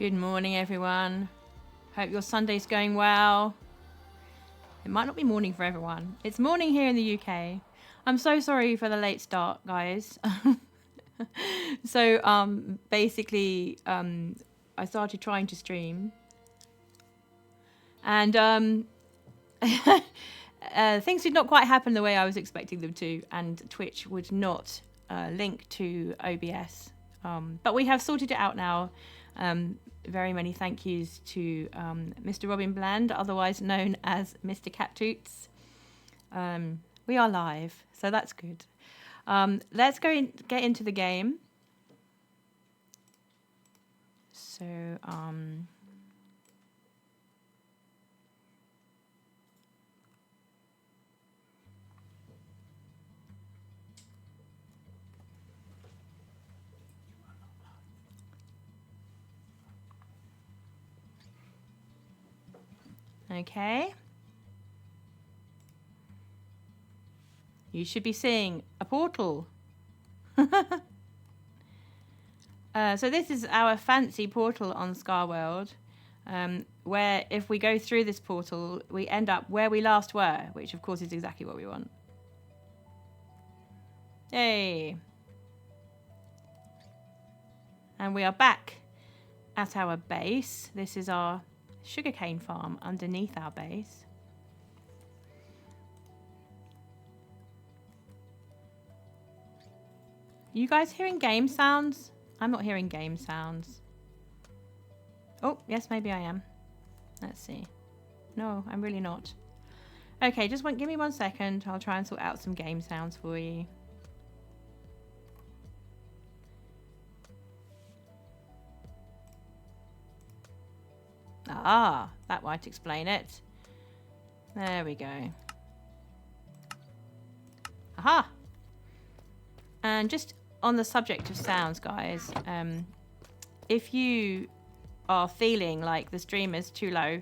Good morning, everyone. Hope your Sunday's going well. It might not be morning for everyone. It's morning here in the UK. I'm so sorry for the late start, guys. So basically, I started trying to stream, and things did not quite happen the way I was expecting them to, and Twitch would not link to OBS. But we have sorted it out now. Very many thank yous to Mr. Robin Bland, otherwise known as Mr. Cattoots. We are live, so that's good. Let's get into the game. So, okay. You should be seeing a portal. So this is our fancy portal on ScarWorld, where if we go through this portal, we end up where we last were, which of course is exactly what we want. Yay! And we are back at our base. This is our sugarcane farm underneath our base. You guys hearing game sounds? I'm not hearing game sounds. Oh, yes, maybe I am. Let's see. No, I'm really not. Okay, just give me 1 second. I'll try and sort out some game sounds for you. Ah, that might explain it. There we go. Aha! And just on the subject of sounds, guys, if you are feeling like the stream is too low,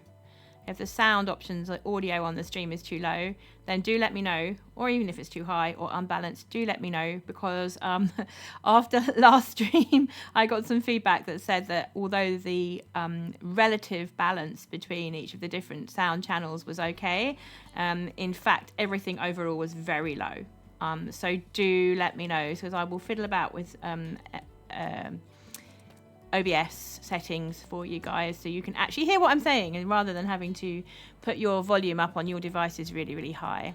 if the sound options, like audio on the stream is too low, then do let me know. Or even if it's too high or unbalanced, do let me know, because after last stream, I got some feedback that said that although the relative balance between each of the different sound channels was okay, in fact, everything overall was very low. So do let me know, because I will fiddle about with OBS settings for you guys, so you can actually hear what I'm saying, and rather than having to put your volume up on your devices really, really high.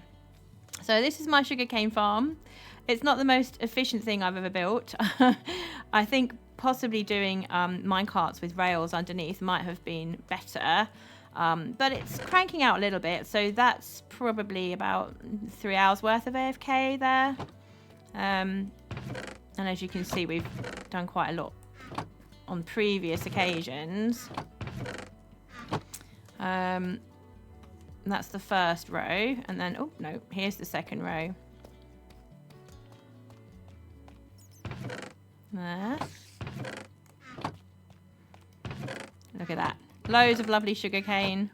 So this is my sugarcane farm. It's not the most efficient thing I've ever built. I think possibly doing minecarts with rails underneath might have been better. But it's cranking out a little bit, so that's probably about 3 hours worth of AFK there. And as you can see, we've done quite a lot on previous occasions. That's the first row, and then, oh no, here's the second row. There. Look at that. Loads of lovely sugarcane,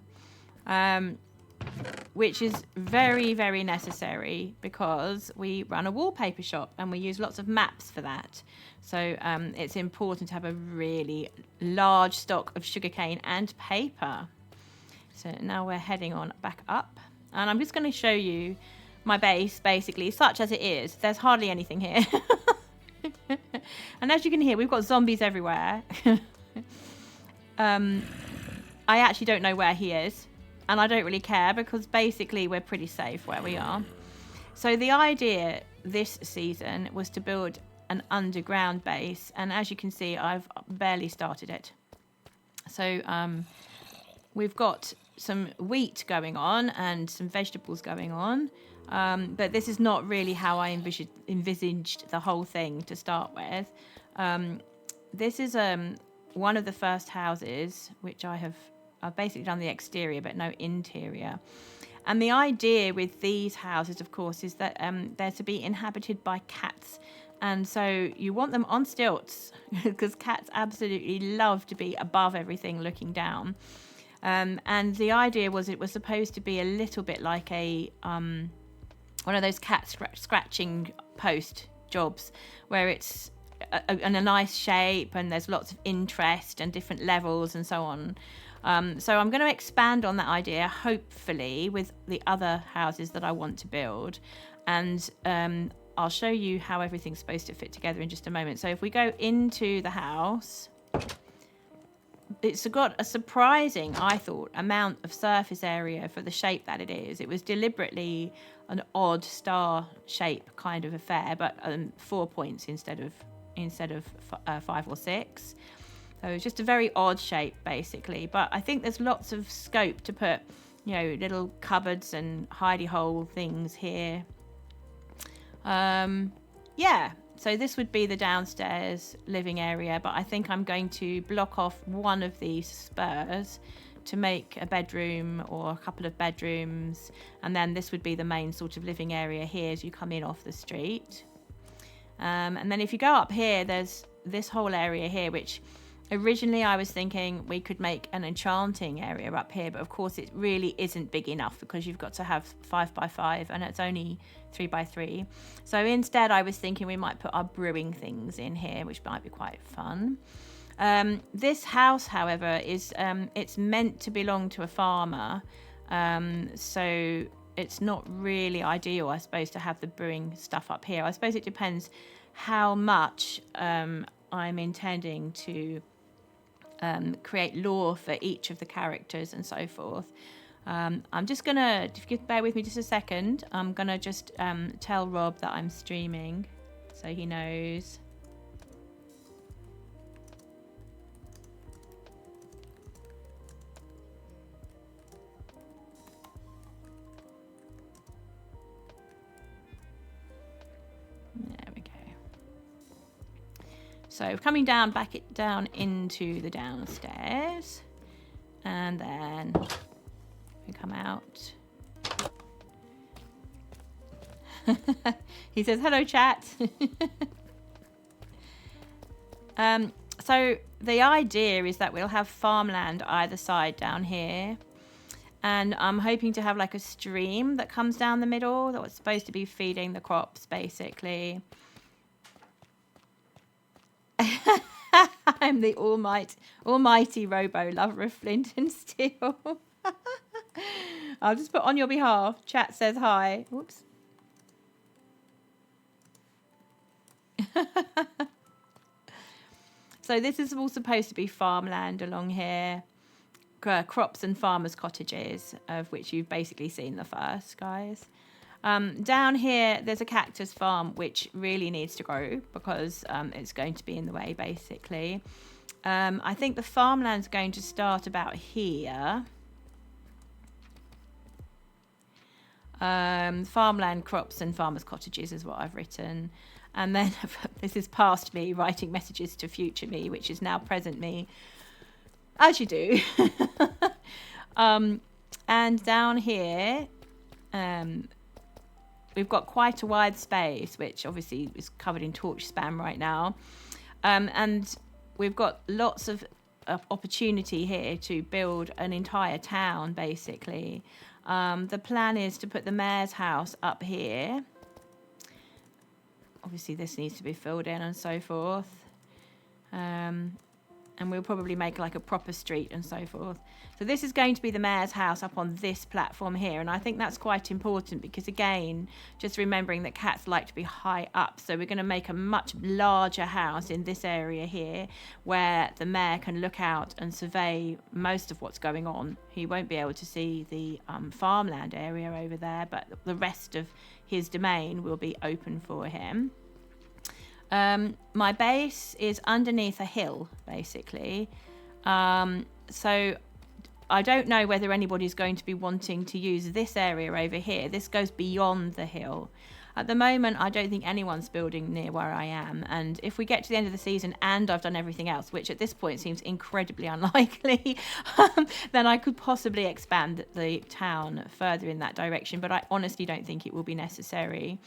which is very, very necessary because we run a wallpaper shop and we use lots of maps for that. So it's important to have a really large stock of sugarcane and paper. So now we're heading on back up, and I'm just going to show you my base, basically, such as it is. There's hardly anything here. And as you can hear, we've got zombies everywhere. I actually don't know where he is, and I don't really care, because basically we're pretty safe where we are. So the idea this season was to build an underground base, and as you can see, I've barely started it. So we've got some wheat going on and some vegetables going on, but this is not really how I envisaged the whole thing to start with. This is one of the first houses, which I've basically done the exterior but no interior. And the idea with these houses, of course, is that they're to be inhabited by cats. And so you want them on stilts, because cats absolutely love to be above everything looking down. And the idea was it was supposed to be a little bit like a one of those cat scratching post jobs, where it's and a nice shape, and there's lots of interest and different levels and so on. So I'm going to expand on that idea, hopefully, with the other houses that I want to build. And I'll show you how everything's supposed to fit together in just a moment. So if we go into the house, it's got a surprising, I thought, amount of surface area for the shape that it is. It was deliberately an odd star shape kind of affair, but 4 points instead of 5 or 6. So it's just a very odd shape, basically. But I think there's lots of scope to put, you know, little cupboards and hidey hole things here. Yeah, so this would be the downstairs living area, but I think I'm going to block off one of these spurs to make a bedroom or a couple of bedrooms, and then this would be the main sort of living area here as you come in off the street. And then if you go up here, there's this whole area here, which originally I was thinking we could make an enchanting area up here, but of course it really isn't big enough because you've got to have 5 by 5 and it's only 3 by 3. So instead I was thinking we might put our brewing things in here, which might be quite fun. This house, however, is it's meant to belong to a farmer, so it's not really ideal, I suppose, to have the brewing stuff up here. I suppose it depends how much I'm intending to create lore for each of the characters and so forth. I'm just gonna, if you could bear with me just a second, I'm gonna just tell Rob that I'm streaming so he knows. There we go. So coming down, down into the downstairs, and then we come out. He says, hello, chat. So the idea is that we'll have farmland either side down here. And I'm hoping to have like a stream that comes down the middle that was supposed to be feeding the crops, basically. I'm the almighty robo lover of flint and steel. I'll just put on your behalf. Chat says hi. Whoops. So this is all supposed to be farmland along here. Crops and farmers' cottages, of which you've basically seen the first, guys. Down here, there's a cactus farm, which really needs to grow because it's going to be in the way, basically. I think the farmland's going to start about here. Farmland, crops and farmers' cottages is what I've written. And then this is past me writing messages to future me, which is now present me, as you do. And down here, we've got quite a wide space, which obviously is covered in torch spam right now. And we've got lots of opportunity here to build an entire town, basically. The plan is to put the mayor's house up here. Obviously, this needs to be filled in and so forth. And we'll probably make like a proper street and so forth. So this is going to be the mayor's house up on this platform here. And I think that's quite important because, again, just remembering that cats like to be high up. So we're going to make a much larger house in this area here where the mayor can look out and survey most of what's going on. He won't be able to see the farmland area over there, but the rest of his domain will be open for him. My base is underneath a hill, basically. So I don't know whether anybody's going to be wanting to use this area over here. This goes beyond the hill. At the moment, I don't think anyone's building near where I am. And if we get to the end of the season and I've done everything else, which at this point seems incredibly unlikely, then I could possibly expand the town further in that direction. But I honestly don't think it will be necessary.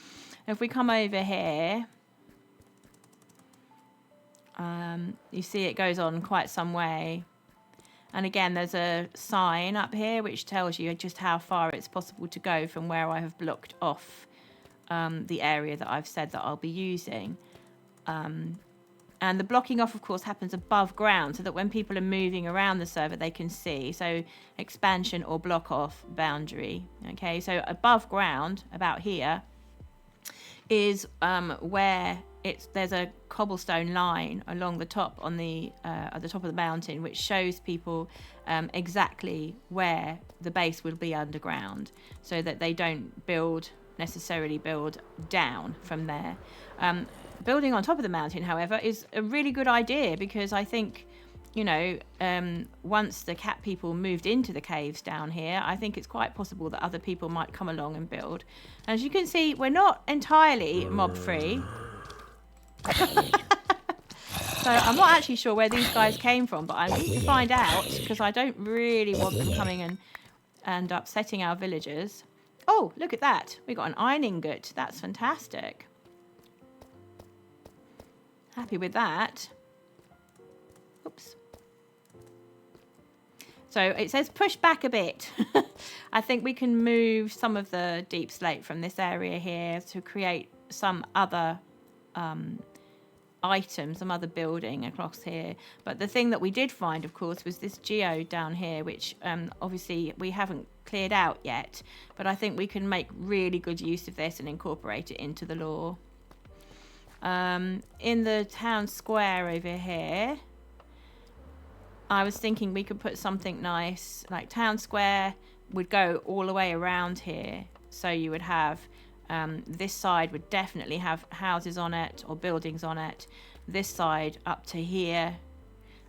If we come over here, you see it goes on quite some way. And again, there's a sign up here which tells you just how far it's possible to go from where I have blocked off the area that I've said that I'll be using. And the blocking off, of course, happens above ground so that when people are moving around the server, they can see. So expansion or block off boundary. Okay, so above ground, about here, is where there's a cobblestone line along the top at the top of the mountain, which shows people exactly where the base will be underground, so that they don't necessarily build down from there. Building on top of the mountain, however, is a really good idea, because I think, you know, once the cat people moved into the caves down here, I think it's quite possible that other people might come along and build. As you can see, we're not entirely mob free. So I'm not actually sure where these guys came from, but I need to find out, because I don't really want them coming and upsetting our villagers. Oh, look at that. We got an iron ingot. That's fantastic. Happy with that. Oops. So it says push back a bit. I think we can move some of the deep slate from this area here to create some other item, some other building across here. But the thing that we did find, of course, was this geode down here, which obviously we haven't cleared out yet. But I think we can make really good use of this and incorporate it into the lore. In the town square over here, I was thinking we could put something nice, like town square would go all the way around here. So you would have, this side would definitely have houses on it or buildings on it. This side up to here,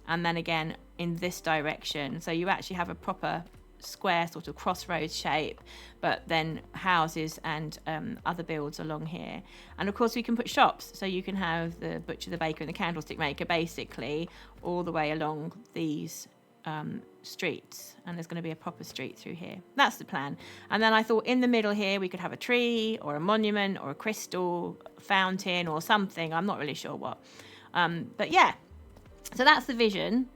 and then again in this direction. So you actually have a proper square sort of crossroads shape, but then houses and other builds along here. And of course we can put shops, so you can have the butcher, the baker and the candlestick maker basically all the way along these streets, and there's going to be a proper street through here. That's the plan. And then I thought in the middle here we could have a tree or a monument or a crystal fountain or something. I'm not really sure what, but yeah, so that's the vision.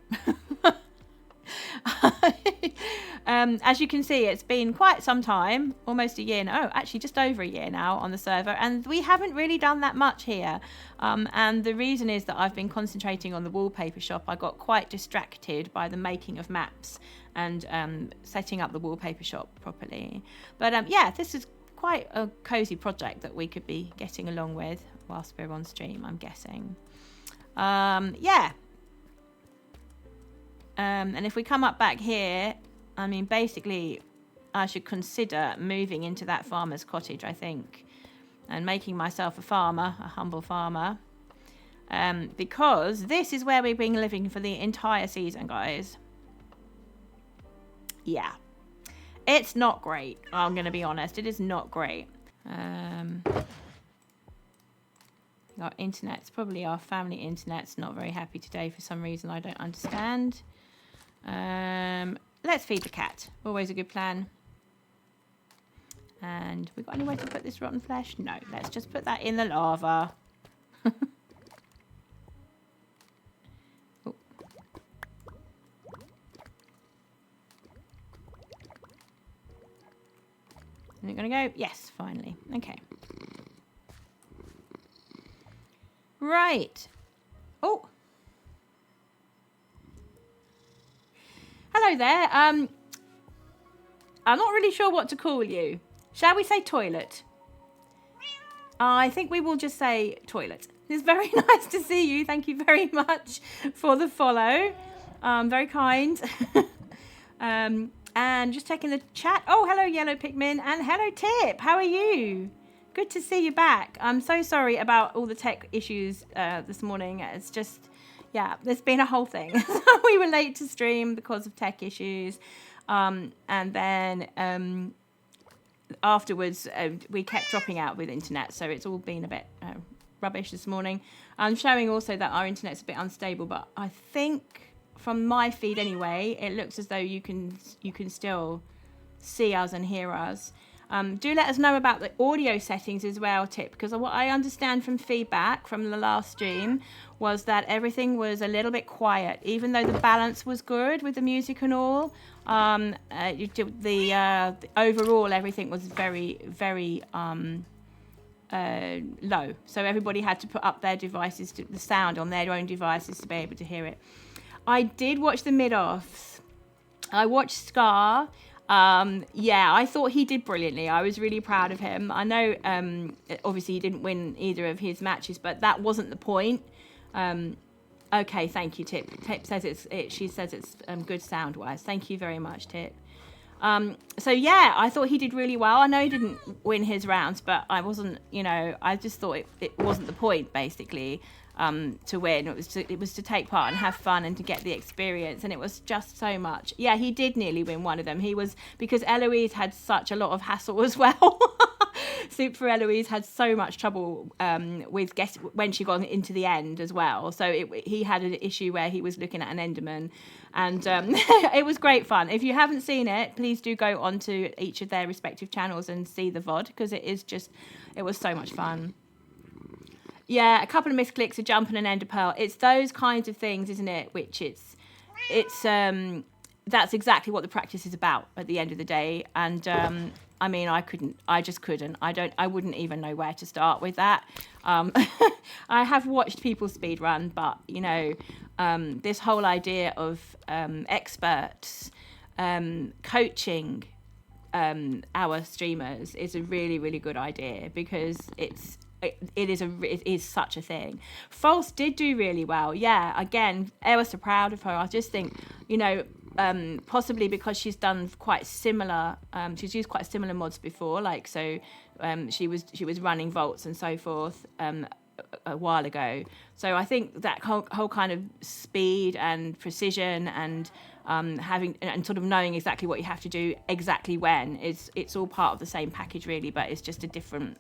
As you can see, it's been quite some time, almost a year now. Oh, actually just over a year now on the server, and we haven't really done that much here. And the reason is that I've been concentrating on the wallpaper shop. I got quite distracted by the making of maps and setting up the wallpaper shop properly. But yeah, this is quite a cozy project that we could be getting along with whilst we're on stream, I'm guessing. Yeah. And if we come up back here, I mean, basically, I should consider moving into that farmer's cottage, I think, and making myself a farmer, a humble farmer, because this is where we've been living for the entire season, guys. Yeah, it's not great. I'm going to be honest. It is not great. Our internet's probably our family internet's not very happy today for some reason I don't understand. Let's feed the cat. Always a good plan. And we got anywhere to put this rotten flesh? No, let's just put that in the lava. Oh. Is it going to go? Yes, finally. Okay. Right. Oh. Hello there. I'm not really sure what to call you. Shall we say toilet? I think we will just say toilet. It's very nice to see you. Thank you very much for the follow. Very kind. And just checking the chat. Oh, hello, Yellow Pikmin. And hello, Tip. How are you? Good to see you back. I'm so sorry about all the tech issues this morning. It's just... yeah, there's been a whole thing. We were late to stream because of tech issues. And then afterwards, we kept dropping out with internet. So it's all been a bit rubbish this morning. I'm showing also that our internet's a bit unstable. But I think from my feed anyway, it looks as though you can still see us and hear us. Do let us know about the audio settings as well, Tip, because what I understand from feedback from the last stream was that everything was a little bit quiet, even though the balance was good with the music and all. The overall everything was very, very low. So everybody had to put up their devices, the sound on their own devices to be able to hear it. I did watch the mid-offs. I watched Scar. Yeah, I thought he did brilliantly. I was really proud of him. I know, obviously he didn't win either of his matches, but that wasn't the point. Okay, thank you, Tip. Tip says she says it's good sound-wise. Thank you very much, Tip. So yeah, I thought he did really well. I know he didn't win his rounds, but I wasn't, I just thought it wasn't the point, basically. To win. It was to take part and have fun and to get the experience, and it was just so much. Yeah, he did nearly win one of them. Because Eloise had such a lot of hassle as well. Super Eloise had so much trouble with when she got into the end as well. So he had an issue where he was looking at an Enderman, and it was great fun. If you haven't seen it, please do go onto each of their respective channels and see the VOD, because it was so much fun. Yeah, a couple of misclicks, a jump and an ender pearl. It's those kinds of things, isn't it? Which that's exactly what the practice is about at the end of the day. And I mean, I just couldn't. I wouldn't even know where to start with that. I have watched people speed run, but this whole idea of experts coaching our streamers is a really, really good idea, because it is such a thing. False did do really well. Yeah, again, I was so proud of her. I just think, possibly because she's done quite similar, she's used quite similar mods before, she was running vaults and so forth a while ago. So I think that whole kind of speed and precision and having and sort of knowing exactly what you have to do exactly when it's all part of the same package, really, but it's just a different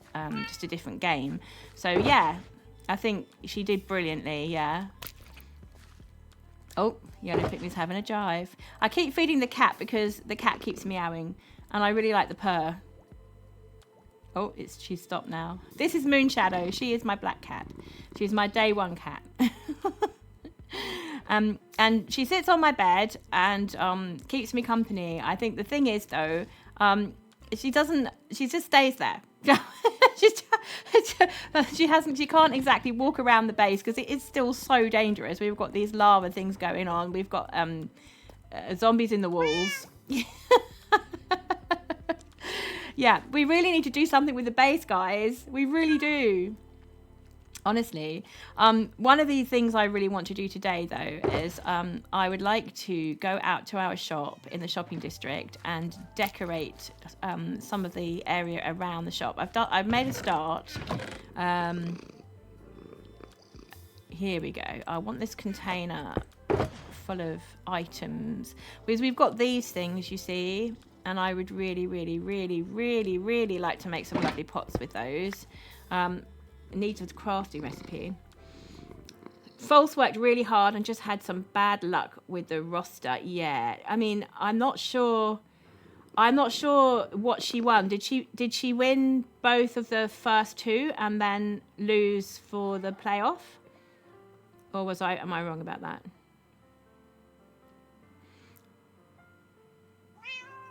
game. So yeah, I think she did brilliantly. Yeah. Oh, Yellow Pygmy's having a jive. I keep feeding the cat because the cat keeps meowing, and I really like the purr. Oh, she's stopped now. This is Moonshadow. She is my black cat. She's my day one cat. And she sits on my bed and keeps me company. I think the thing is, though, she just stays there. She can't exactly walk around the base because it is still so dangerous. We've got these lava things going on. We've got zombies in the walls. Yeah, we really need to do something with the base, guys. We really do. Honestly, one of the things I really want to do today, though, is I would like to go out to our shop in the shopping district and decorate some of the area around the shop. I've made a start. Here we go. I want this container full of items, because we've got these things, you see, and I would really, really, really, really, really like to make some lovely pots with those. Needs of the crafting recipe. False worked really hard and just had some bad luck with the roster. Yeah, I mean, I'm not sure what she won. Did she win both of the first two and then lose for the playoff? Or am I wrong about that?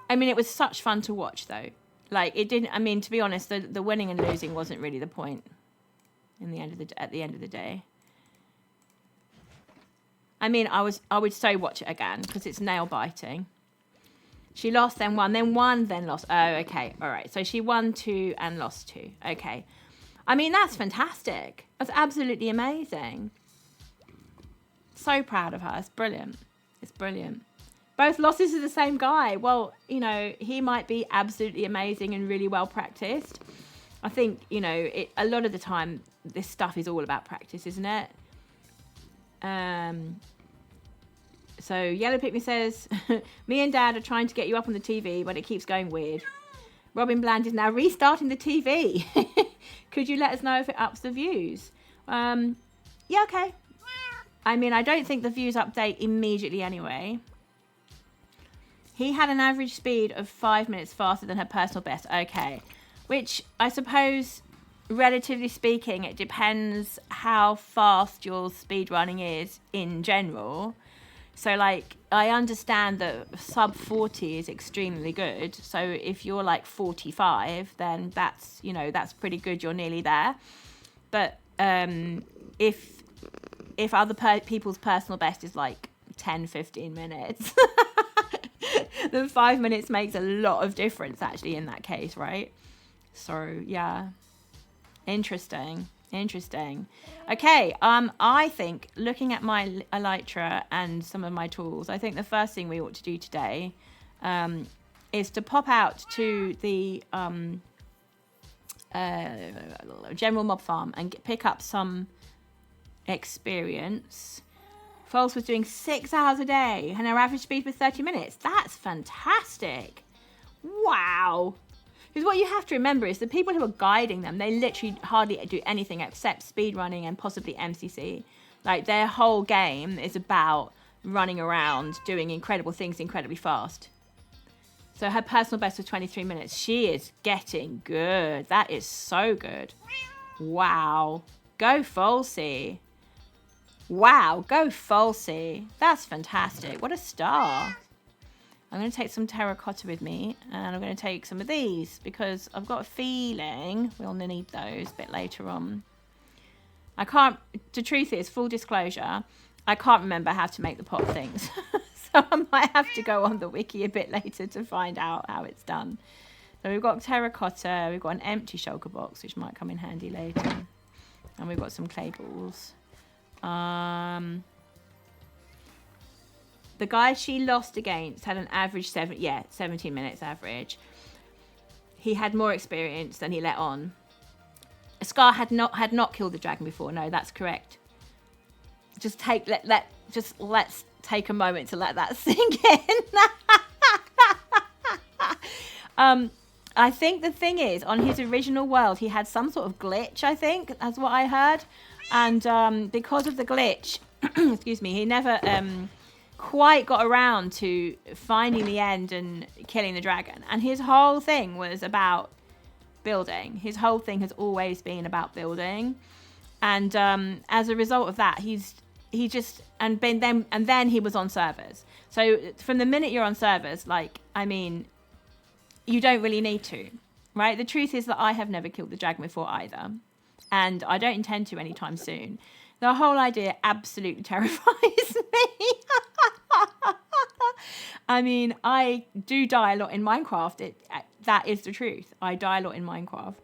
I mean, it was such fun to watch, though. To be honest, the winning and losing wasn't really the point. At the end of the day, I mean, I would so watch it again because it's nail biting. She lost, then won, then lost. Oh, okay, all right. So she won 2 and lost 2. Okay, I mean, that's fantastic. That's absolutely amazing. So proud of her. It's brilliant. It's brilliant. Both losses to the same guy. Well, he might be absolutely amazing and really well practiced. I think, a lot of the time, this stuff is all about practice, isn't it? So Yellow Pygmy says, me and Dad are trying to get you up on the TV, but it keeps going weird. Robin Bland is now restarting the TV. Could you let us know if it ups the views? Yeah, okay. I mean, I don't think the views update immediately anyway. He had an average speed of 5 minutes faster than her personal best. Okay. Which, I suppose, relatively speaking, it depends how fast your speed running is in general. So like, I understand that sub 40 is extremely good. So if you're like 45, then that's, you know, that's pretty good. You're nearly there. But if other people's personal best is like 10, 15 minutes, then 5 minutes makes a lot of difference actually in that case, right? So yeah, interesting. Okay, I think looking at my elytra and some of my tools, I think the first thing we ought to do today is to pop out to the general mob farm and pick up some experience. False was doing 6 hours a day and her average speed was 30 minutes. That's fantastic. Wow. Because what you have to remember is the people who are guiding them, they literally hardly do anything except speed running and possibly MCC. Like, their whole game is about running around, doing incredible things incredibly fast. So her personal best was 23 minutes. She is getting good. That is so good. Wow. Go Falsey. Wow, go Falsey. That's fantastic. What a star. I'm going to take some terracotta with me, and I'm going to take some of these because I've got a feeling we'll need those a bit later on. I can't, the truth is, full disclosure, I can't remember how to make the pot things. So I might have to go on the wiki a bit later to find out how it's done. So we've got terracotta, we've got an empty shulker box, which might come in handy later. And we've got some clay balls. The guy she lost against had an average 17 minutes average. He had more experience than he let on. Scar had not killed the dragon before. No, that's correct. Let's take a moment to let that sink in. I think the thing is, on his original world, he had some sort of glitch, I think. That's what I heard. And because of the glitch, excuse me, he never quite got around to finding the end and killing the dragon. And his whole thing was about building. His whole thing has always been about building. And as a result of that, then he was on servers. So from the minute you're on servers, like, I mean, you don't really need to, right? The truth is that I have never killed the dragon before either. And I don't intend to anytime soon. The whole idea absolutely terrifies me. I mean, I do die a lot in Minecraft. That is the truth. I die a lot in Minecraft.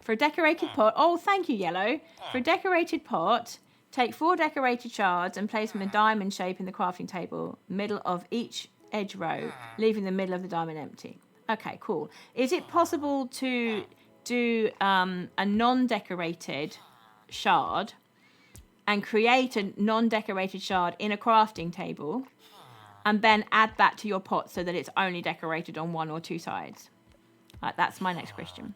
For a decorated pot, oh, thank you, Yellow. For a decorated pot, take 4 decorated shards and place them in a diamond shape in the crafting table, middle of each edge row, leaving the middle of the diamond empty. Okay, cool. Is it possible to do a non-decorated shard and create a non-decorated shard in a crafting table and then add that to your pot so that it's only decorated on 1 or 2 sides? That's my next question.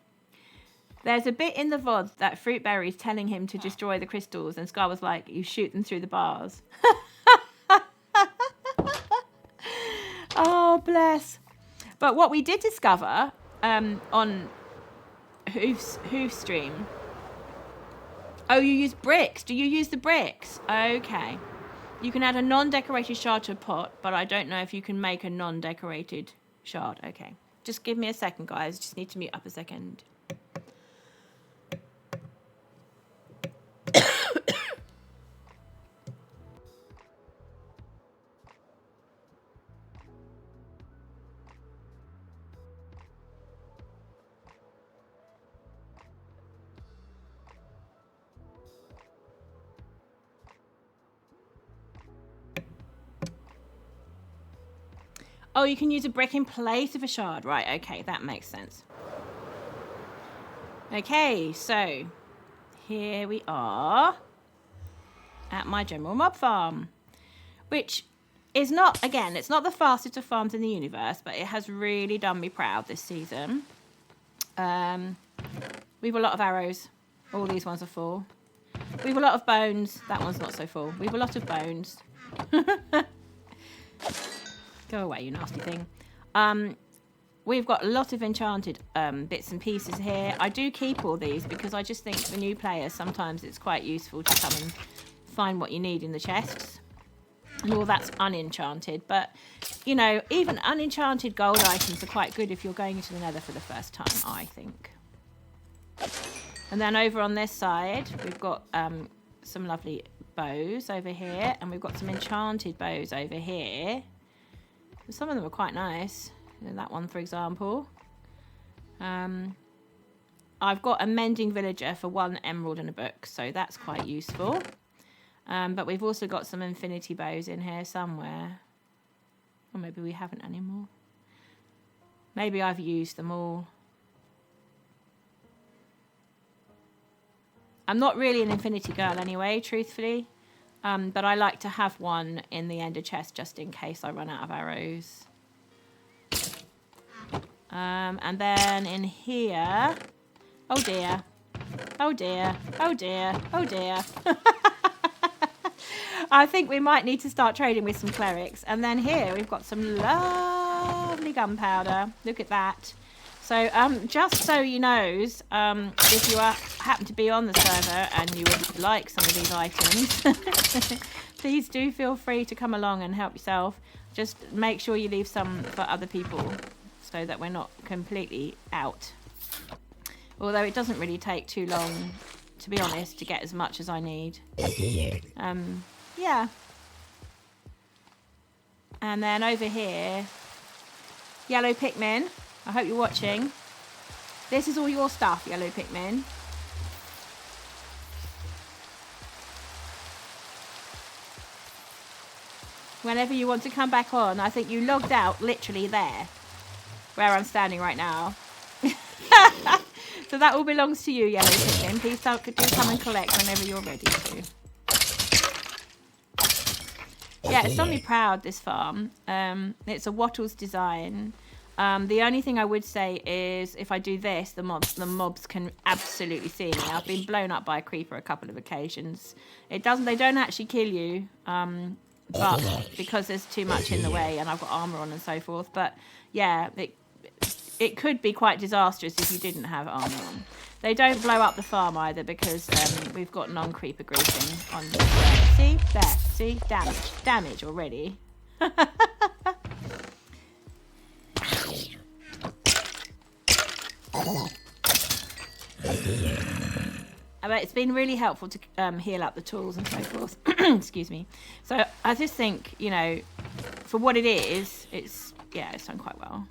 There's a bit in the VOD that Fruitberry's telling him to destroy the crystals, and Scar was like, you shoot them through the bars. Oh, bless. But what we did discover on Hoof's stream... Oh, you use bricks. Do you use the bricks? Okay. You can add a non-decorated shard to a pot, but I don't know if you can make a non-decorated shard. Okay. Just give me a second, guys. Just need to mute up a second. Oh, you can use a brick in place of a shard. Right, okay, that makes sense. Okay, so here we are at my general mob farm, which is not, again, it's not the fastest of farms in the universe, but it has really done me proud this season. We've a lot of arrows. All these ones are full. We've a lot of bones. That one's not so full. We've a lot of bones. Go away, you nasty thing. We've got a lot of enchanted bits and pieces here. I do keep all these because I just think for new players, sometimes it's quite useful to come and find what you need in the chests. And all that's unenchanted. But, you know, even unenchanted gold items are quite good if you're going into the nether for the first time, I think. And then over on this side, we've got some lovely bows over here. And we've got some enchanted bows over here. Some of them are quite nice. That one, for example. I've got a mending villager for 1 emerald and a book, so that's quite useful. But we've also got some infinity bows in here somewhere. Or maybe we haven't anymore. Maybe I've used them all. I'm not really an infinity girl anyway, truthfully. But I like to have one in the ender chest just in case I run out of arrows. And then in here... Oh dear. Oh dear. Oh dear. Oh dear. I think we might need to start trading with some clerics. And then here we've got some lovely gunpowder. Look at that. So just so you knows, if you happen to be on the server and you would like some of these items, please do feel free to come along and help yourself. Just make sure you leave some for other people so that we're not completely out. Although it doesn't really take too long, to be honest, to get as much as I need. Yeah. And then over here, yellow Pikmin. I hope you're watching. This is all your stuff, yellow Pikmin. Whenever you want to come back on, I think you logged out literally there, where I'm standing right now. So that all belongs to you, yellow Pikmin. Please do come and collect whenever you're ready to. Yeah, it's done me proud, this farm. It's a Wattles design. The only thing I would say is if I do this, the mobs can absolutely see me. I've been blown up by a creeper a couple of occasions. They don't actually kill you, but because there's too much in the way and I've got armor on and so forth. But yeah, it could be quite disastrous if you didn't have armor on. They don't blow up the farm either because we've got non-creeper grouping on. See there, see damage already. But it's been really helpful to heal up the tools and so forth. Excuse me. So I just think, you know, for what it is, it's done quite well.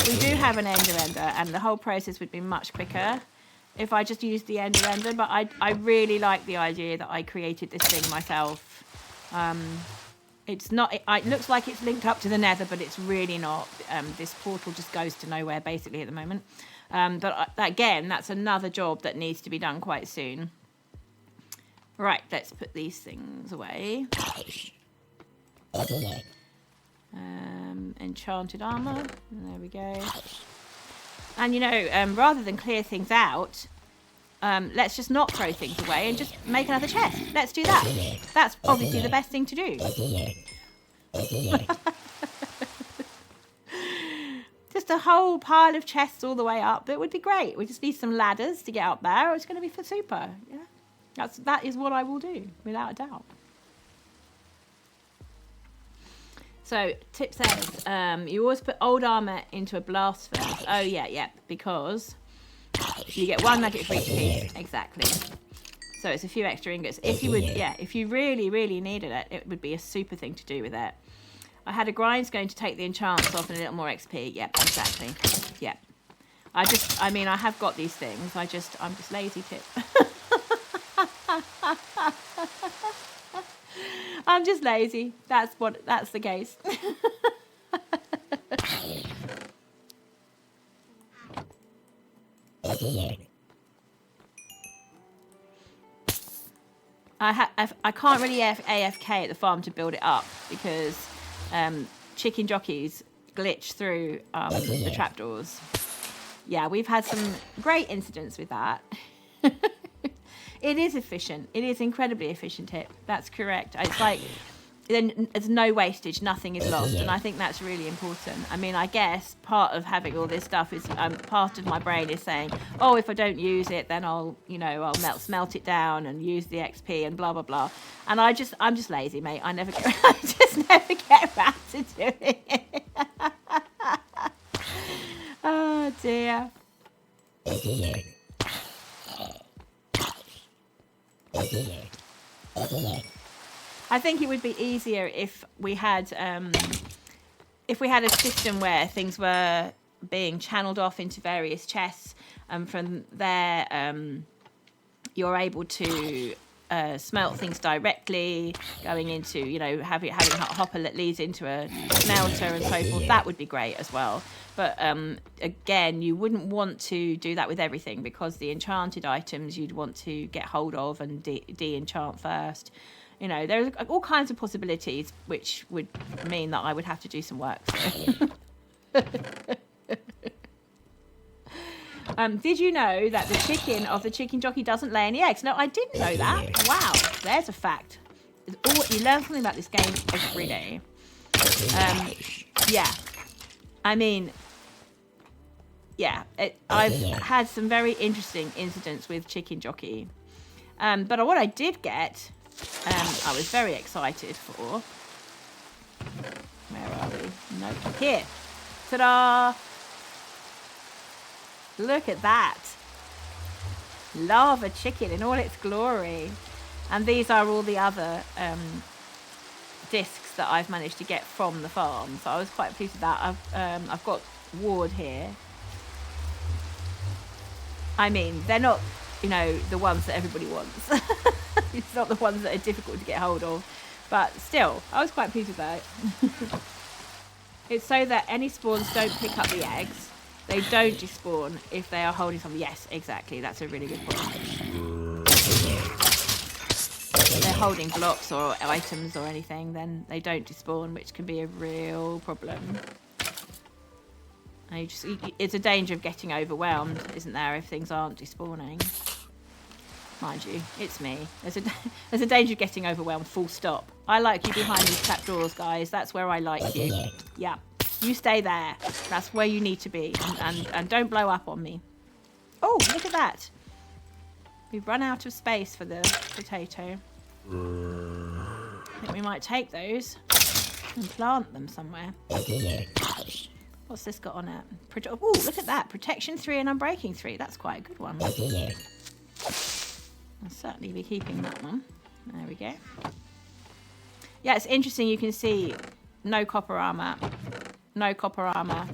We do have an ender and the whole process would be much quicker if I just used the ender. But I really like the idea that I created this thing myself. It's not. It looks like it's linked up to the nether, but it's really not. This portal just goes to nowhere basically at the moment. But again, that's another job that needs to be done quite soon. Right, let's put these things away. Enchanted armor. There we go. And you know, rather than clear things out, let's just not throw things away and just make another chest. Let's do that. That's obviously the best thing to do. Just a whole pile of chests all the way up. That would be great. We just need some ladders to get up there. It's going to be super. Yeah, that is what I will do, without a doubt. So, tip says, you always put old armor into a blast furnace. Oh, yeah, because you get 1 nugget for each piece. Exactly. So, it's a few extra ingots. If you really, really needed it, it would be a super thing to do with it. I had a grind's going to take the enchants off and a little more XP. Yep, exactly. Yep. I have got these things. I'm just lazy, Tip. I'm just lazy. That's the case. I can't really AFK at the farm to build it up because chicken jockeys glitch through the trapdoors. Yeah, we've had some great incidents with that. It is efficient. It is incredibly efficient, Tip. That's correct. It's like then there's no wastage, nothing is lost, and I think that's really important. I mean, I guess part of having all this stuff is part of my brain is saying, oh, if I don't use it, then I'll smelt it down and use the XP and blah blah blah. And I'm just lazy, mate. I just never get around to doing it. Oh dear. I think it would be easier if we had a system where things were being channeled off into various chests, and from there you're able to smelt things directly, going into having a hopper that leads into a smelter and so forth. That would be great as well. But again, you wouldn't want to do that with everything, because the enchanted items you'd want to get hold of and de-enchant first. There's all kinds of possibilities, which would mean that I would have to do some work. So. Did you know that the chicken of the chicken jockey doesn't lay any eggs? No, I didn't know that. Wow, there's a fact. You learn something about this game every day. Yeah. I mean, yeah, I've had some very interesting incidents with chicken jockey. But what I did get... I was very excited for. Where are we? Nope. Here. Ta-da! Look at that. Lava chicken in all its glory. And these are all the other discs that I've managed to get from the farm. So I was quite pleased with that. I've got Ward here. I mean, they're not, the ones that everybody wants. It's not the ones that are difficult to get hold of, but still, I was quite pleased with that. It's so that any spawns don't pick up the eggs. They don't despawn if they are holding something. Yes, exactly. That's a really good point. If they're holding blocks or items or anything, then they don't despawn, which can be a real problem. And it's a danger of getting overwhelmed, isn't there, if things aren't despawning? Mind you, it's me. There's a danger of getting overwhelmed, full stop. I like you behind these trapdoors, guys. That's where I like you. Yeah. You stay there. That's where you need to be. And don't blow up on me. Oh, look at that. We've run out of space for the potato. I think we might take those and plant them somewhere. What's this got on it? Oh, look at that. Protection 3 and Unbreaking 3. That's quite a good one. I'll certainly be keeping that one. There we go. Yeah, it's interesting. You can see no copper armor, no copper armor,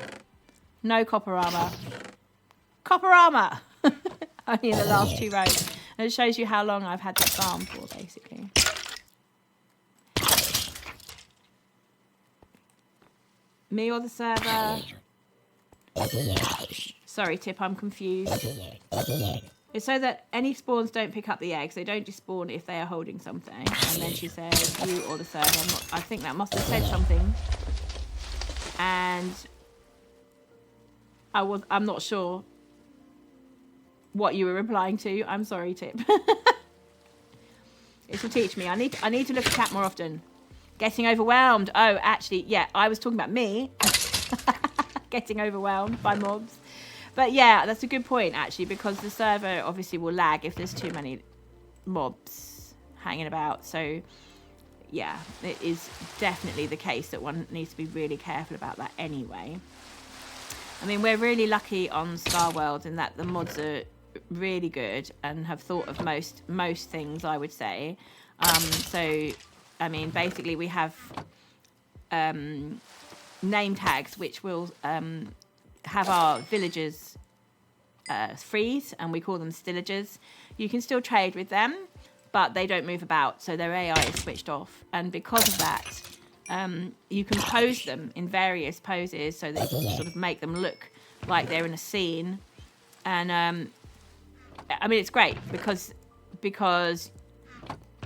no copper armor, copper armor. Only in the last 2 rows. And it shows you how long I've had this farm for, basically. Me or the server? Sorry, Tip, I'm confused. It's so that any spawns don't pick up the eggs. They don't despawn if they are holding something. And then she says, you or the server. I think that must have said something. And I'm not sure what you were replying to. I'm sorry, Tip. It will teach me. I need to look at chat more often. Getting overwhelmed. Oh, actually, yeah, I was talking about me. Getting overwhelmed by mobs. But yeah, that's a good point, actually, because the server obviously will lag if there's too many mobs hanging about. So, yeah, it is definitely the case that one needs to be really careful about that anyway. I mean, we're really lucky on ScarWorld in that the mods are really good and have thought of most things, I would say. So, I mean, basically we have name tags which will... have our villagers freeze, and we call them stillagers. You can still trade with them, but they don't move about, so their AI is switched off. And because of that, you can pose them in various poses so that you can sort of make them look like they're in a scene. And I mean, it's great because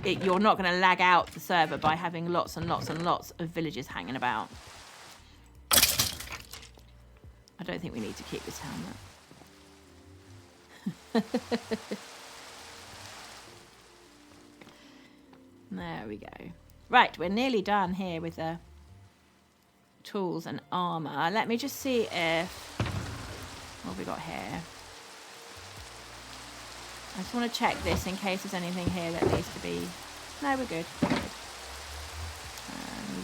you're not going to lag out the server by having lots and lots and lots of villagers hanging about. I don't think we need to keep this helmet. There we go. Right, we're nearly done here with the tools and armor. Let me just see if... What have we got here? I just want to check this in case there's anything here that needs to be... No, we're good. We'll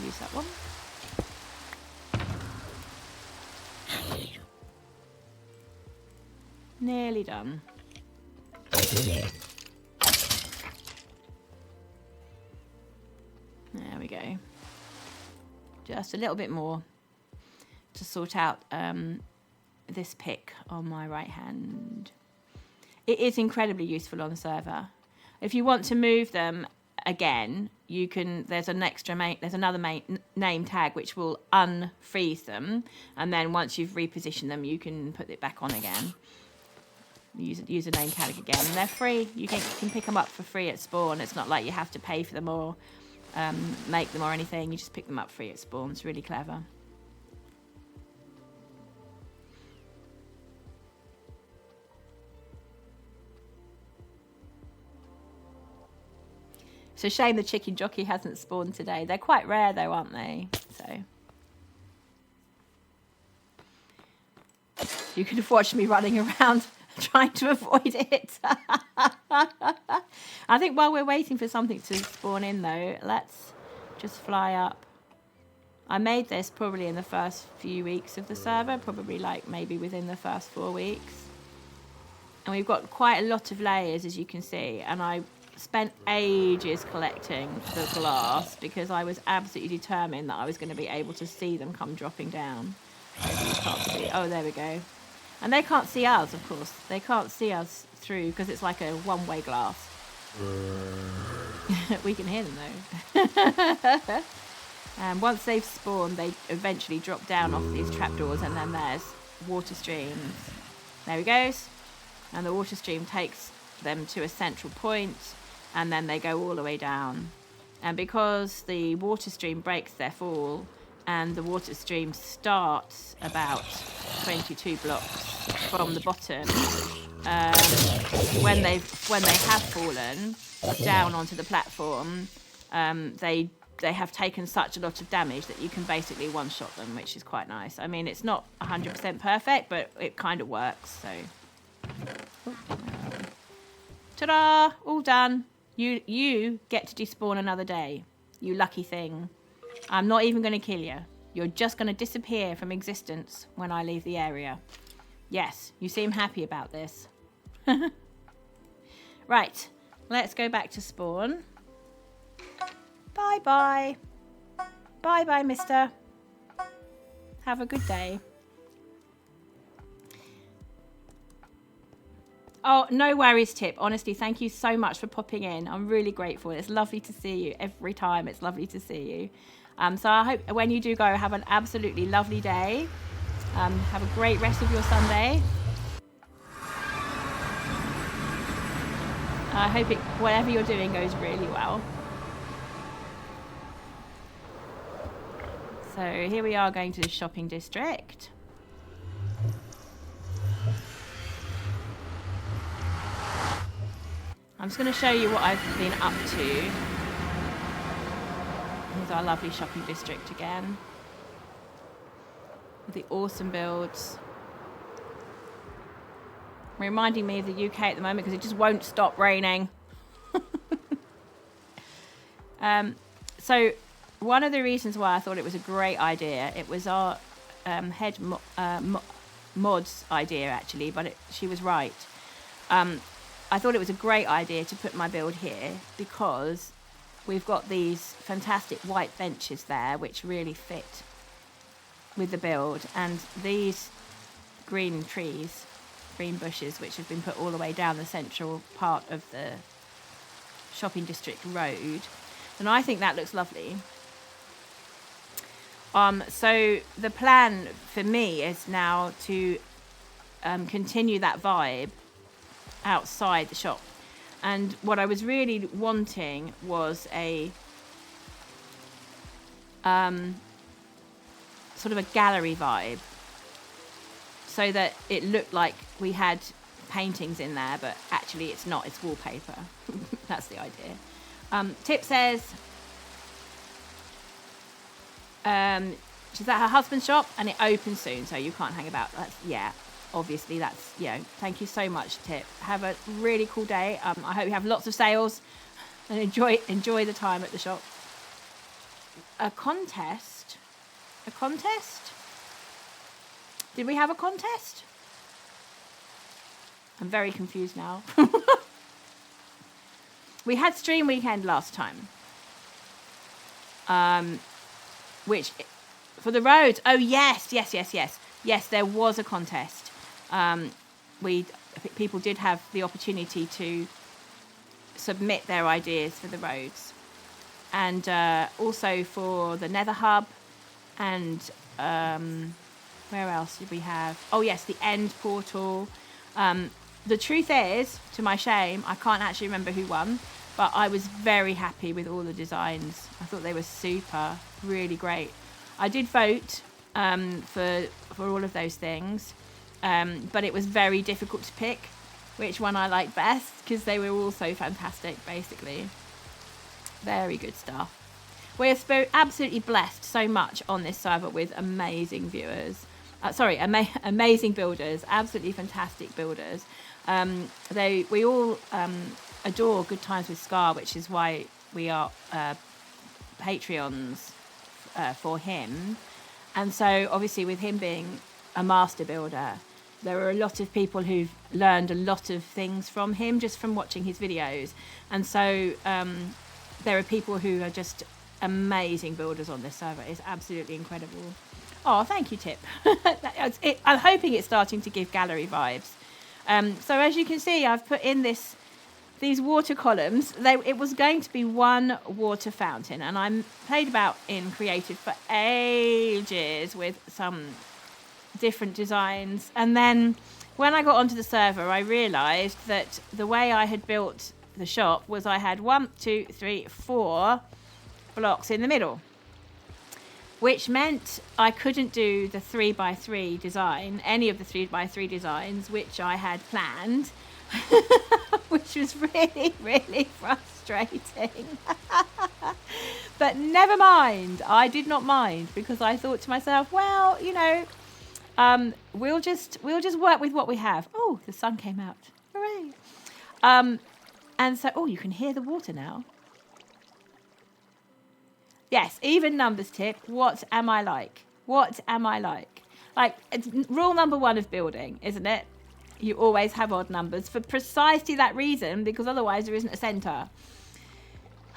use that one. Nearly done. There we go. Just a little bit more to sort out this pick on my right hand. It is incredibly useful on the server. If you want to move them again, you can. There's another name tag which will unfreeze them, and then once you've repositioned them, you can put it back on again. Use a name tag again, and they're free. You can pick them up for free at spawn. It's not like you have to pay for them or make them or anything. You just pick them up free at spawn. It's really clever. It's a shame the chicken jockey hasn't spawned today. They're quite rare though, aren't they? So you could have watched me running around trying to avoid it. I think while we're waiting for something to spawn in though, let's just fly up. I made this probably in the first few weeks of the server, probably like maybe within the first 4 weeks. And we've got quite a lot of layers, as you can see, and I spent ages collecting the glass because I was absolutely determined that I was going to be able to see them come dropping down. Maybe you can't see. Oh, there we go. And they can't see us, of course. They can't see us through because it's like a one-way glass. We can hear them though. And once they've spawned, they eventually drop down off these trapdoors, and then there's water streams. There he goes. And the water stream takes them to a central point, and then they go all the way down. And because the water stream breaks their fall, and the water stream starts about 22 blocks from the bottom, when they have fallen down onto the platform, they have taken such a lot of damage that you can basically one-shot them, which is quite nice. I mean, it's not 100% perfect, but it kind of works. So, ta-da! All done. You get to despawn another day. You lucky thing. I'm not even going to kill you. You're just going to disappear from existence when I leave the area. Yes, you seem happy about this. Right, let's go back to spawn. Bye-bye. Bye-bye, mister. Have a good day. Oh, no worries, Tip. Honestly, thank you so much for popping in. I'm really grateful. It's lovely to see you every time. It's lovely to see you. So I hope when you do go, have an absolutely lovely day. Have a great rest of your Sunday. I hope whatever you're doing goes really well. So here we are going to the shopping district. I'm just going to show you what I've been up to. Here's our lovely shopping district again. With the awesome builds. Reminding me of the UK at the moment because it just won't stop raining. So one of the reasons why I thought it was a great idea, it was our head mod's idea actually, but she was right. I thought it was a great idea to put my build here because we've got these fantastic white benches there which really fit with the build, and these green trees, green bushes which have been put all the way down the central part of the shopping district road, and I think that looks lovely. So the plan for me is now to continue that vibe outside the shop, and what I was really wanting was a sort of a gallery vibe, so that it looked like we had paintings in there, but actually it's not, it's wallpaper. That's the idea. Tip says She's at her husband's shop and it opens soon, so you can't hang about. Obviously that's, thank you so much, Tip. Have a really cool day. I hope you have lots of sales and enjoy the time at the shop. A contest? Did we have a contest? I'm very confused now. We had stream weekend last time. Which, for the roads. Oh, yes. Yes, there was a contest. People did have the opportunity to submit their ideas for the roads. And also for the Nether Hub. And where else did we have? Oh, yes, the End Portal. The truth is, to my shame, I can't actually remember who won. But I was very happy with all the designs. I thought they were super, really great. I did vote for all of those things. But it was very difficult to pick which one I liked best because they were all so fantastic, basically. Very good stuff. We're absolutely blessed so much on this server with amazing viewers. Amazing builders, absolutely fantastic builders. We all adore Good Times with Scar, which is why we are Patreons for him. And so obviously with him being a master builder, there are a lot of people who've learned a lot of things from him just from watching his videos. And so there are people who are just amazing builders on this server. It's absolutely incredible. Oh, thank you, Tip. I'm hoping it's starting to give gallery vibes. So as you can see, I've put in these water columns. It was going to be one water fountain, and I played about in creative for ages with some different designs. And then when I got onto the server, I realised that the way I had built the shop was I had 4 blocks in the middle, which meant I couldn't do the 3x3 design, any of the 3x3 designs which I had planned, which was really, really frustrating. But never mind, I did not mind, because I thought to myself, well, we'll just work with what we have. Oh, the sun came out. Hooray. And so, you can hear the water now. Yes, even numbers, Tip. What am I like? Like, it's rule number 1 of building, isn't it? You always have odd numbers for precisely that reason, because otherwise there isn't a centre.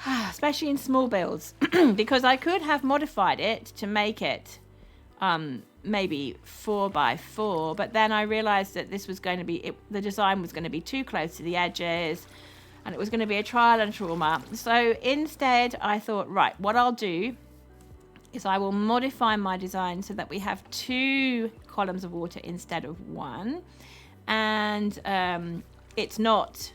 Especially in small builds. Because I could have modified it to make it maybe 4x4, but then I realised that this was going to be, the design was going to be too close to the edges, and it was going to be a trial and trauma. So instead I thought, right, what I'll do is I will modify my design so that we have 2 columns of water instead of 1. And it's not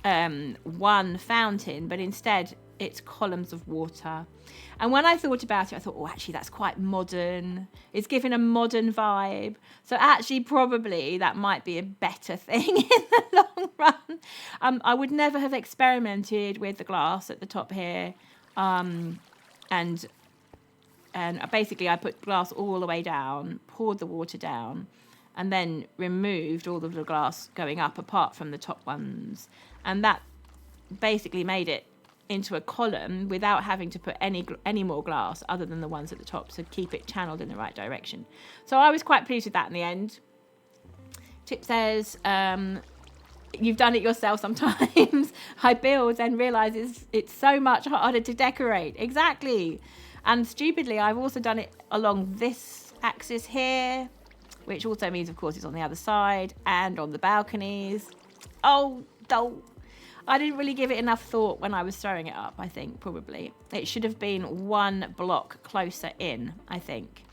1 fountain, but instead it's columns of water. And when I thought about it, I thought, actually, that's quite modern. It's giving a modern vibe. So actually, probably that might be a better thing in the long run. I would never have experimented with the glass at the top here. And basically, I put glass all the way down, poured the water down, and then removed all of the glass going up apart from the top ones. And that basically made it into a column without having to put any more glass other than the ones at the top to keep it channeled in the right direction. So I was quite pleased with that in the end. Tip says, you've done it yourself sometimes. I build and realise it's so much harder to decorate. Exactly. And stupidly, I've also done it along this axis here, which also means, of course, it's on the other side and on the balconies. I didn't really give it enough thought when I was throwing it up, I think, probably. It should have been 1 block closer in, I think.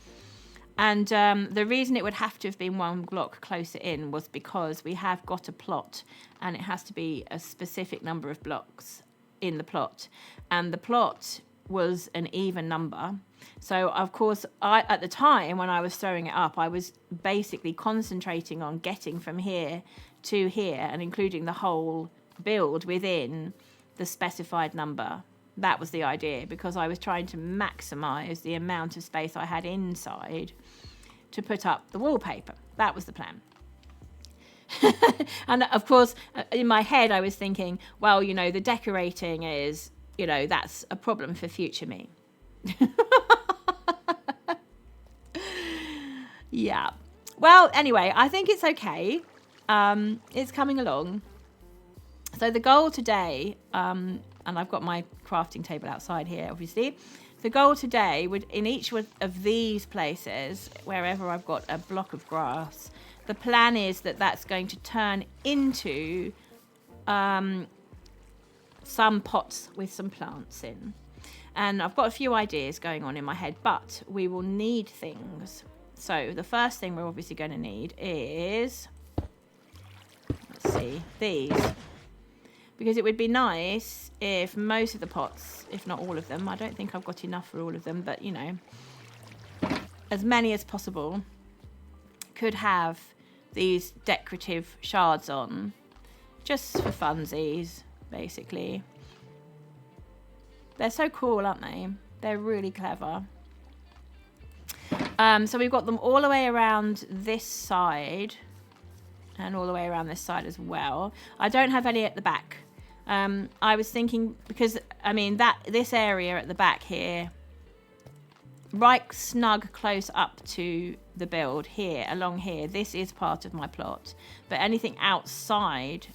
And the reason it would have to have been 1 block closer in was because we have got a plot, and it has to be a specific number of blocks in the plot. And the plot was an even number. So, of course, at the time when I was throwing it up, I was basically concentrating on getting from here to here and including the whole build within the specified number That was the idea, because I was trying to maximize the amount of space I had inside to put up the wallpaper. That was the plan. And of course, in my head, I was thinking, well, you know, the decorating is, you know, that's a problem for future me. Yeah. Well, anyway, I think it's okay. It's coming along. So the goal today, and I've got my crafting table outside here, obviously. The goal today would, in each of these places, wherever I've got a block of grass, the plan is that that's going to turn into some pots with some plants in. And I've got a few ideas going on in my head, but we will need things. So the first thing we're obviously going to need is, let's see, these. Because it would be nice if most of the pots, if not all of them, I don't think I've got enough for all of them, but, you know, as many as possible, could have these decorative shards on, just for funsies, basically. They're so cool, aren't they? They're really clever. So we've got them all the way around this side and all the way around this side as well. I don't have any at the back. I was thinking, because, I mean, this area at the back here, right snug close up to the build here, along here, this is part of my plot. But anything outside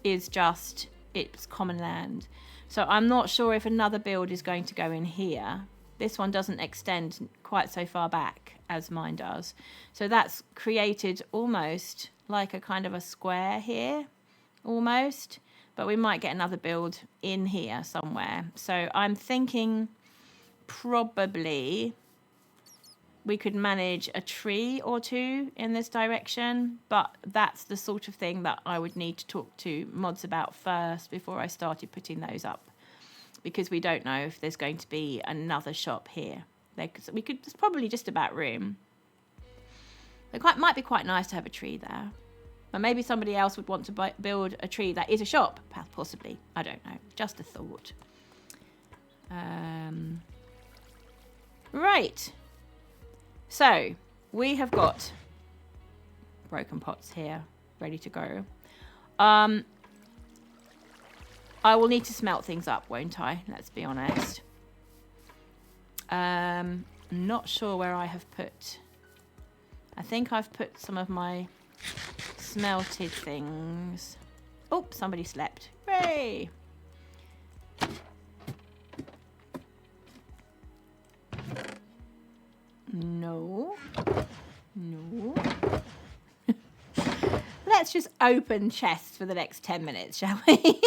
is just, it's common land. So I'm not sure if another build is going to go in here. This one doesn't extend quite so far back as mine does. So that's created almost like a kind of a square here, almost. But we might get another build in here somewhere. So I'm thinking probably we could manage a tree or two in this direction. But that's the sort of thing that I would need to talk to mods about first before I started putting those up. Because we don't know if there's going to be another shop here. There's probably just about room. It might be quite nice to have a tree there. But maybe somebody else would want to build a tree that is a shop, possibly. I don't know. Just a thought. Right. So, we have got broken pots here, ready to go. I will need to smelt things up, won't I? Let's be honest. Not sure where I have put... I think I've put some of my smelted things. Oh, somebody slept. Hooray! No. No. Let's just open chests for the next 10 minutes, shall we?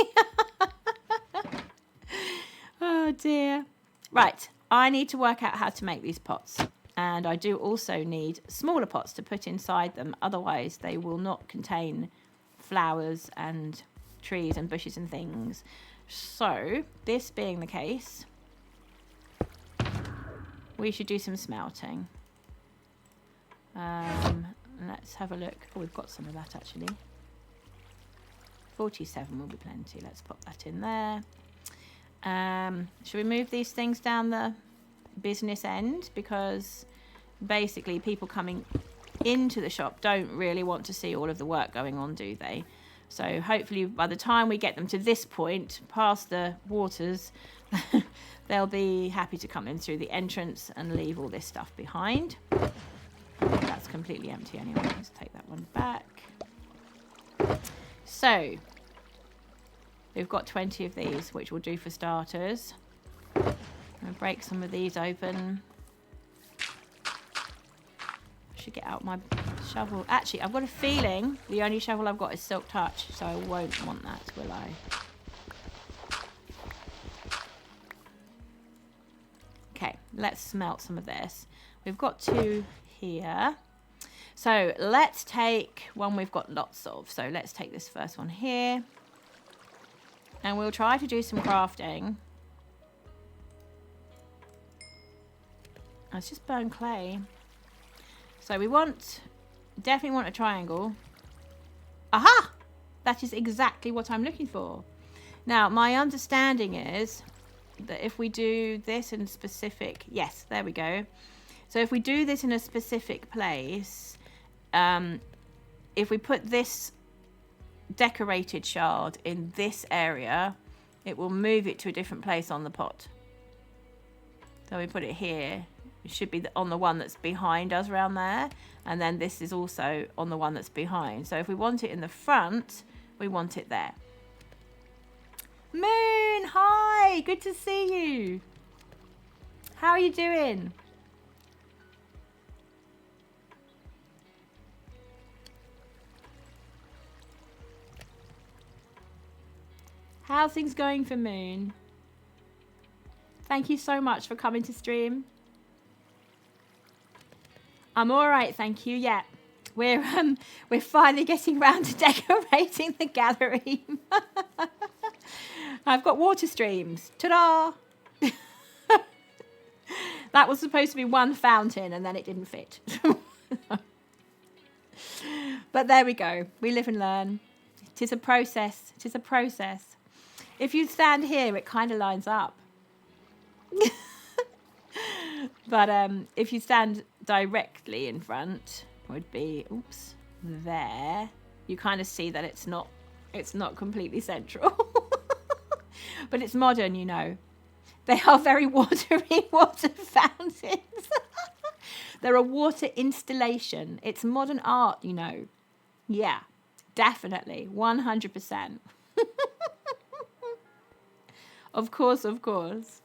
Oh dear. Right, I need to work out how to make these pots. And I do also need smaller pots to put inside them. Otherwise, they will not contain flowers and trees and bushes and things. So, this being the case, we should do some smelting. Let's have a look. Oh, we've got some of that actually. 47 will be plenty. Let's pop that in there. Should we move these things down the business end? Because basically people coming into the shop don't really want to see all of the work going on, do they? So hopefully by the time we get them to this point, past the waters, they'll be happy to come in through the entrance and leave all this stuff behind. That's completely empty anyway. Let's take that one back. So we've got 20 of these, which will do for starters. I'm going to break some of these open. Should get out my shovel. Actually, I've got a feeling the only shovel I've got is Silk Touch, so I won't want that, will I? Okay, let's smelt some of this. We've got 2 here. So let's take one we've got lots of. So let's take this first one here. And we'll try to do some crafting. Let's just burn clay. So we definitely want a triangle. Aha! That is exactly what I'm looking for. Now, my understanding is that if we do this in specific, yes, there we go. So if we do this in a specific place, if we put this decorated shard in this area, it will move it to a different place on the pot. So we put it here. It should be on the one that's behind us around there. And then this is also on the one that's behind. So if we want it in the front, we want it there. Moon, hi, good to see you. How are you doing? How's things going for Moon? Thank you so much for coming to stream. I'm all right, thank you. Yeah, we're finally getting round to decorating the gallery. I've got water streams. Ta-da! That was supposed to be one fountain, and then it didn't fit. But there we go. We live and learn. It is a process. It is a process. If you stand here, it kind of lines up. But if you stand directly in front, would be, oops, there. You kind of see that it's not completely central. But it's modern, you know. They are very watery water fountains. They're a water installation. It's modern art, you know. Yeah, definitely, 100%. Of course, of course.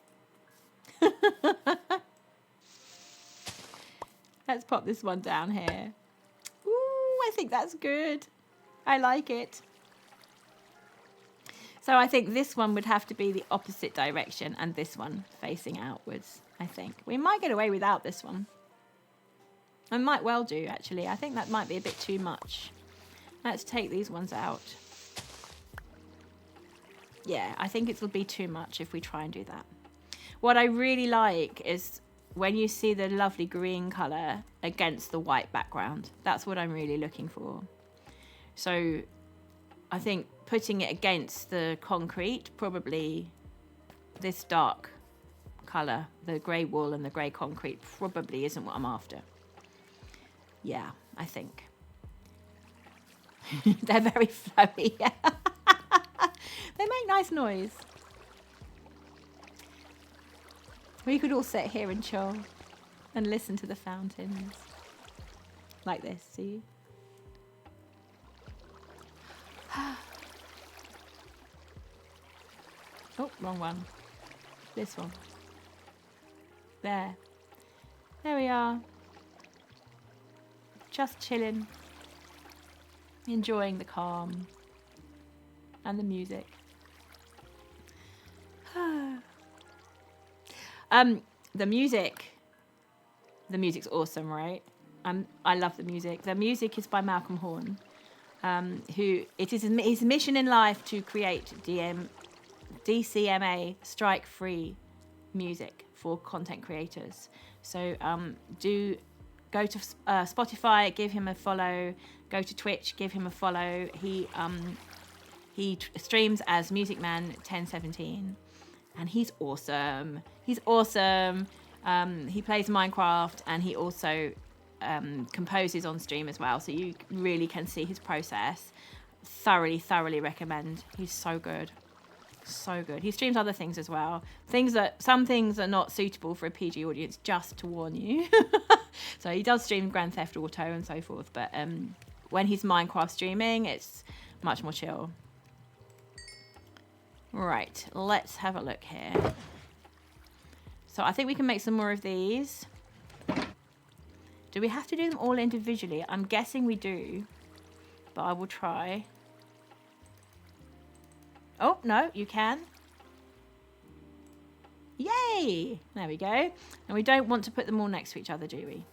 Let's pop this one down here. Ooh, I think that's good. I like it. So I think this one would have to be the opposite direction and this one facing outwards, I think. We might get away without this one. I might well do, actually. I think that might be a bit too much. Let's take these ones out. Yeah, I think it'll be too much if we try and do that. What I really like is when you see the lovely green colour against the white background. That's what I'm really looking for. So I think putting it against the concrete, probably this dark colour, the grey wool and the grey concrete, probably isn't what I'm after. Yeah, I think. They're very flowy. They make nice noise. We could all sit here and chill and listen to the fountains. Like this, see? Oh, wrong one. This one. There. There we are. Just chilling. Enjoying the calm. And the music. The music's awesome, right? I love the music. The music is by Malcolm Horne, who it is his mission in life to create DCMA strike-free music for content creators. So do go to Spotify, give him a follow. Go to Twitch, give him a follow. He streams as Music Man 1017, and he's awesome. He's awesome. He plays Minecraft, and he also composes on stream as well, so you really can see his process. Thoroughly recommend. He's so good. So good. He streams other things as well. Some things are not suitable for a PG audience, just to warn you. So he does stream Grand Theft Auto and so forth, but when he's Minecraft streaming, it's much more chill. Right, let's have a look here. So I think we can make some more of these. Do we have to do them all individually? I'm guessing we do, but I will try. Oh, no, you can. Yay! There we go. And we don't want to put them all next to each other, do we?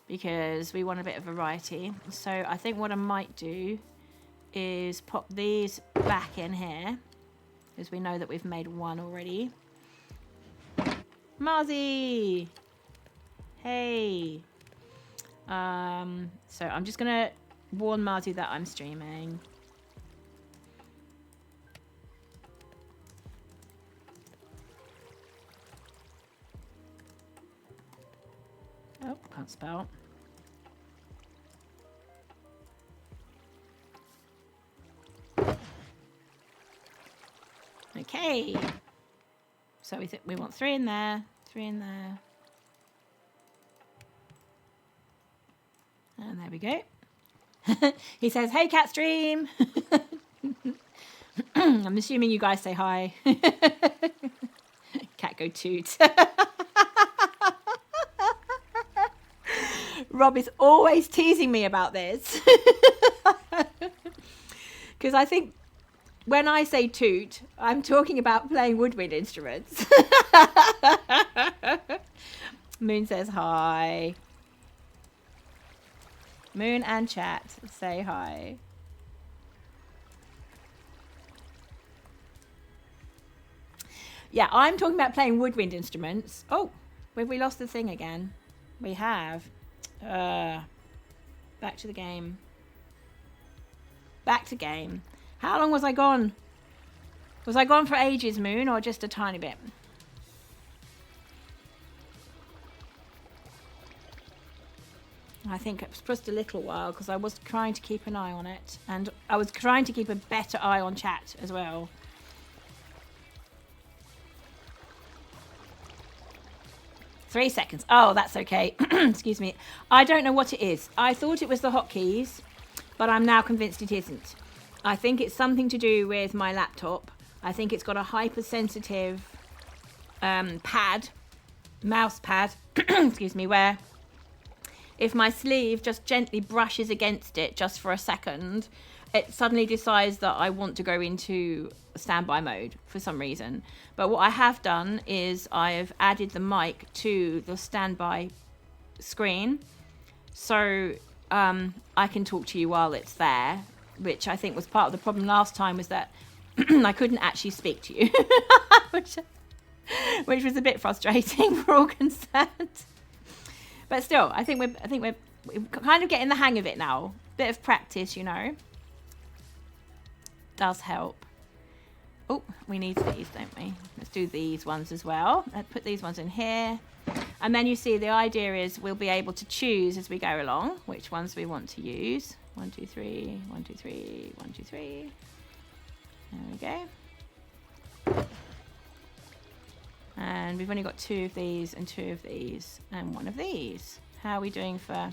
Because we want a bit of variety. So I think what I might do is pop these back in here, because we know that we've made one already. Marzi! Hey! So I'm just going to warn Marzi that I'm streaming. Oh, can't spell. Okay. So we want 3 in there, 3 in there. And there we go. He says, hey, cat stream. I'm assuming you guys say hi. Cat go toot. Rob is always teasing me about this. Because I think when I say toot, I'm talking about playing woodwind instruments. Moon says hi. Moon and chat say hi. Yeah, I'm talking about playing woodwind instruments. Oh, have we lost the thing again? We have. Back to the game. Back to game. How long was I gone? Was I gone for ages, Moon, or just a tiny bit? I think it was just a little while because I was trying to keep an eye on it. And I was trying to keep a better eye on chat as well. Three seconds. Oh, that's okay. Excuse me. I don't know what it is. I thought it was the hotkeys, but I'm now convinced it isn't. I think it's something to do with my laptop. I think it's got a hypersensitive mouse pad, excuse me, where if my sleeve just gently brushes against it just for a second, it suddenly decides that I want to go into standby mode for some reason. But what I have done is I've added the mic to the standby screen, so I can talk to you while it's there, which I think was part of the problem last time, was that I couldn't actually speak to you, which was a bit frustrating for all concerned. But still, I think we're kind of getting the hang of it now. Bit of practice, you know, does help. Oh, we need these, don't we? Let's do these ones as well. Let's put these ones in here. And then you see the idea is we'll be able to choose as we go along which ones we want to use. 1, 2, 3, 1, 2, 3, 1, 2, 3. There we go. And we've only got 2 of these and 2 of these and 1 of these. How are we doing for...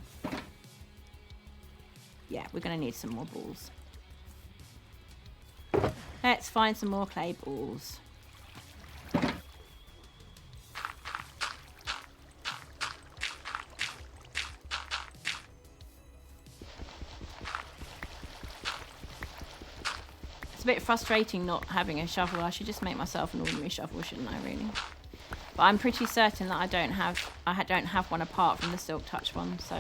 Yeah, we're going to need some more balls. Let's find some more clay balls. It's a bit frustrating not having a shovel. I should just make myself an ordinary shovel, shouldn't I, really? But I'm pretty certain that I don't have one apart from the Silk Touch one, so...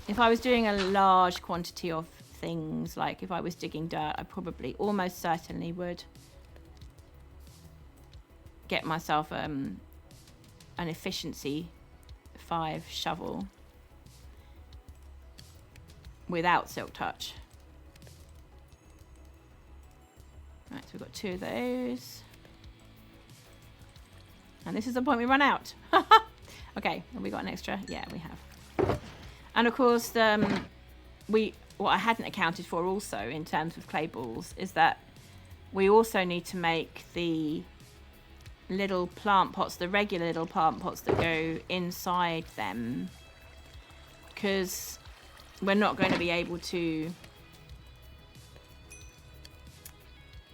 If I was doing a large quantity of things, like if I was digging dirt, I probably almost certainly would get myself an efficiency 5 shovel without Silk Touch. Right, so we've got 2 of those. And this is the point we run out. Okay, have we got an extra? Yeah, we have. And of course, what I hadn't accounted for also in terms of clay balls is that we also need to make the little plant pots, the regular little plant pots that go inside them, because we're not going to be able to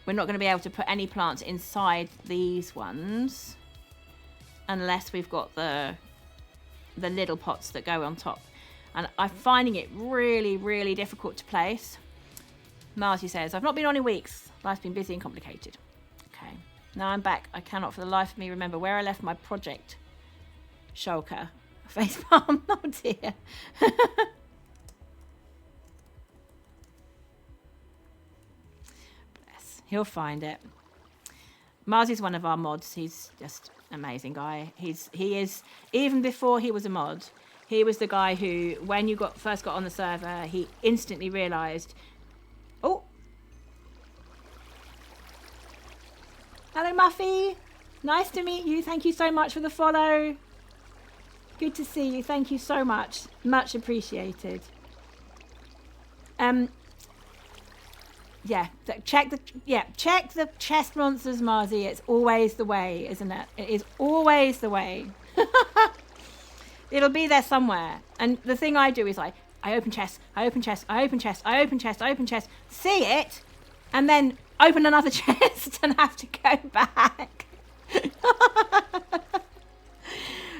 put any plants inside these ones unless we've got the little pots that go on top. And I'm finding it really, really difficult to place. Marty says, I've not been on in weeks. Life's been busy and complicated. Okay. Now I'm back. I cannot for the life of me remember where I left my project shulker. Facepalm. Oh dear. Bless. He'll find it. Marty's one of our mods. He's just an amazing guy. He is, even before he was a mod, he was the guy who, when you first got on the server, he instantly realised... Oh! Hello, Muffy! Nice to meet you. Thank you so much for the follow. Good to see you. Thank you so much. Much appreciated. Yeah, check the chest monsters, Marzi. It's always the way, isn't it? It is always the way. It'll be there somewhere. And the thing I do is I open chest, I open chest, I open chest, I open chest, I open chest, see it, and then open another chest and have to go back.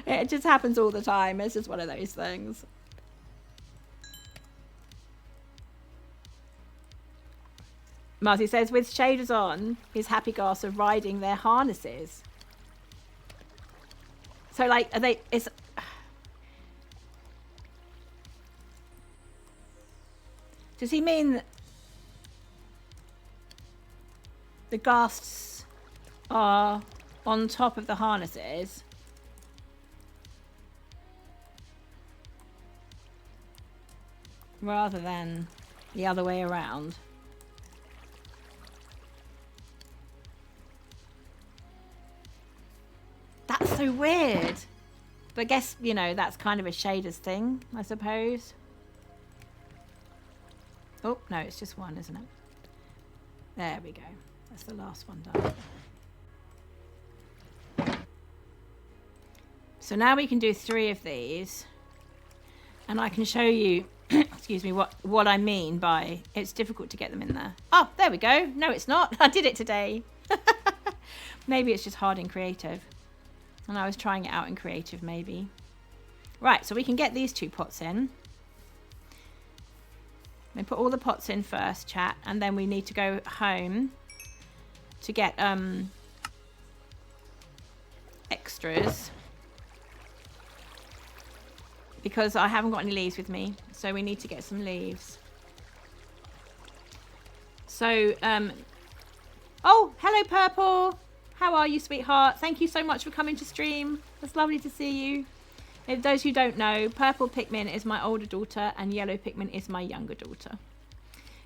It just happens all the time. It's just one of those things. Marty says, with shaders on, is Happy Garza riding their harnesses? So, like, are they... Does he mean the ghasts are on top of the harnesses? Rather than the other way around? That's so weird. But I guess, you know, that's kind of a shaders thing, I suppose. Oh, no, it's just one, isn't it? There we go. That's the last one done. So now we can do 3 of these. And I can show you, excuse me, what I mean by it's difficult to get them in there. Oh, there we go. No, it's not. I did it today. Maybe it's just hard in creative. And I was trying it out in creative, maybe. Right, so we can get these 2 pots in. We put all the pots in first, chat, and then we need to go home to get extras. Because I haven't got any leaves with me, so we need to get some leaves. So, oh, hello, Purple. How are you, sweetheart? Thank you so much for coming to stream. It's lovely to see you. If those who don't know, Purple Pikmin is my older daughter and Yellow Pikmin is my younger daughter.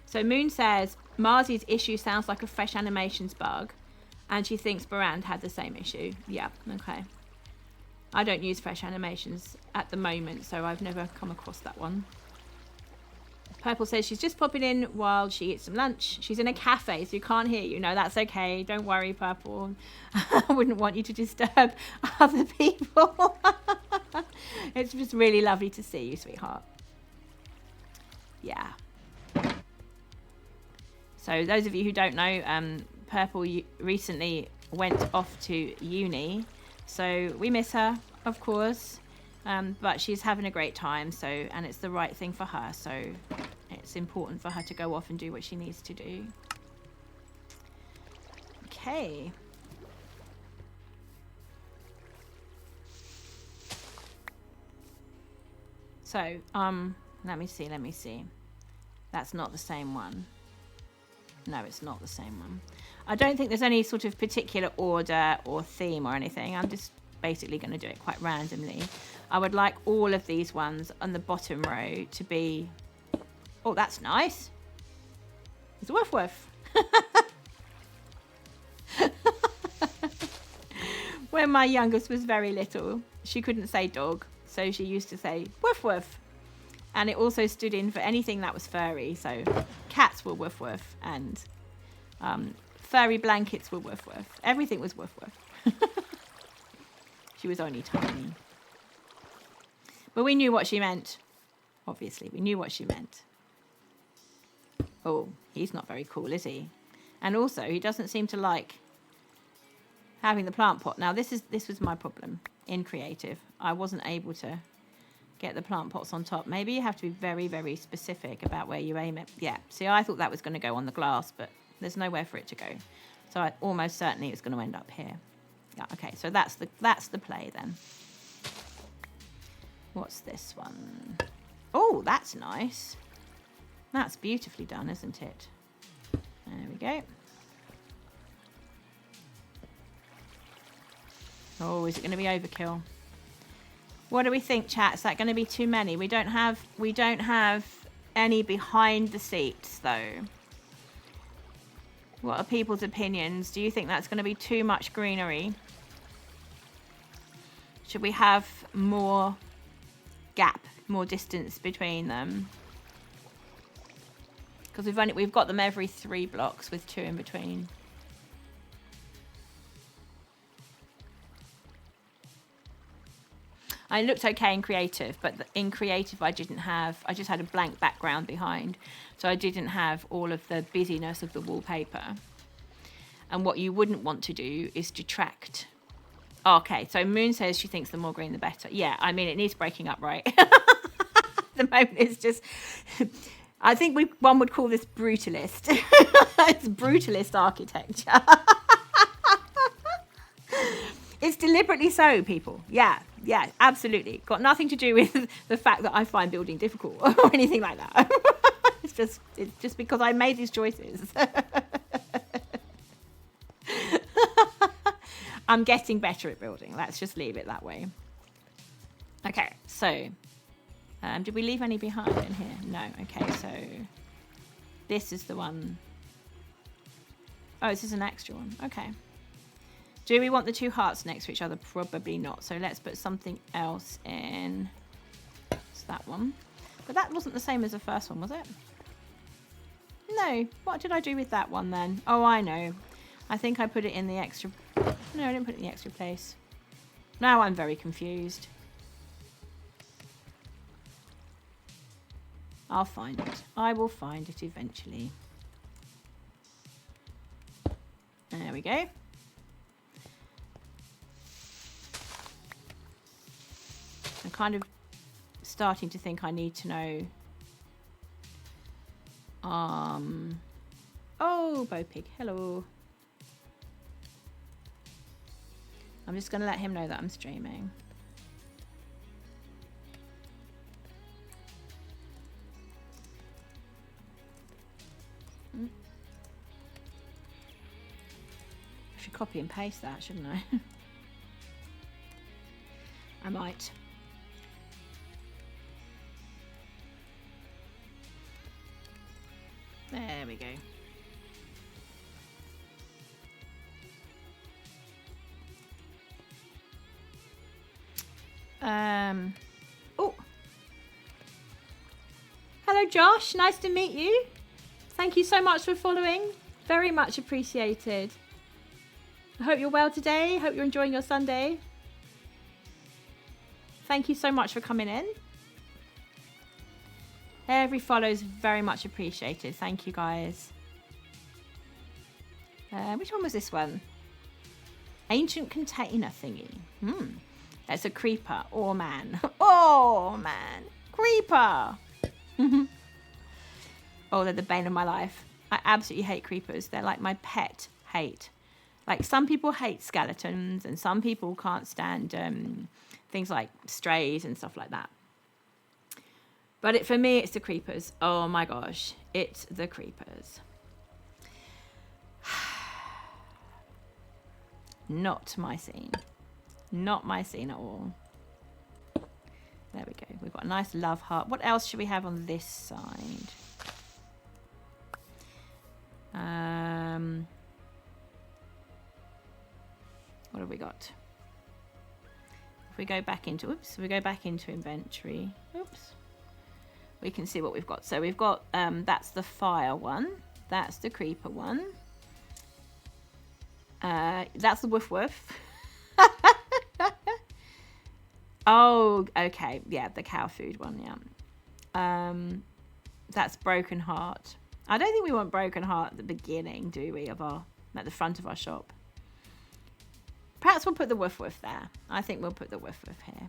So Moon says, Marzi's issue sounds like a Fresh Animations bug and she thinks Barand had the same issue. Yeah, okay. I don't use Fresh Animations at the moment, so I've never come across that one. Purple says she's just popping in while she eats some lunch. She's in a cafe, so you can't hear you. No, that's okay. Don't worry, Purple. I wouldn't want you to disturb other people. It's just really lovely to see you, sweetheart. Yeah. So those of you who don't know, Purple recently went off to uni. So we miss her, of course. But she's having a great time, so, and it's the right thing for her, so it's important for her to go off and do what she needs to do. Okay. So, let me see. That's not the same one. No, it's not the same one. I don't think there's any sort of particular order or theme or anything. I'm just basically going to do it quite randomly. I would like all of these ones on the bottom row to be... Oh, that's nice. It's a woof woof. When my youngest was very little, she couldn't say dog, so she used to say woof woof. And it also stood in for anything that was furry. So cats were woof woof and furry blankets were woof woof. Everything was woof woof. She was only tiny. But we knew what she meant. Obviously, we knew what she meant. Oh, he's not very cool, is he? And also, he doesn't seem to like having the plant pot. Now, this was my problem in creative. I wasn't able to get the plant pots on top. Maybe you have to be very, very specific about where you aim it. Yeah, see, I thought that was going to go on the glass, but there's nowhere for it to go. So I almost certainly it's going to end up here. Yeah, okay, so that's the play then. What's this one? Oh, that's nice. That's beautifully done, isn't it? There we go. Oh, is it going to be overkill? What do we think, chat? Is that going to be too many? We don't have any behind the seats, though. What are people's opinions? Do you think that's going to be too much greenery? Should we have more gap, more distance between them? Because we've got them every 3 blocks with 2 in between. I looked okay in creative, but in creative I just had a blank background behind. So I didn't have all of the busyness of the wallpaper. And what you wouldn't want to do is detract. Okay, so Moon says she thinks the more green the better. Yeah, I mean, it needs breaking up, right? The moment it's just... I think one would call this brutalist. It's brutalist architecture. It's deliberately so, people. Yeah, absolutely. Got nothing to do with the fact that I find building difficult or anything like that. It's just because I made these choices. I'm getting better at building. Let's just leave it that way. Okay, so did we leave any behind in here? No. Okay, so this is the one. Oh, this is an extra one. Okay. Do we want the 2 hearts next to each other? Probably not. So let's put something else in. It's that one. But that wasn't the same as the first one, was it? No. What did I do with that one then? Oh, I know. I think I put it in the extra... No, I didn't put it in the extra place. Now I'm very confused. I'll find it. I will find it eventually. There we go. I'm kind of starting to think I need to know. Oh, Bo Pig, hello. I'm just going to let him know that I'm streaming. I should copy and paste that, shouldn't I? I might. There we go. Oh. Hello, Josh. Nice to meet you. Thank you so much for following. Very much appreciated. I hope you're well today. Hope you're enjoying your Sunday. Thank you so much for coming in. Every follow is very much appreciated. Thank you, guys. Which one was this one? Ancient container thingy. That's a creeper. Oh, man. Oh, man. Creeper. Oh, they're the bane of my life. I absolutely hate creepers. They're like my pet hate. Like, some people hate skeletons and some people can't stand things like strays and stuff like that. But for me, it's the creepers. Oh, my gosh. It's the creepers. Not my scene. Not my scene at all. There we go. We've got a nice love heart. What else should we have on this side? What have we got? If we go back into, inventory. Oops. We can see what we've got. So we've got, that's the fire one. That's the creeper one. That's the woof woof. Oh, okay. Yeah, the cow food one, yeah. That's broken heart. I don't think we want broken heart at the beginning, do we, at the front of our shop. Perhaps we'll put the woof woof there. I think we'll put the woof woof here.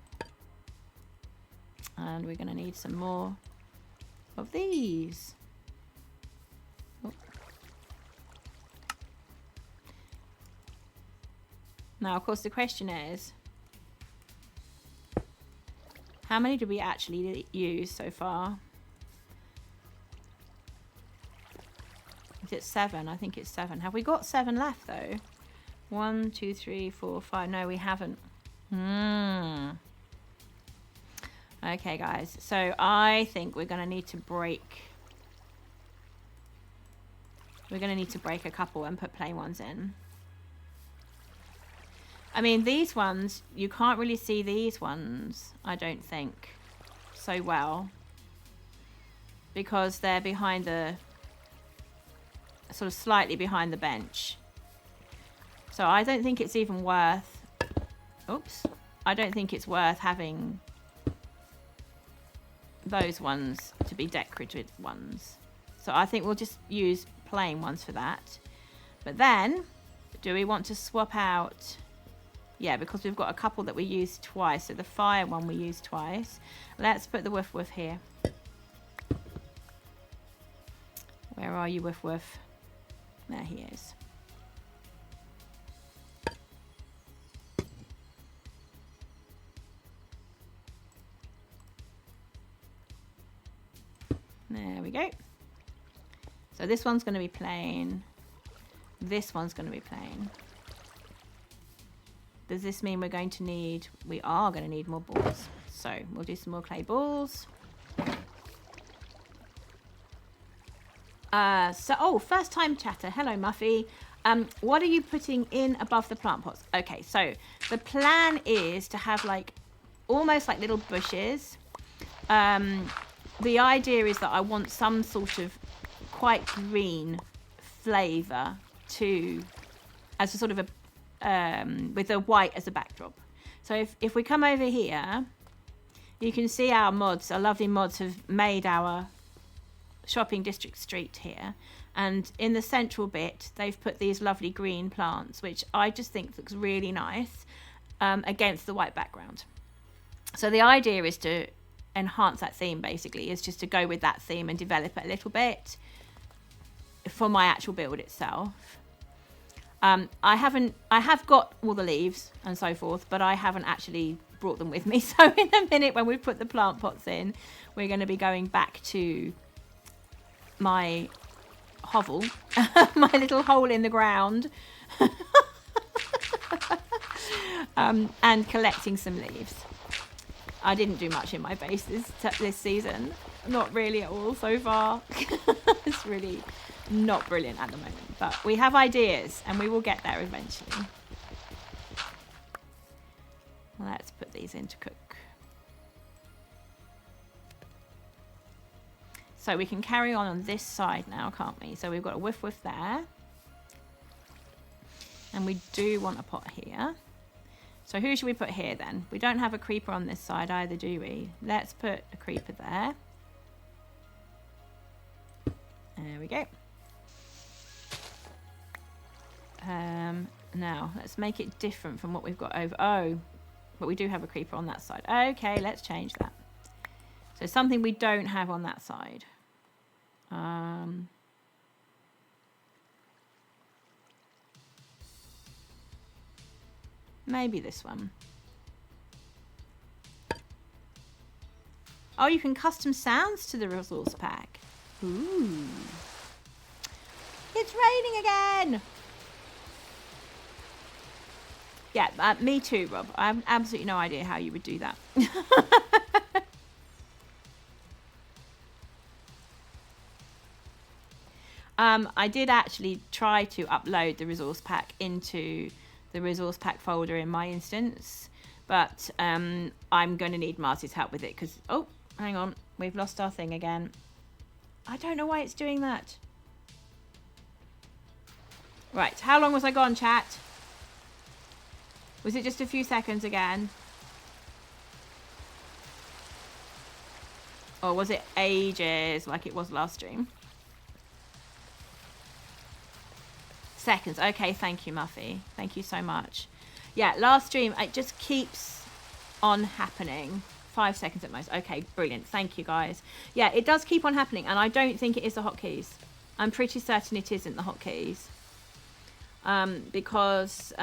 And we're going to need some more of these. Oh. Now, of course, the question is, how many did we actually use so far? Is it 7? I think it's 7. Have we got 7 left, though? 1, 2, 3, 4, 5. No, we haven't. Okay, guys. So I think we're going to need to break. We're going to need to break a couple and put plain ones in. I mean, these ones, you can't really see these ones, I don't think, so well. Because they're behind the, sort of slightly behind the bench. So I don't think it's even worth, oops, I don't think it's worth having those ones to be decorated ones. So I think we'll just use plain ones for that. But then, do we want to swap out? Yeah, because we've got a couple that we used twice. So the fire one we used twice. Let's put the woof woof here. Where are you, woof woof? There he is. There we go. So this one's going to be plain. This one's going to be plain. Does this mean we're going to need... We are going to need more balls. So we'll do some more clay balls. First time chatter. Hello, Muffy. What are you putting in above the plant pots? Okay, so the plan is to have like almost like little bushes. The idea is that I want some sort of quite green flavour to, as a sort of a, with the white as a backdrop. So if we come over here, you can see our mods, our lovely mods have made our shopping district street here. And in the central bit, they've put these lovely green plants, which I just think looks really nice against the white background. So the idea is to enhance that theme, basically, is just to go with that theme and develop it a little bit for my actual build itself. I have got all the leaves and so forth, but I haven't actually brought them with me. So in a minute, when we put the plant pots in, we're going to be going back to my hovel, my little hole in the ground, and collecting some leaves. I didn't do much in my base this season. Not really at all so far. It's really not brilliant at the moment. But we have ideas and we will get there eventually. Let's put these in to cook. So we can carry on this side now, can't we? So we've got a whiff whiff there. And we do want a pot here. So who should we put here then? We don't have a creeper on this side either, do we? Let's put a creeper there. There we go. Now, let's make it different from what we've got over. Oh, but we do have a creeper on that side. Okay, let's change that. So something we don't have on that side. Maybe this one. Oh, you can custom sounds to the resource pack. Ooh. It's raining again. Yeah, me too, Rob. I have absolutely no idea how you would do that. I did actually try to upload the resource pack into the resource pack folder in my instance, but I'm going to need Marty's help with it because, oh, hang on, we've lost our thing again. I don't know why it's doing that. Right, how long was I gone, chat? Was it just a few seconds again? Or was it ages like it was last stream? Seconds. Okay, thank you, Muffy. Thank you so much. Yeah, last stream, it just keeps on happening. 5 seconds at most. Okay, brilliant. Thank you, guys. Yeah, it does keep on happening, and I don't think it is the hotkeys. I'm pretty certain it isn't the hotkeys. Because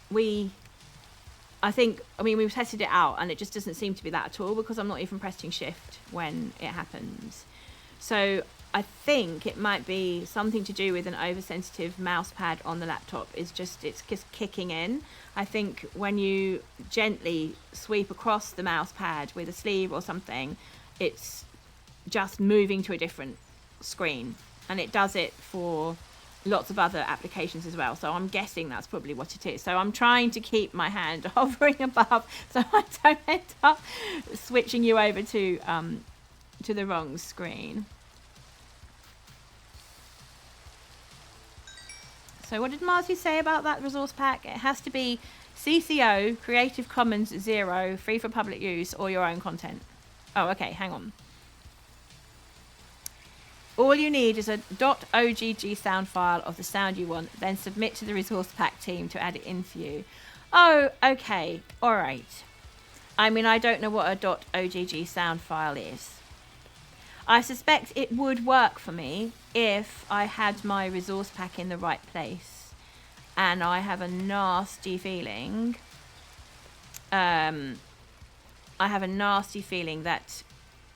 we've tested it out, and it just doesn't seem to be that at all because I'm not even pressing shift when it happens. So I think it might be something to do with an oversensitive mouse pad on the laptop. It's just kicking in. I think when you gently sweep across the mouse pad with a sleeve or something, it's just moving to a different screen, and it does it for lots of other applications as well. So I'm guessing that's probably what it is. So I'm trying to keep my hand hovering above so I don't end up switching you over to the wrong screen. So what did Marcy say about that resource pack? It has to be CCO, Creative Commons 0, free for public use, or your own content. Oh, okay, hang on. All you need is a .ogg sound file of the sound you want, then submit to the resource pack team to add it in for you. Oh, okay, all right. I mean, I don't know what a .ogg sound file is. I suspect it would work for me if I that resource pack in the right place. And I have a nasty feeling. I have a nasty feeling that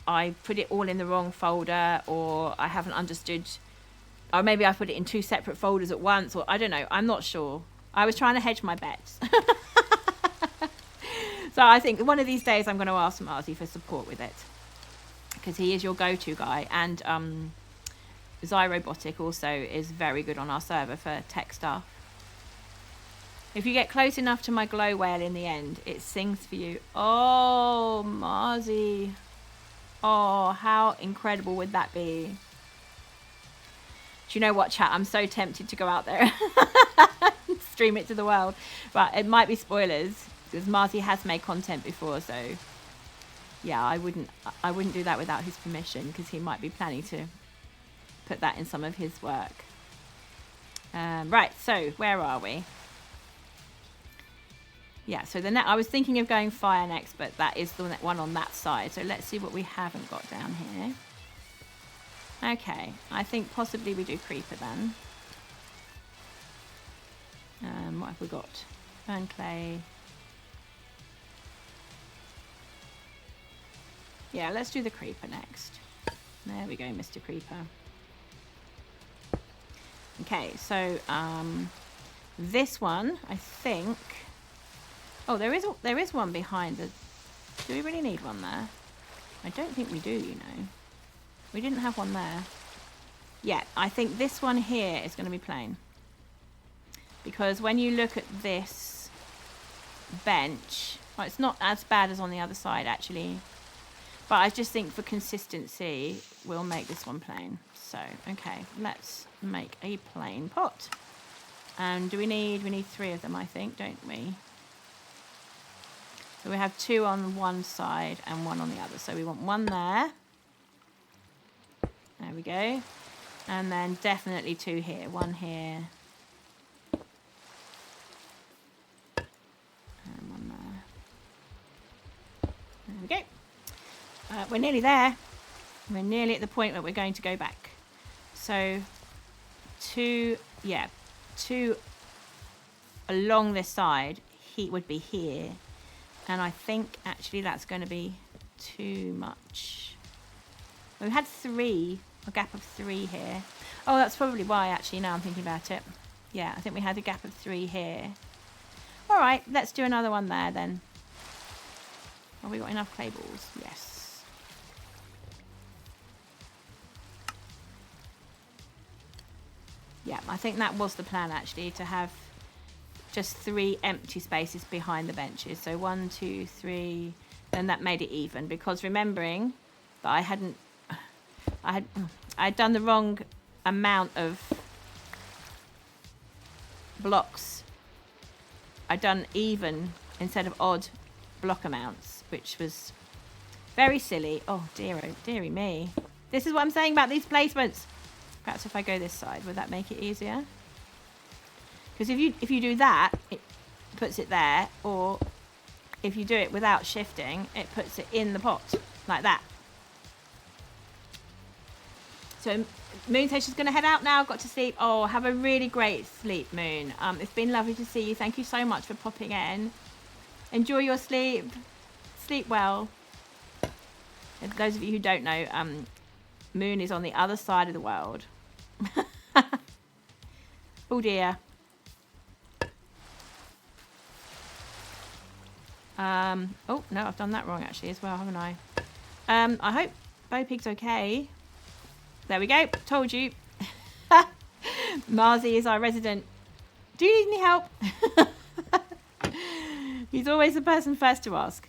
I put it all in the wrong folder, or I haven't understood, or maybe I put it in 2 separate folders at once, or I don't know. I'm not sure. I was trying to hedge my bets. So I think one of these days I'm going to ask Marty for support with it, because he is your go-to guy. And Zyrobotic also is very good on our server for tech stuff. If you get close enough to my glow whale in the end, it sings for you. Oh, Marzi. Oh, how incredible would that be? Do you know what, chat? I'm so tempted to go out there and stream it to the world. But it might be spoilers, because Marzi has made content before, so yeah, I wouldn't do that without his permission, because he might be planning to put that in some of his work. Right, so where are we? Yeah, so I was thinking of going fire next, but that is the one on that side. So let's see what we haven't got down here. Okay, I think possibly we do creeper then. What have we got? Burn clay. Yeah, let's do the creeper next. There we go, Mr. Creeper. Okay, so this one, I think. Oh, there is one behind the. Do we really need one there? I don't think we do, you know. We didn't have one there. Yeah, I think this one here is going to be plain. Because when you look at this bench, well, it's not as bad as on the other side, actually. But I just think for consistency, we'll make this one plain. So, okay, let's make a plain pot. And we need 3 of them, I think, don't we? So we have 2 on one side and 1 on the other. So we want 1 there. There we go. And then definitely 2 here. 1 here. And 1 there. There we go. We're nearly there. We're nearly at the point where we're going to go back. So 2 along this side would be here. And I think actually that's going to be too much. We had 3, a gap of 3 here. Oh, that's probably why, actually, now I'm thinking about it. Yeah, I think we had a gap of 3 here. All right, let's do another one there then. Have we got enough clay balls? Yes. Yeah, I think that was the plan, actually, to have just 3 empty spaces behind the benches. So 1, 2, 3, then that made it even, because remembering that I'd done the wrong amount of blocks. I'd done even instead of odd block amounts, which was very silly. Oh, dearie me. This is what I'm saying about these placements. Perhaps if I go this side, would that make it easier? Because if you do that, it puts it there, or if you do it without shifting, it puts it in the pot, like that. So Moon says she's going to head out now, got to sleep. Oh, have a really great sleep, Moon. It's been lovely to see you. Thank you so much for popping in. Enjoy your sleep. Sleep well. And those of you who don't know, Moon is on the other side of the world. Oh dear. Oh, no, I've done that wrong actually as well, haven't I? I hope Bo Pig's okay. There we go. Told you. Marzi is our resident. Do you need any help? He's always the person first to ask.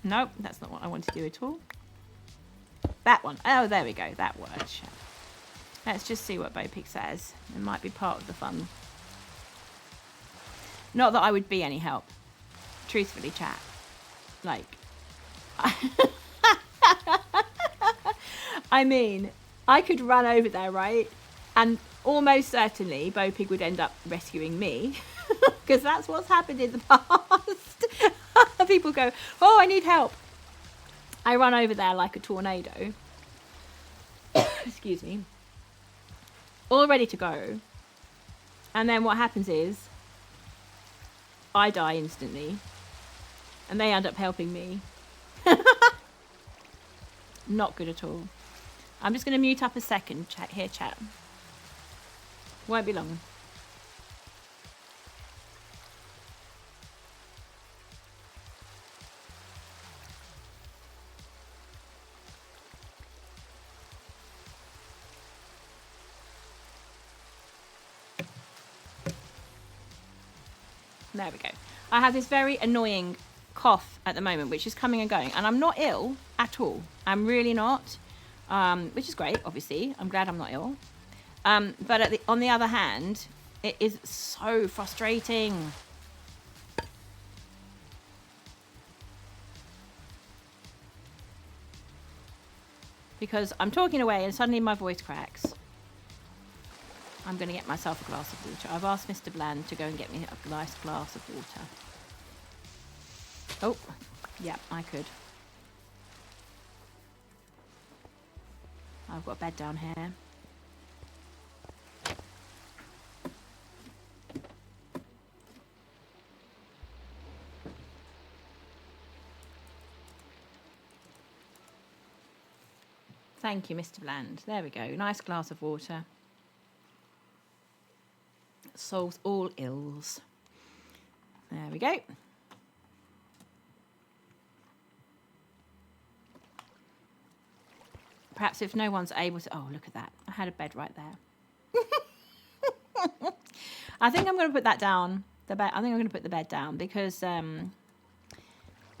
Nope, that's not what I want to do at all. That one. Oh, there we go. That works. Let's just see what Bopig says. It might be part of the fun. Not that I would be any help. Truthfully, chat. Like... I mean, I could run over there, right? And almost certainly Bopig would end up rescuing me. Because that's what's happened in the past. People go, oh, I need help. I run over there like a tornado. Excuse me. All ready to go. And then what happens is I die instantly. And they end up helping me. Not good at all. I'm just going to mute up a second. Chat. Won't be long. There we go. I have this very annoying cough at the moment, which is coming and going. And I'm not ill at all. I'm really not. Which is great, obviously. I'm glad I'm not ill. But on the other hand, it is so frustrating. Because I'm talking away and suddenly my voice cracks. I'm going to get myself a glass of water. I've asked Mr. Bland to go and get me a nice glass of water. Oh, yeah, I could. I've got a bed down here. Thank you, Mr. Bland. There we go. Nice glass of water. Solves all ills. There we go. Perhaps if no one's able to... Oh, look at that. I had a bed right there. I think I'm going to put that down. I think I'm going to put the bed down because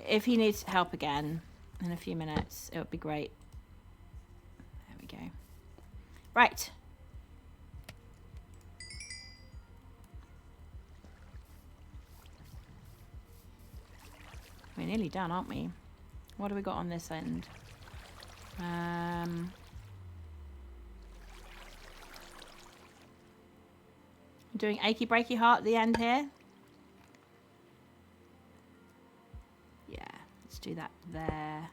if he needs help again in a few minutes, it would be great. There we go. Right. We're nearly done, aren't we? What do we got on this end? Doing achy breaky heart at the end here. Yeah, let's do that there.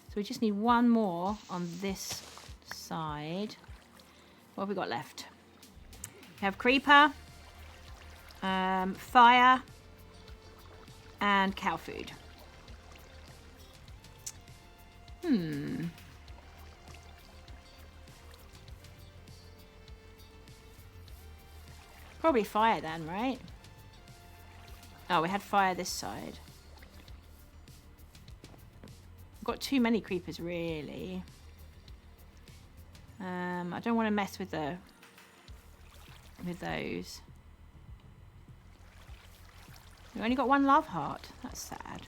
So we just need one more on this side. What have we got left? We have creeper, fire, and cow food. Probably fire then, right? Oh, we had fire this side. We've got too many creepers, really. I don't want to mess with those. We've only got one love heart. That's sad.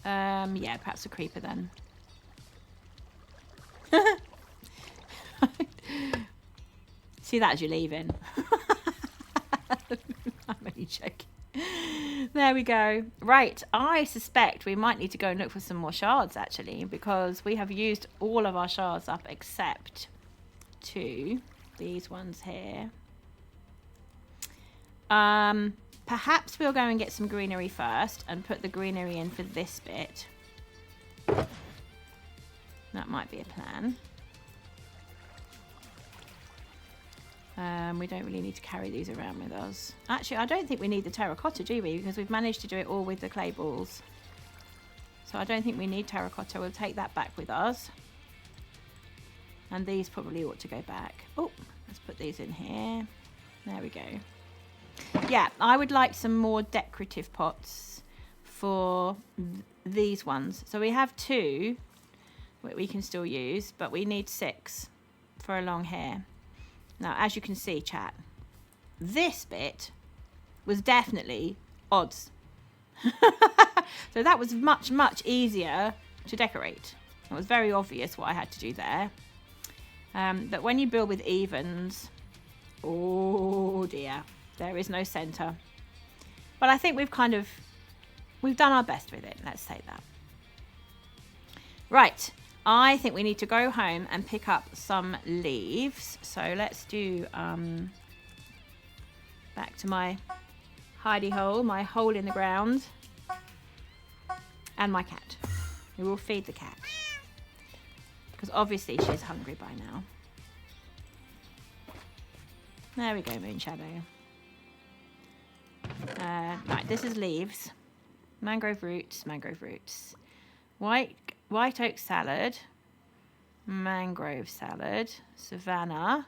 Yeah, perhaps a creeper then. See that as you're leaving. I'm only joking. There we go. Right, I suspect we might need to go and look for some more shards actually, because we have used all of our shards up except two. These ones here. Perhaps we'll go and get some greenery first and put the greenery in for this bit. That might be a plan. We don't really need to carry these around with us. Actually, I don't think we need the terracotta, do we? Because we've managed to do it all with the clay balls. So I don't think we need terracotta. We'll take that back with us. And these probably ought to go back. Oh, let's put these in here. There we go. Yeah, I would like some more decorative pots for these ones. So we have two. we can still use, but we need 6 for along here. Now, as you can see, chat, this bit was definitely odds. So that was much, much easier to decorate. It was very obvious what I had to do there. But when you build with evens, oh dear, there is no center. But I think we've done our best with it. Let's say that. Right. I think we need to go home and pick up some leaves. So let's do back to my hidey hole, my hole in the ground, and my cat. We will feed the cat because obviously she's hungry by now. There we go, Moon Shadow. Right, this is leaves, mangrove roots, white oak salad, mangrove salad, savannah,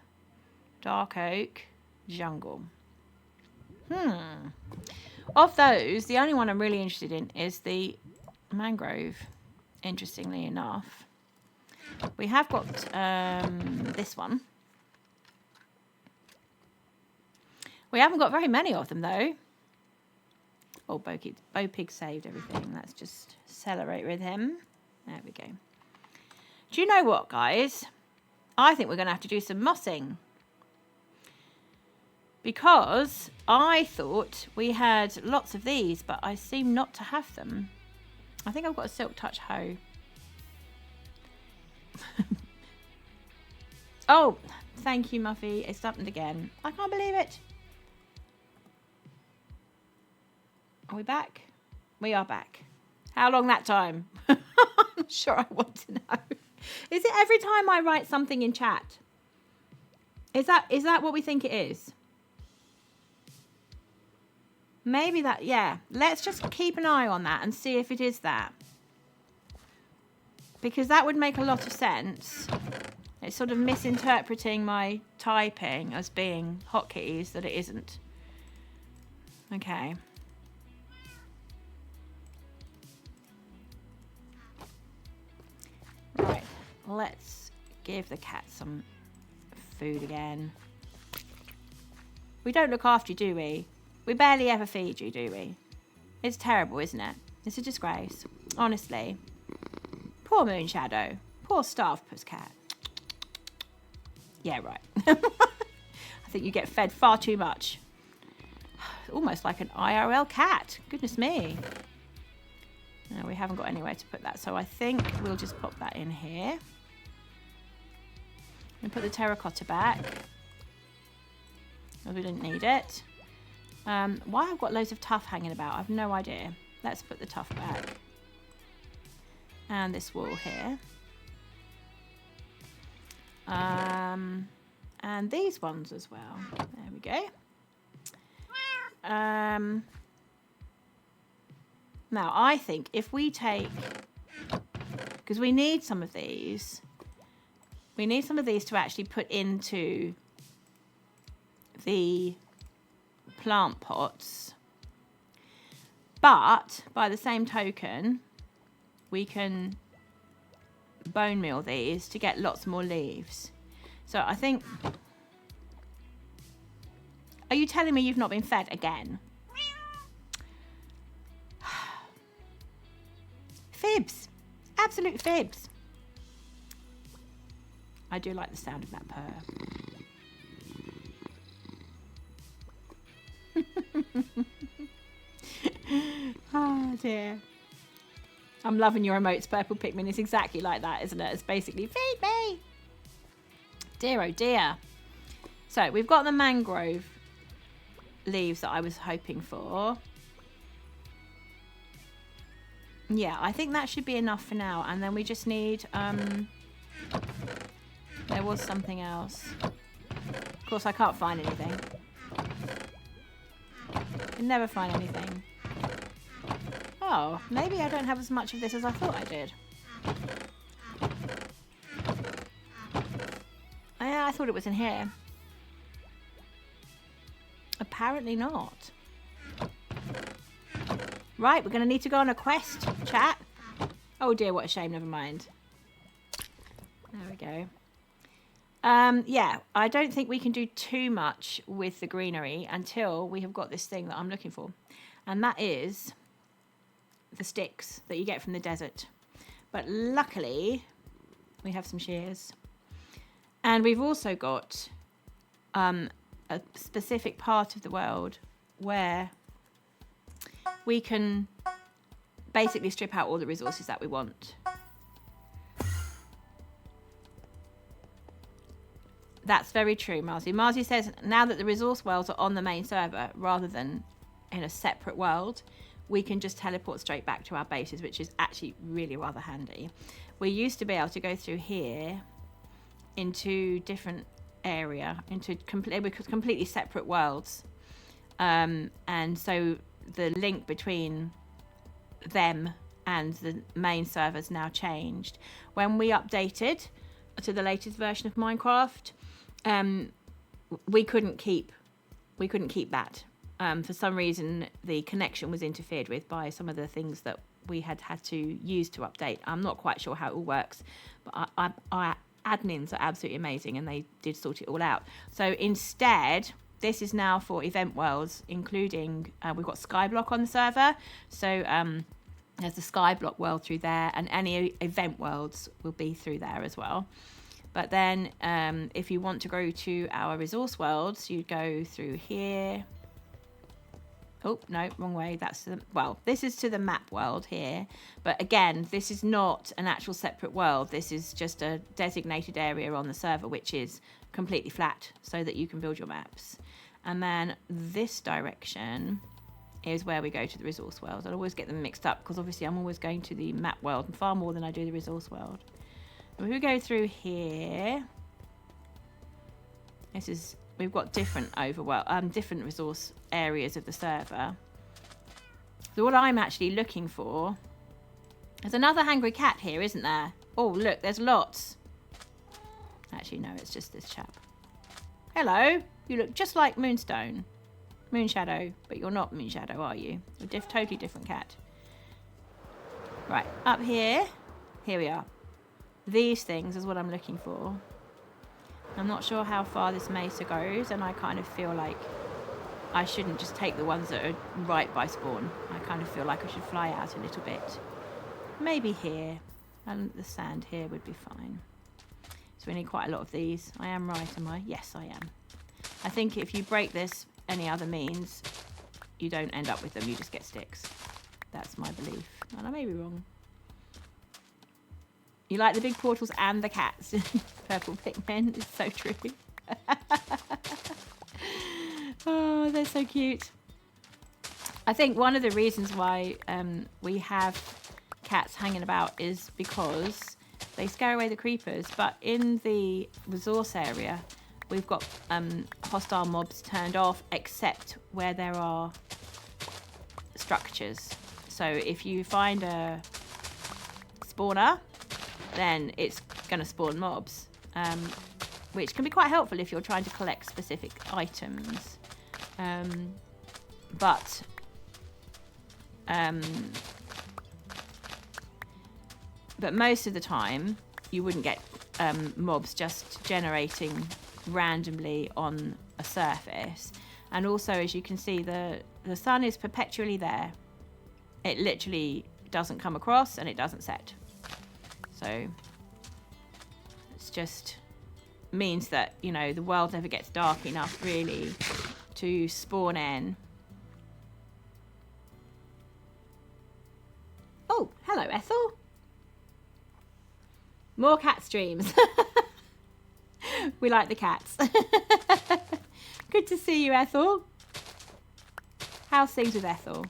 dark oak, jungle. Of those, the only one I'm really interested in is the mangrove, interestingly enough. We have got this one. We haven't got very many of them, though. Oh, Bo Pig saved everything. Let's just celebrate with him. There we go. Do you know what, guys? I think we're going to have to do some mossing. Because I thought we had lots of these, but I seem not to have them. I think I've got a Silk Touch hoe. Oh, thank you, Muffy. It's happened again. I can't believe it. Are we back? We are back. How long that time? I'm sure I want to know. Is it every time I write something in chat? Is that what we think it is? Maybe that, yeah. Let's just keep an eye on that and see if it is that. Because that would make a lot of sense. It's sort of misinterpreting my typing as being hotkeys that it isn't. Okay. Right, let's give the cat some food again. We don't look after you, do we? We barely ever feed you, do we? It's terrible, isn't it? It's a disgrace. Honestly. Poor Moon Shadow. Poor starved pussycat. Yeah, right. I think you get fed far too much. Almost like an IRL cat. Goodness me. No, we haven't got anywhere to put that, so I think we'll just pop that in here. And put the terracotta back. Because we didn't need it. Why I've got loads of tuff hanging about, I've no idea. Let's put the tuff back. And this wall here. And these ones as well. There we go. Now, I think if we take... Because we need some of these. We need some of these to actually put into the plant pots. But, by the same token, we can bone meal these to get lots more leaves. So, I think... Are you telling me you've not been fed again? Fibs. Absolute fibs. I do like the sound of that purr. Oh dear. I'm loving your emotes, Purple Pikmin. It's exactly like that, isn't it? It's basically, feed me. Dear, oh dear. So, we've got the mangrove leaves that I was hoping for. Yeah, I think that should be enough for now. And then we just need... there was something else. Of course, I can't find anything. I can never find anything. Oh, maybe I don't have as much of this as I thought I did. Oh, yeah, I thought it was in here. Apparently not. Right, we're going to need to go on a quest, chat. Oh dear, what a shame, never mind. go. Yeah, I don't think we can do too much with the greenery until we have got this thing that I'm looking for. And that is the sticks that you get from the desert. But luckily, we have some shears. And we've also got a specific part of the world where we can basically strip out all the resources that we want. That's very true, Marzi. Marzi says now that the resource worlds are on the main server rather than in a separate world, we can just teleport straight back to our bases, which is actually really rather handy. We used to be able to go through here into different area, into completely separate worlds. And so the link between them and the main server's now changed. When we updated to the latest version of Minecraft, we couldn't keep that. For some reason, the connection was interfered with by some of the things that we had to use to update. I'm not quite sure how it all works, but our admins are absolutely amazing, and they did sort it all out. So instead, this is now for event worlds, including we've got Skyblock on the server. So there's the Skyblock world through there, and any event worlds will be through there as well. But then if you want to go to our resource worlds, you go through here. Oh, no, wrong way. This is to the map world here. But again, this is not an actual separate world. This is just a designated area on the server, which is completely flat so that you can build your maps. And then this direction is where we go to the resource world. I always get them mixed up because obviously I'm always going to the map world far more than I do the resource world. If we go through here, we've got different different resource areas of the server. So what I'm actually looking for, there's another hungry cat here, isn't there? Oh, look, there's lots. Actually, no, it's just this chap. Hello, you look just like Moonstone, Moonshadow, but you're not Moonshadow, are you? You're a totally different cat. Right, up here we are. These things is what I'm looking for. I'm not sure how far this mesa goes, and I kind of feel like I shouldn't just take the ones that are right by spawn. I kind of feel like I should fly out a little bit. Maybe here, and the sand here would be fine. So we need quite a lot of these. I am right, am I? Yes, I am. I think if you break this any other means, you don't end up with them, you just get sticks. That's my belief, and I may be wrong. You like the big portals and the cats. Purple pigmen, it's so true. Oh, they're so cute. I think one of the reasons why we have cats hanging about is because they scare away the creepers. But in the resource area, we've got hostile mobs turned off, except where there are structures. So if you find a spawner, then it's going to spawn mobs, which can be quite helpful if you're trying to collect specific items. But most of the time, you wouldn't get mobs just generating randomly on a surface. And also, as you can see, the sun is perpetually there. It literally doesn't come across and it doesn't set. So it's just means that, you know, the world never gets dark enough really to spawn in. Oh, hello, Ethel. More cat streams. We like the cats. Good to see you, Ethel. How's things with Ethel?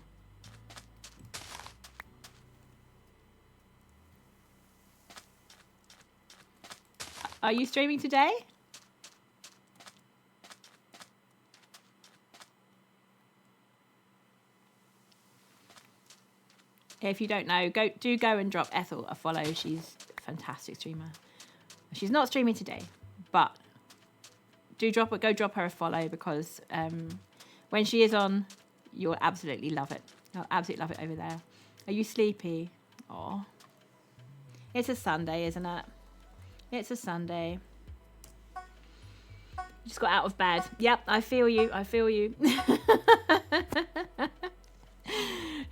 Are you streaming today? If you don't know, go and drop Ethel a follow. She's a fantastic streamer. She's not streaming today, but go drop her a follow because when she is on, you'll absolutely love it. You'll absolutely love it over there. Are you sleepy? Oh, it's a Sunday, isn't it? It's a Sunday. Just got out of bed. Yep, I feel you. I feel you.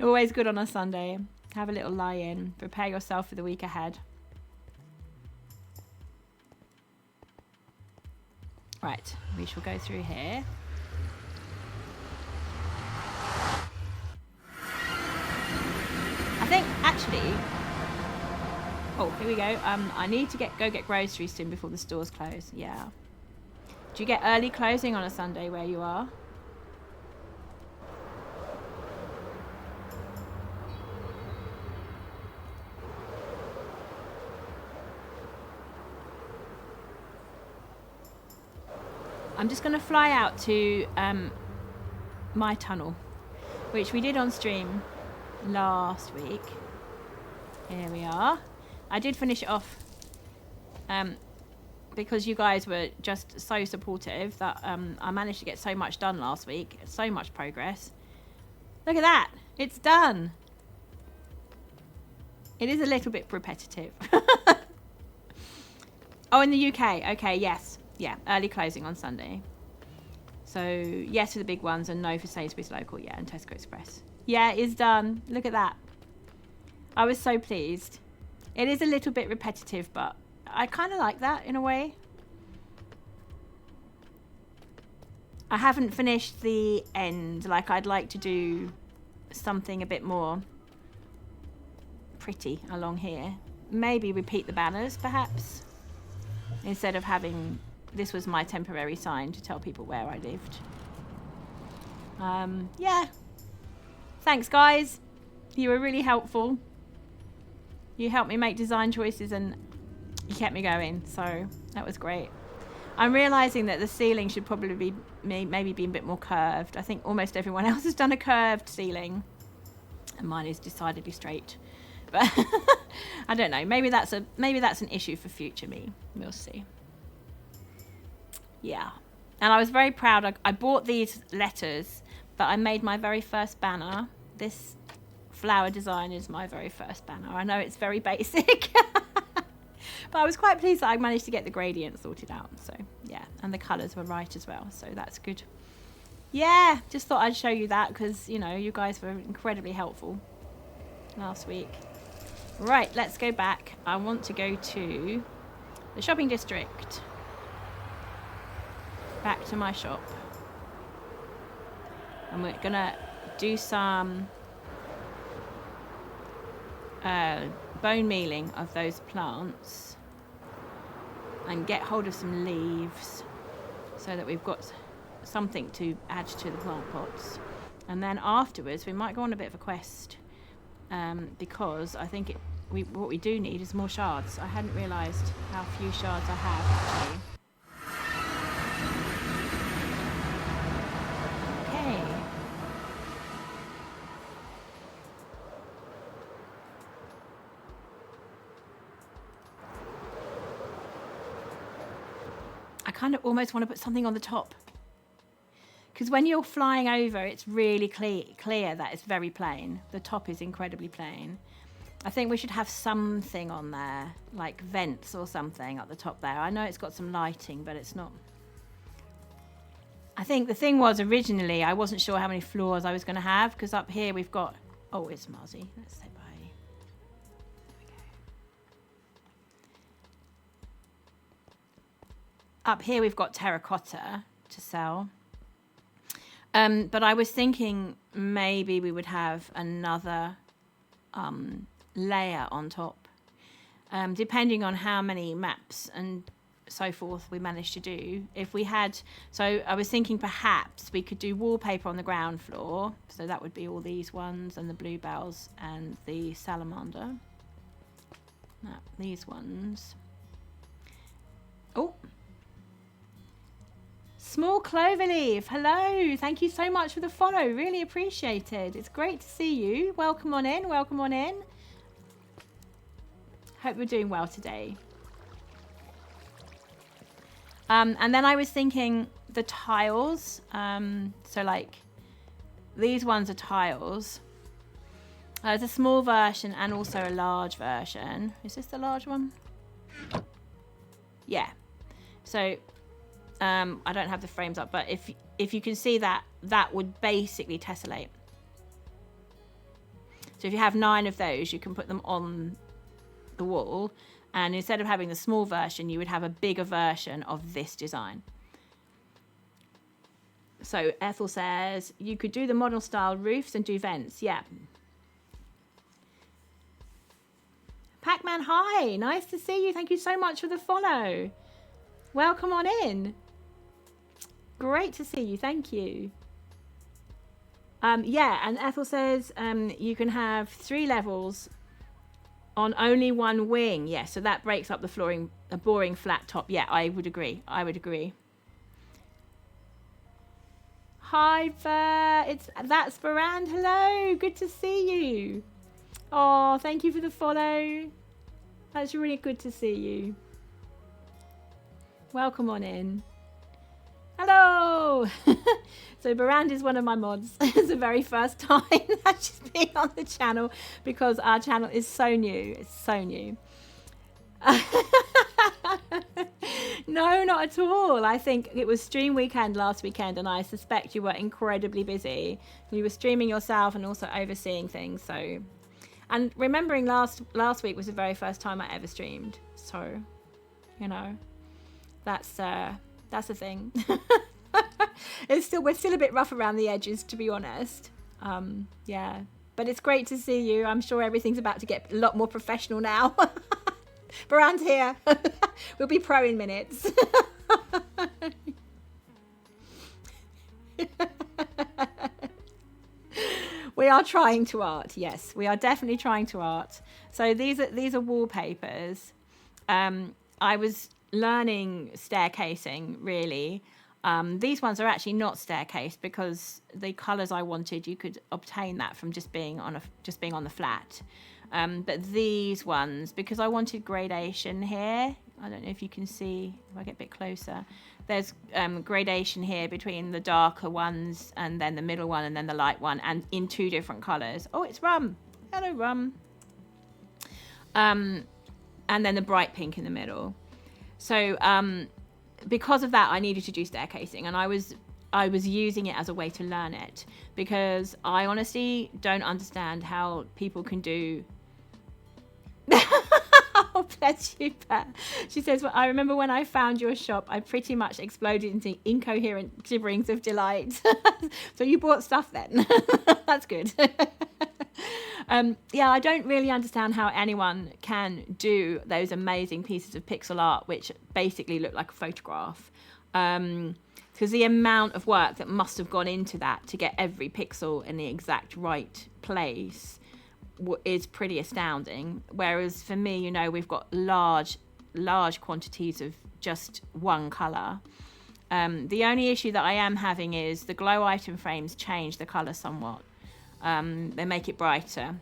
Always good on a Sunday. Have a little lie in. Prepare yourself for the week ahead. Right, we shall go through here. I think actually, oh, here we go. I need to go get groceries soon before the stores close. Yeah. Do you get early closing on a Sunday where you are? I'm just going to fly out to my tunnel, which we did on stream last week. Here we are. I did finish it off because you guys were just so supportive that I managed to get so much done last week. So much progress. Look at that. It's done. It is a little bit repetitive. Oh, in the UK. Okay, yes. Yeah, early closing on Sunday. So, yes for the big ones and no for Sainsbury's Local. Yeah, and Tesco Express. Yeah, it's done. Look at that. I was so pleased. It is a little bit repetitive, but I kind of like that in a way. I haven't finished the end. Like, I'd like to do something a bit more pretty along here. Maybe repeat the banners, perhaps. Instead of having... This was my temporary sign to tell people where I lived. Yeah. Thanks, guys. You were really helpful. You helped me make design choices and you kept me going. So that was great. I'm realising that the ceiling should probably be maybe be a bit more curved. I think almost everyone else has done a curved ceiling. And mine is decidedly straight. But I don't know. Maybe that's an issue for future me. We'll see. Yeah. And I was very proud. I bought these letters, but I made my very first banner. This flower design is my very first banner. I know it's very basic. But I was quite pleased that I managed to get the gradient sorted out. So, yeah. And the colours were right as well. So, that's good. Yeah. Just thought I'd show you that because, you know, you guys were incredibly helpful last week. Right. Let's go back. I want to go to the shopping district. Back to my shop. And we're going to do some bone mealing of those plants and get hold of some leaves so that we've got something to add to the plant pots. And then afterwards we might go on a bit of a quest because I think what we do need is more shards. I hadn't realised how few shards I have actually. I kind of almost want to put something on the top because when you're flying over it's really clear that it's very plain. The top is incredibly plain. I think we should have something on there like vents or something at the top there. I know it's got some lighting but it's not. I think the thing was originally I wasn't sure how many floors I was going to have because up here we've got, oh it's Marzi, let's say bye. Up here we've got terracotta to sell. But I was thinking maybe we would have another layer on top. Depending on how many maps and so forth we managed to do. If we had, so I was thinking perhaps we could do wallpaper on the ground floor. So that would be all these ones and the bluebells and the salamander. No, these ones. Oh. Small Cloverleaf, hello. Thank you so much for the follow. Really appreciated. It's great to see you. Welcome on in. Welcome on in. Hope you're doing well today. And then I was thinking the tiles. So like these ones are tiles. There's a small version and also a large version. Is this the large one? Yeah. So I don't have the frames up, but if you can see that, that would basically tessellate. So if you have 9 of those, you can put them on the wall, and instead of having the small version, you would have a bigger version of this design. So Ethel says, you could do the model style roofs and do vents. Yeah. Pac-Man, hi. Nice to see you. Thank you so much for the follow. Welcome on in. Great to see you. Thank you. Yeah, and Ethel says you can have 3 levels on only 1 wing. Yeah, so that breaks up the flooring, a boring flat top. Yeah, I would agree. I would agree. Hi, that's Barand. Hello, good to see you. Oh, thank you for the follow. That's really good to see you. Welcome on in. Hello. So Barand is one of my mods. It's the very first time that she's been on the channel because our channel is so new. It's so new. No, not at all. I think it was stream weekend last weekend, and I suspect you were incredibly busy. You were streaming yourself and also overseeing things. So, and remembering last week was the very first time I ever streamed. So, you know, that's a thing. We're still a bit rough around the edges, to be honest. Yeah, but it's great to see you. I'm sure everything's about to get a lot more professional now. Barand's here. We'll be pro in minutes. We are trying to art. Yes, we are definitely trying to art. So these are wallpapers. I was learning staircasing, really. These ones are actually not staircase because the colours I wanted, you could obtain that from just being on the flat. But these ones, because I wanted gradation here, I don't know if you can see, if I get a bit closer, there's gradation here between the darker ones and then the middle one and then the light one, and in 2 different colours. Oh, it's Rum. Hello, Rum. And then the bright pink in the middle. So because of that, I needed to do staircasing, and I was using it as a way to learn it, because I honestly don't understand how people can do. Oh, bless you, Pat. She says, well, I remember when I found your shop, I pretty much exploded into incoherent gibberings of delight. So you bought stuff then. That's good. Yeah, I don't really understand how anyone can do those amazing pieces of pixel art, which basically look like a photograph. Because the amount of work that must have gone into that to get every pixel in the exact right place is pretty astounding. Whereas for me, you know, we've got large quantities of just one color. The only issue that I am having is the glow item frames change the color somewhat. They make it brighter,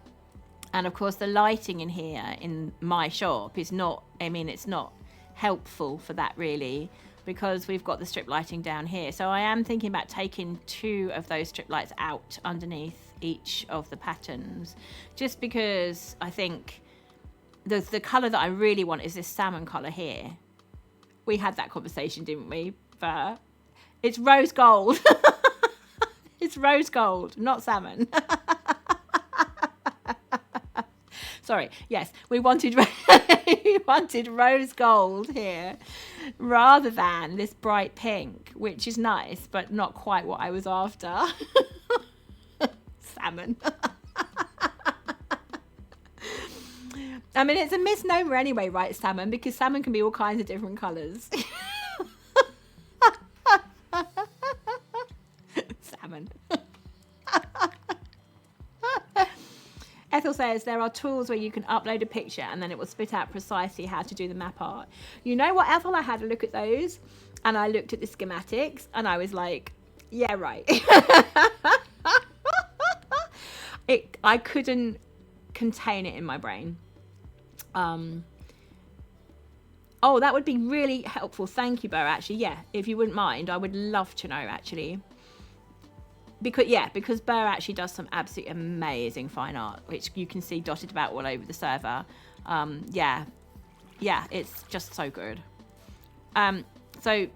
and of course the lighting in here in my shop is not, I mean, it's not helpful for that really, because we've got the strip lighting down here. So I am thinking about taking 2 of those strip lights out underneath each of the patterns, just because I think the color that I really want is this salmon color here. We had that conversation, didn't we? But it's rose gold. It's rose gold, not salmon. Sorry. Yes, we wanted rose gold here rather than this bright pink, which is nice, but not quite what I was after. Salmon. I mean, it's a misnomer anyway, right, salmon? Because salmon can be all kinds of different colours. Salmon. Ethel says there are tools where you can upload a picture and then it will spit out precisely how to do the map art. You know what, Ethel? I had a look at those and I looked at the schematics and I was like, yeah, right. I couldn't contain it in my brain. Oh, that would be really helpful. Thank you, Bo. Actually, yeah, if you wouldn't mind, I would love to know, actually. Because Burr actually does some absolutely amazing fine art, which you can see dotted about all over the server. Yeah, it's just so good. So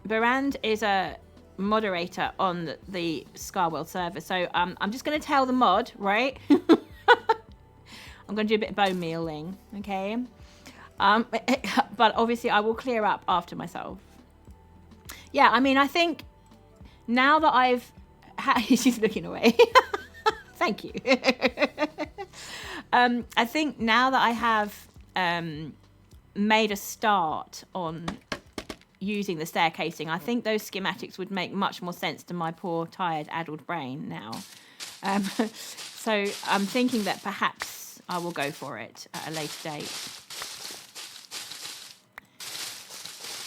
Barand is a moderator on the ScarWorld server. So I'm just going to tell the mod, right? I'm going to do a bit of bone mealing, okay? But obviously I will clear up after myself. Yeah, I mean, I think now that I've... She's looking away. Thank you. I think now that I have made a start on using the staircasing, I think those schematics would make much more sense to my poor, tired, addled brain now. So I'm thinking that perhaps I will go for it at a later date.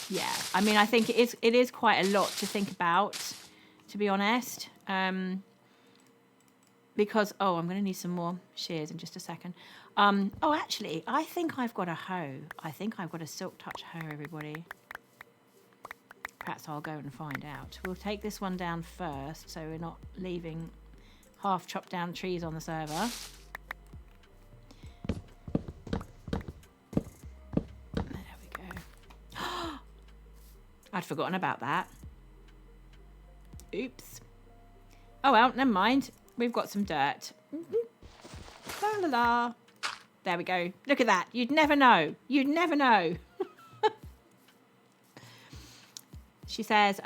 Yeah, I mean, I think it is quite a lot to think about, to be honest. Because, oh, I'm going to need some more shears in just a second. Oh, actually, I think I've got a hoe. I think I've got a Silk Touch hoe, everybody. Perhaps I'll go and find out. We'll take this one down first, so we're not leaving half chopped down trees on the server. There we go. I'd forgotten about that. Oops. Oh, well, never mind. We've got some dirt. La la la. There we go. Look at that. You'd never know. You'd never know. She says,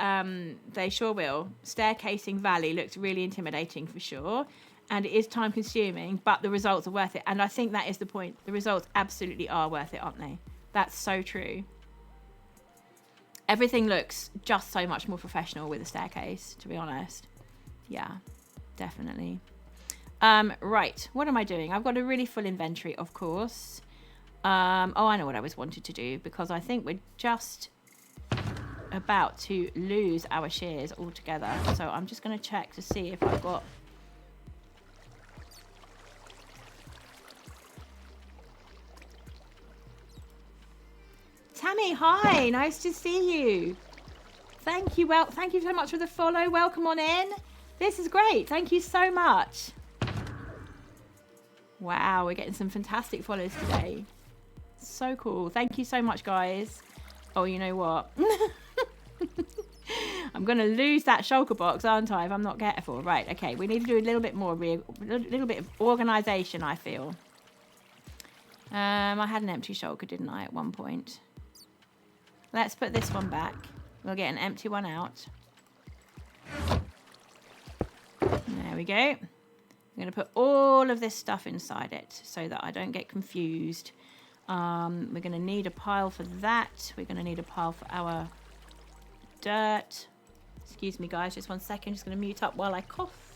they sure will. Staircasing Valley looks really intimidating for sure. And it is time consuming, but the results are worth it. And I think that is the point. The results absolutely are worth it, aren't they? That's so true. Everything looks just so much more professional with a staircase, to be honest. Yeah, definitely. Right, what am I doing? I've got a really full inventory, of course. Oh, I know what I was wanted to do, because I think we're just about to lose our shears altogether. So I'm just going to check to see if I've got... Tammy, hi, nice to see you. Thank you. Well, thank you so much for the follow. Welcome on in. This is great. Thank you so much. Wow, we're getting some fantastic follows today. So cool. Thank you so much, guys. Oh, you know what? I'm going to lose that shulker box, aren't I, if I'm not careful. Right, okay. We need to do a little bit more, a little bit of organisation, I feel. I had an empty shulker, didn't I, at one point? Let's put this one back. We'll get an empty one out. There we go. I'm going to put all of this stuff inside it so that I don't get confused. We're going to need a pile for that. We're going to need a pile for our dirt. Excuse me, guys. Just 1 second. Just going to mute up while I cough.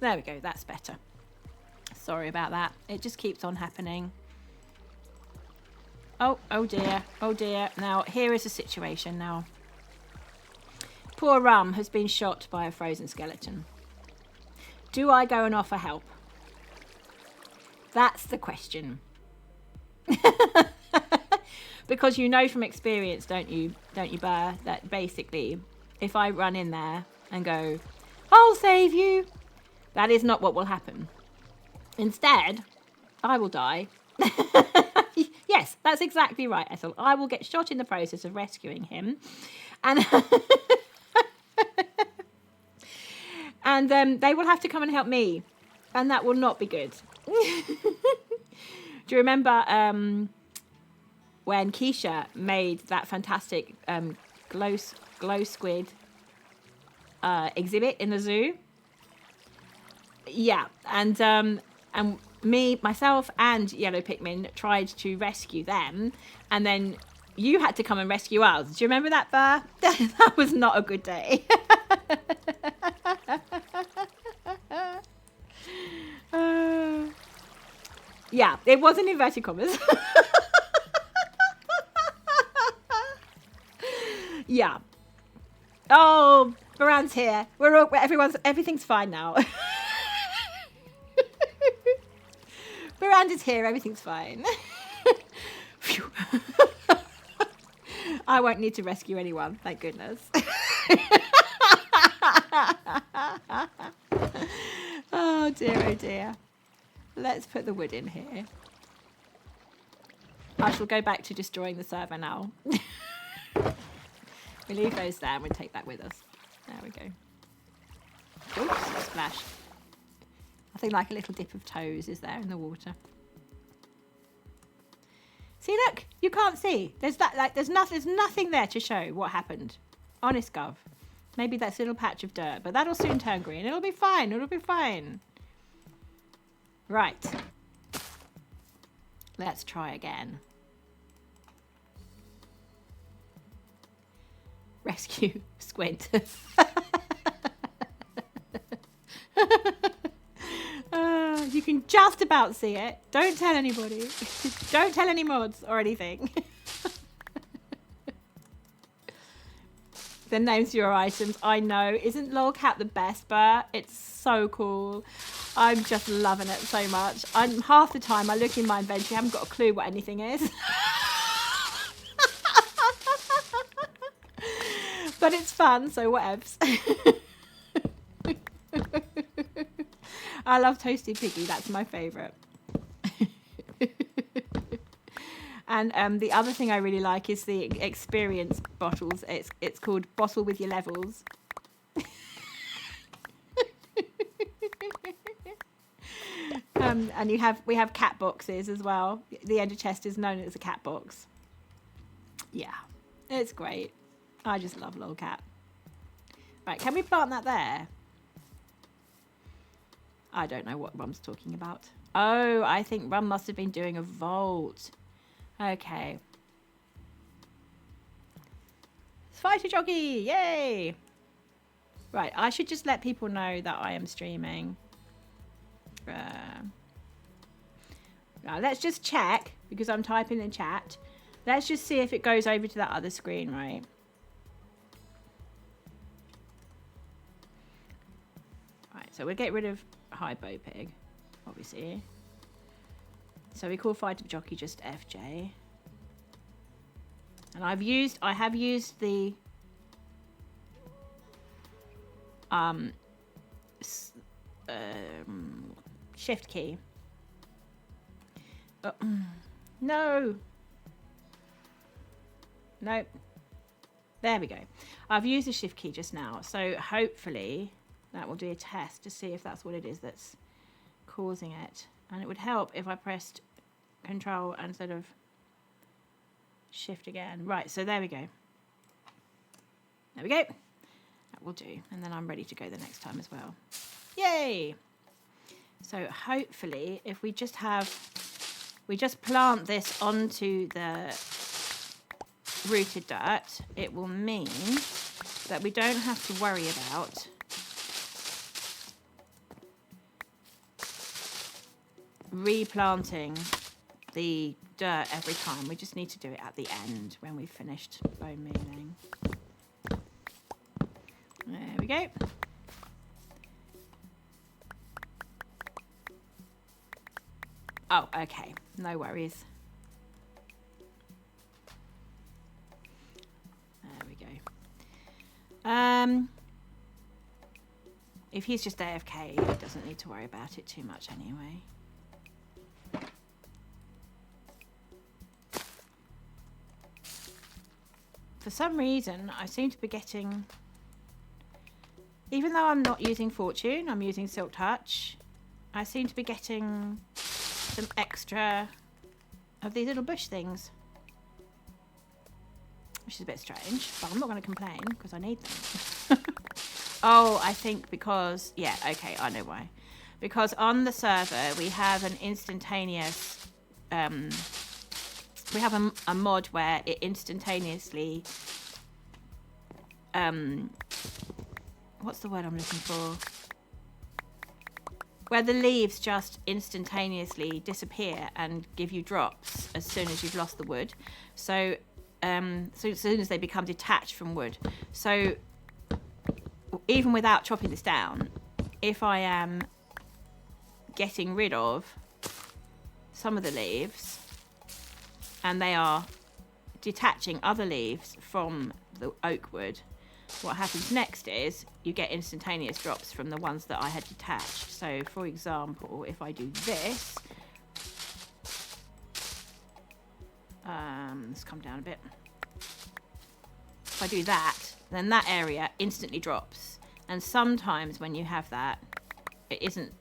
There we go, that's better. Sorry about that. It just keeps on happening. Oh dear, oh dear. Now, here is the situation now. Poor Rum has been shot by a frozen skeleton. Do I go and offer help? That's the question. Because you know from experience, don't you, Burr, that basically, if I run in there and go, I'll save you, that is not what will happen. Instead, I will die. Yes, that's exactly right, Ethel. I will get shot in the process of rescuing him. And and they will have to come and help me. And that will not be good. Do you remember when Keisha made that fantastic glow squid exhibit in the zoo? Yeah, and me, myself, and Yellow Pikmin tried to rescue them, and then you had to come and rescue us. Do you remember that, Burr? That was not a good day. Yeah, it was in inverted commas. Yeah. Oh, Baran's here. Everything's fine now. Miranda's here. Everything's fine. I won't need to rescue anyone, thank goodness. Oh dear, oh dear. Let's put the wood in here. I shall go back to destroying the server now. We leave those there and we'll take that with us. There we go. Oops, splash. I think like a little dip of toes is there in the water. See, look, you can't see. There's nothing there to show what happened. Honest Gov. Maybe that's a little patch of dirt, but that'll soon turn green. It'll be fine. It'll be fine. Right. Let's try again. Rescue Squint. You can just about see it. Don't tell anybody. Don't tell any mods or anything. The names for your items, I know. Isn't lolcat the best, Bert? It's so cool. I'm just loving it so much. Half the time I look in my inventory, I haven't got a clue what anything is. But it's fun, so whatevs. I love Toasty Piggy. That's my favourite. And the other thing I really like is the experience bottles. It's called Bottle with Your Levels. And we have cat boxes as well. The ender chest is known as a cat box. Yeah, it's great. I just love lolcat. Right, can we plant that there? I don't know what Rum's talking about. Oh, I think Rum must have been doing a vault. Okay. Spider Jockey, yay! Right, I should just let people know that I am streaming. Now let's just check, because I'm typing in chat. Let's just see if it goes over to that other screen, right? Right, so we'll get rid of Hi Bo Pig, obviously. So we call Fighter Jockey just FJ. And I have used the shift key. No. Nope. There we go. I've used the shift key just now. So hopefully that will do a test to see if that's what it is that's causing it. And it would help if I pressed Control and sort of shift again. Right, so there we go. There we go. That will do. And then I'm ready to go the next time as well. Yay! So hopefully if we just plant this onto the rooted dirt, it will mean that we don't have to worry about replanting the dirt every time. We just need to do it at the end when we've finished bone mealing. There we go. Oh, okay. No worries. There we go. If he's just AFK, he doesn't need to worry about it too much anyway. For some reason, I seem to be getting, even though I'm not using Fortune, I'm using Silk Touch, I seem to be getting some extra of these little bush things, which is a bit strange, but I'm not going to complain because I need them. Oh, I think because, yeah, okay, I know why. Because on the server, we have an instantaneous, we have a mod where it instantaneously, what's the word I'm looking for? Where the leaves just instantaneously disappear and give you drops as soon as you've lost the wood. So, so as soon as they become detached from wood. So even without chopping this down, if I am getting rid of some of the leaves and they are detaching other leaves from the oak wood, what happens next is you get instantaneous drops from the ones that I had detached. So for example, if I do this, let's come down a bit. If I do that, then that area instantly drops. And sometimes when you have that, it isn't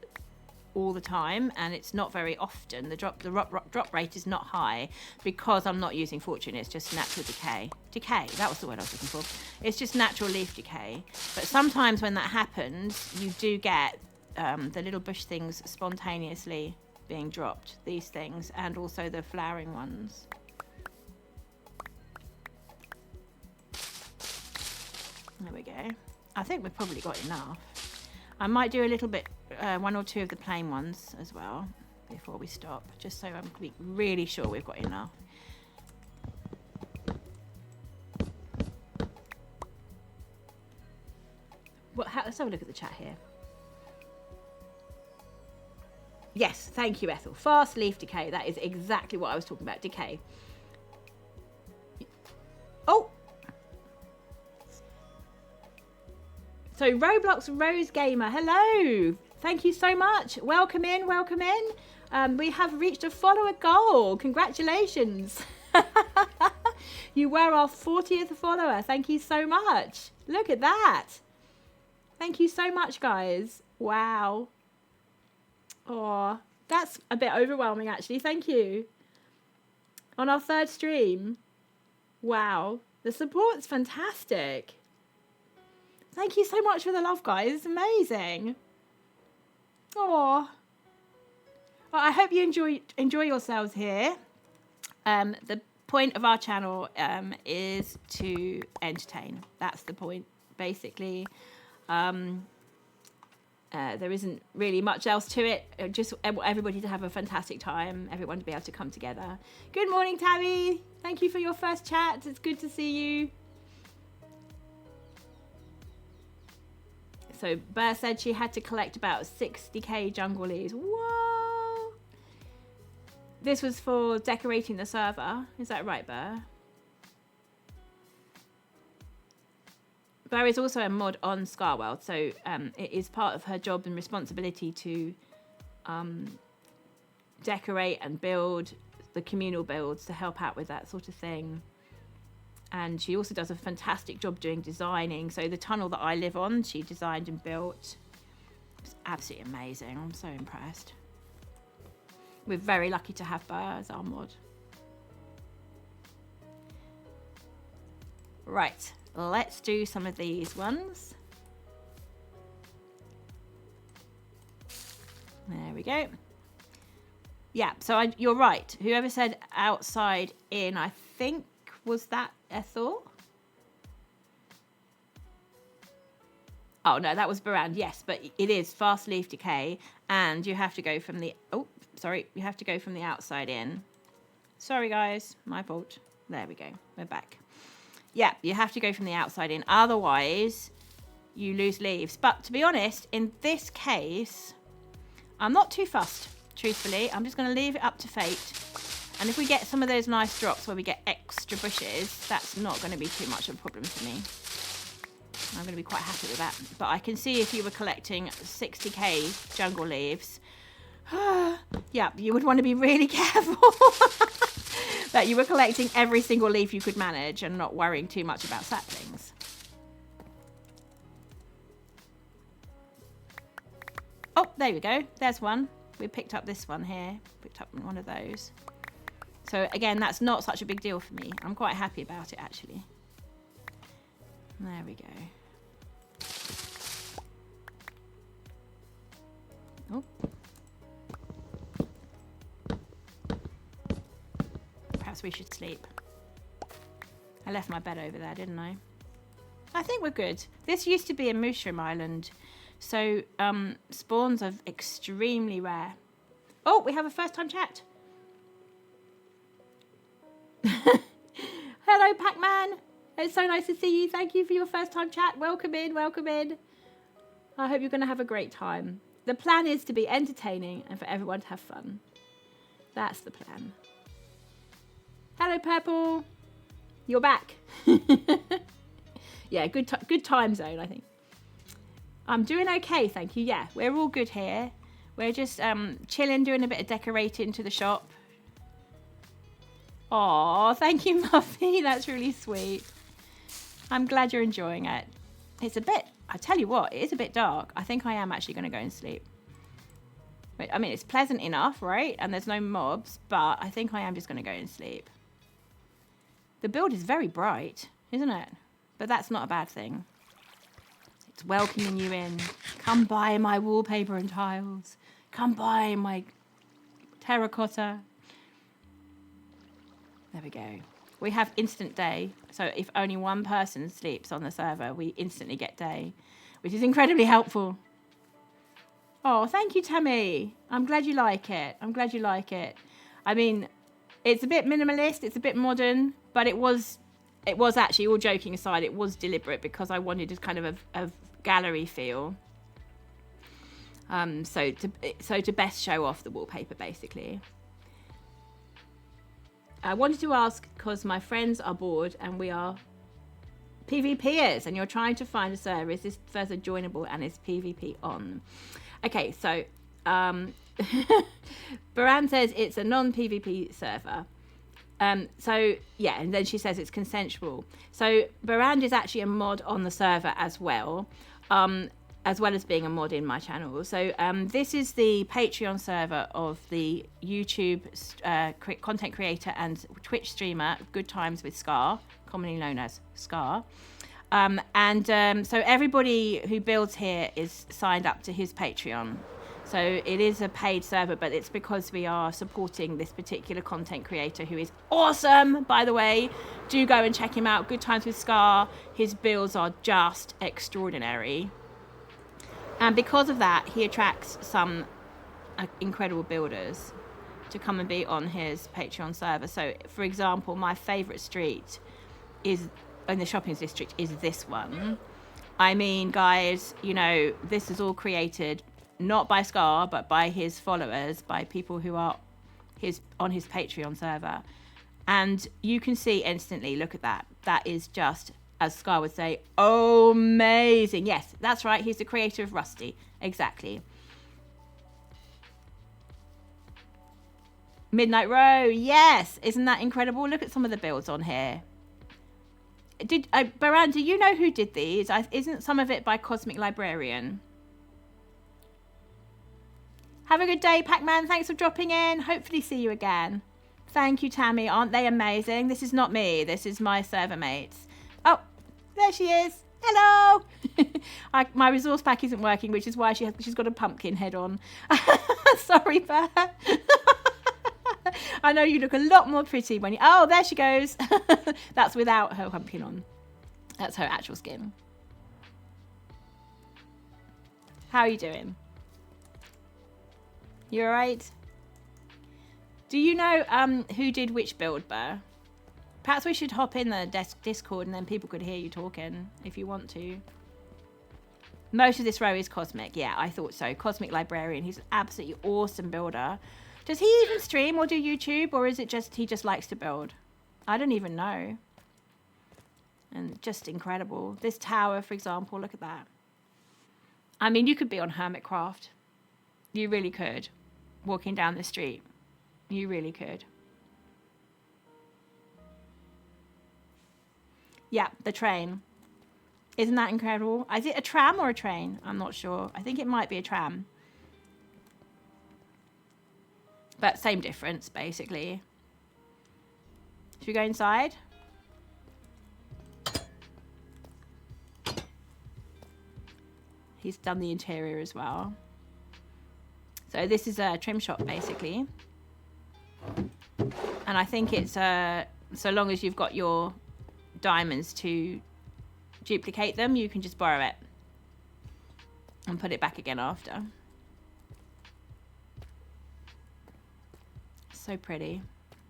all the time, and it's not very often. The drop rate is not high because I'm not using fortune. It's just natural decay. That was the word I was looking for. It's just natural leaf decay. But sometimes when that happens, you do get the little bush things spontaneously being dropped. These things, and also the flowering ones. There we go. I think we've probably got enough. I might do a little bit, one or two of the plain ones as well before we stop, just so I'm really sure we've got enough. Let's have a look at the chat here. Yes, thank you, Ethel. Fast leaf decay. That is exactly what I was talking about, decay. Oh! So Roblox Rose Gamer, hello. Thank you so much. Welcome in, welcome in. We have reached a follower goal. Congratulations. You were our 40th follower. Thank you so much. Look at that. Thank you so much, guys. Wow. Oh, that's a bit overwhelming, actually. Thank you. On our 3rd stream. Wow. The support's fantastic. Thank you so much for the love, guys. It's amazing. Oh, I hope you enjoy yourselves here. The point of our channel is to entertain. That's the point, basically. There isn't really much else to it. Just everybody to have a fantastic time. Everyone to be able to come together. Good morning, Tabby. Thank you for your first chat. It's good to see you. So Burr said she had to collect about 60k jungle leaves. Whoa! This was for decorating the server. Is that right, Burr? Burr is also a mod on ScarWorld, so it is part of her job and responsibility to decorate and build the communal builds to help out with that sort of thing. And she also does a fantastic job doing designing. So the tunnel that I live on, she designed and built. It's absolutely amazing. I'm so impressed. We're very lucky to have Burr as our mod. Right, let's do some of these ones. There we go. Yeah, so you're right. Whoever said outside in, I think, was that Ethel? Oh no, that was Baran. Yes, but it is fast leaf decay, and you have to go from the you have to go from the outside in. Sorry guys, my fault. There we go. We're back. Yeah, you have to go from the outside in, otherwise you lose leaves. But to be honest, in this case, I'm not too fussed, truthfully. I'm just going to leave it up to fate. And if we get some of those nice drops where we get extra bushes, that's not going to be too much of a problem for me. I'm going to be quite happy with that. But I can see if you were collecting 60k jungle leaves, yeah, you would want to be really careful that you were collecting every single leaf you could manage and not worrying too much about saplings. Oh, there we go. There's one. We picked up this one here. Picked up one of those. So again, that's not such a big deal for me. I'm quite happy about it, actually. There we go. Oh. Perhaps we should sleep. I left my bed over there, didn't I? I think we're good. This used to be a mushroom island, so spawns are extremely rare. Oh, we have a first-time chat. Hello, Pac-Man. It's so nice to see you. Thank you for your first-time chat. Welcome in, welcome in. I hope you're going to have a great time. The plan is to be entertaining and for everyone to have fun. That's the plan. Hello, Purple. You're back. Yeah, good time zone, I think. I'm doing okay, thank you. Yeah, we're all good here. We're just chilling, doing a bit of decorating to the shop. Oh, thank you, Muffy. That's really sweet. I'm glad you're enjoying it. It's a bit, I tell you what, it is a bit dark. I think I am actually going to go and sleep. I mean, it's pleasant enough, right? And there's no mobs, but I think I am just going to go and sleep. The build is very bright, isn't it? But that's not a bad thing. It's welcoming you in. Come buy my wallpaper and tiles. Come buy my terracotta. There we go. We have instant day. So if only one person sleeps on the server, we instantly get day, which is incredibly helpful. Oh, thank you, Tammy. I'm glad you like it. I'm glad you like it. I mean, it's a bit minimalist. It's a bit modern, but it was actually, all joking aside, it was deliberate because I wanted a kind of a gallery feel. So to best show off the wallpaper, basically. I wanted to ask because my friends are bored and we are PvPers and you're trying to find a server. Is this further joinable and is PvP on? Okay, so Baran says it's a non-PvP server. So yeah, and then she says it's consensual. So Baran is actually a mod on the server as well as being a mod in my channel. So this is the Patreon server of the YouTube content creator and Twitch streamer Good Times with Scar, commonly known as Scar. So everybody who builds here is signed up to his Patreon. So it is a paid server, but it's because we are supporting this particular content creator who is awesome, by the way. Do go and check him out. Good Times with Scar. His builds are just extraordinary. And because of that, he attracts some incredible builders to come and be on his Patreon server. So, for example, my favourite street is in the shopping district is this one. I mean, guys, you know, this is all created not by Scar, but by his followers, by people who are on his Patreon server. And you can see instantly, look at that. That is just, as Scar would say, amazing. Yes, that's right. He's the creator of Rusty. Exactly. Midnight Row. Yes. Isn't that incredible? Look at some of the builds on here. Baran, do you know who did these? Isn't some of it by Cosmic Librarian? Have a good day, Pac-Man. Thanks for dropping in. Hopefully see you again. Thank you, Tammy. Aren't they amazing? This is not me. This is my server mates. Oh, there she is. Hello. My resource pack isn't working, which is why she's got a pumpkin head on. Sorry, Bert. I know you look a lot more pretty when you... Oh, there she goes. That's without her pumpkin on. That's her actual skin. How are you doing? You all right? Do you know who did which build, Burr? Perhaps we should hop in the Discord and then people could hear you talking if you want to. Most of this row is Cosmic. Yeah, I thought so. Cosmic Librarian. He's an absolutely awesome builder. Does he even stream or do YouTube, or is it just he just likes to build? I don't even know. And just incredible. This tower, for example, look at that. I mean, you could be on Hermitcraft. You really could. Walking down the street. You really could. Yeah, the train. Isn't that incredible? Is it a tram or a train? I'm not sure. I think it might be a tram. But same difference, basically. Should we go inside? He's done the interior as well. So this is a trim shop, basically. And I think it's so long as you've got your diamonds to duplicate them, you can just borrow it and put it back again after. So pretty.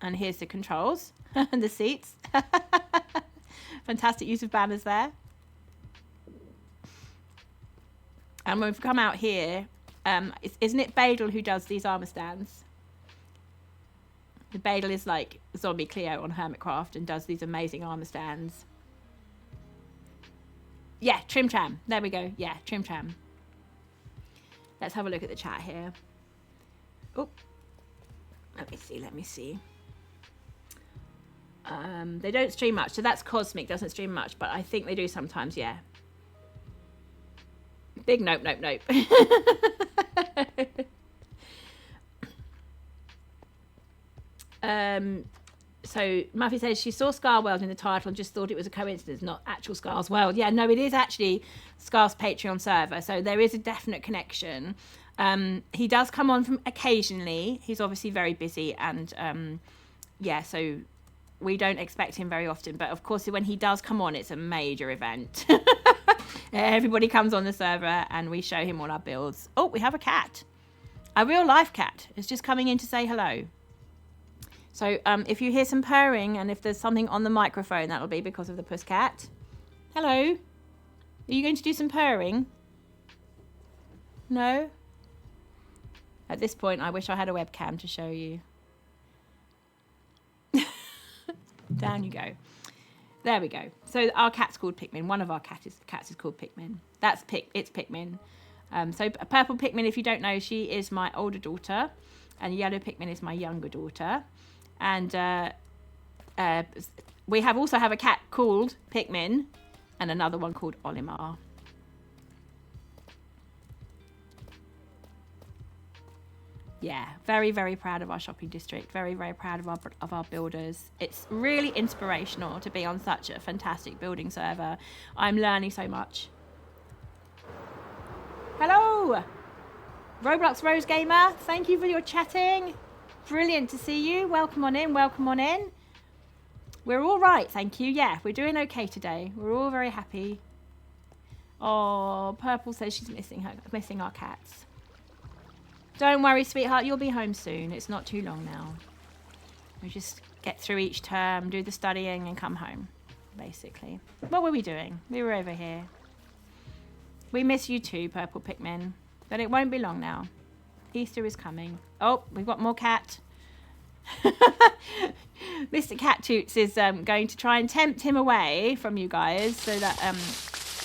And here's the controls and the seats. Fantastic use of banners there. And when we've come out here, isn't it Badel who does these armor stands? The Badal is like Zombie Cleo on Hermitcraft and does these amazing armor stands. Yeah, Trim Tram. There we go. Yeah, Trim Tram. Let's have a look at the chat here. Oh, let me see. They don't stream much, so that's Cosmic, doesn't stream much, but I think they do sometimes, yeah. Big nope. So Muffy says she saw ScarWorld in the title and just thought it was a coincidence, not actual Scar's World. Yeah, no, it is actually Scar's Patreon server, so there is a definite connection. He does come on from occasionally. He's obviously very busy, and yeah, so we don't expect him very often. But of course, when he does come on, it's a major event. Everybody comes on the server, and we show him all our builds. Oh, we have a cat. A real life cat is just coming in to say hello. So if you hear some purring and if there's something on the microphone, that'll be because of the puss cat. Hello. Are you going to do some purring? No? At this point, I wish I had a webcam to show you. Down you go. There we go. So our cat's called Pikmin. One of our cats is called Pikmin. It's Pikmin. So Purple Pikmin, if you don't know, she is my older daughter. And Yellow Pikmin is my younger daughter. And we also have a cat called Pikmin and another one called Olimar. Yeah, very, very proud of our shopping district. Very, very proud of our builders. It's really inspirational to be on such a fantastic building server. I'm learning so much. Hello, Roblox Rose Gamer. Thank you for your chatting. Brilliant to see you. Welcome on in. Welcome on in. We're all right, thank you. Yeah, we're doing okay today. We're all very happy. Oh, Purple says she's missing our cats. Don't worry, sweetheart. You'll be home soon. It's not too long now. We just get through each term, do the studying, and come home, basically. What were we doing? We were over here. We miss you too, Purple Pikmin. But it won't be long now. Easter is coming. Oh, we've got more cat. Mr. Cat Toots is going to try and tempt him away from you guys so that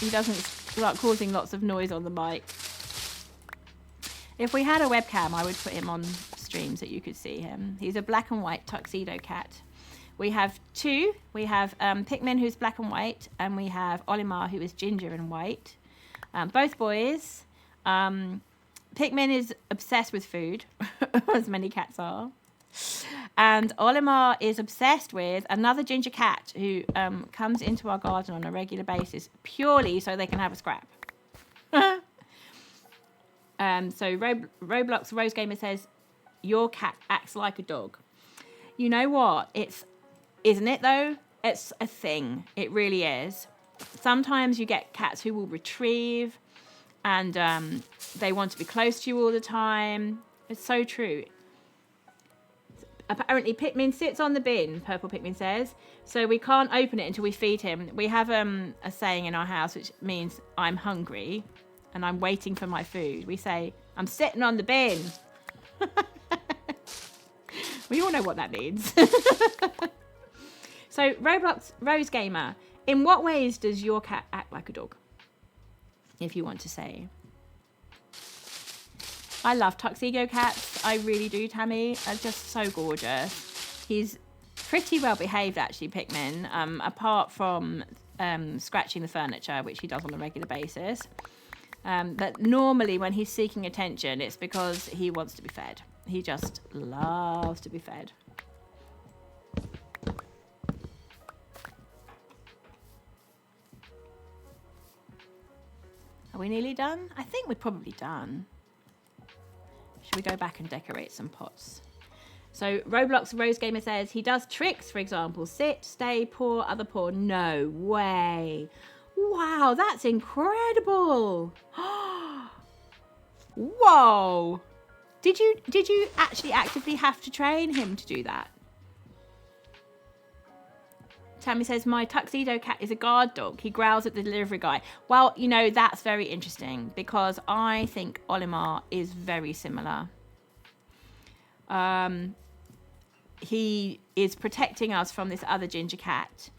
he doesn't start causing lots of noise on the mic. If we had a webcam, I would put him on stream so you could see him. He's a black and white tuxedo cat. We have two. We have Pikmin, who's black and white, and we have Olimar, who is ginger and white. Both boys. Pikmin is obsessed with food, as many cats are. And Olimar is obsessed with another ginger cat who comes into our garden on a regular basis purely so they can have a scrap. So Roblox Rose Gamer says, your cat acts like a dog. You know what? Isn't it though? It's a thing. It really is. Sometimes you get cats who will retrieve and they want to be close to you all the time. It's so true. Apparently Pikmin sits on the bin, Purple Pikmin says, so we can't open it until we feed him. We have a saying in our house which means I'm hungry and I'm waiting for my food. We say, I'm sitting on the bin. We all know what that means. So Roblox Rose Gamer, in what ways does your cat act like a dog? If you want to say. I love tuxedo cats. I really do, Tammy. They're just so gorgeous. He's pretty well behaved, actually, Pikmin, apart from scratching the furniture, which he does on a regular basis. But normally when he's seeking attention, it's because he wants to be fed. He just loves to be fed. Are we nearly done? I think we're probably done. Should we go back and decorate some pots? So Roblox Rose Gamer says he does tricks, for example. Sit, stay, paw, other paw. No way. Wow, that's incredible. Whoa. Did you actually actively have to train him to do that? Tammy says, my tuxedo cat is a guard dog. He growls at the delivery guy. Well, you know, that's very interesting because I think Olimar is very similar. he is protecting us from this other ginger cat.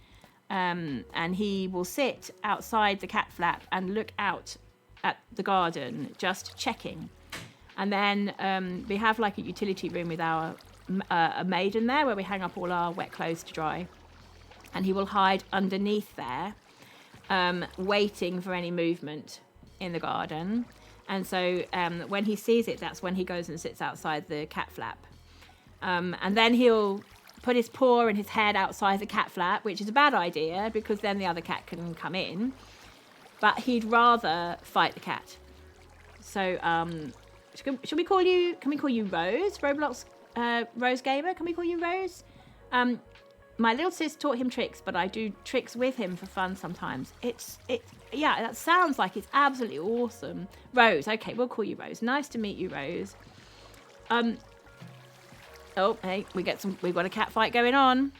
And he will sit outside the cat flap and look out at the garden, just checking. And then we have like a utility room with our a maid in there where we hang up all our wet clothes to dry. And he will hide underneath there, waiting for any movement in the garden. And so when he sees it, that's when he goes and sits outside the cat flap. And then he'll put his paw and his head outside the cat flap, which is a bad idea because then the other cat can come in. But he'd rather fight the cat. So should we call you, can we call you Rose? Roblox Rose Gamer, can we call you Rose? My little sis taught him tricks, but I do tricks with him for fun sometimes. Yeah, that sounds like it's absolutely awesome. Rose, okay, we'll call you Rose. Nice to meet you, Rose. Oh, hey, we've got a cat fight going on.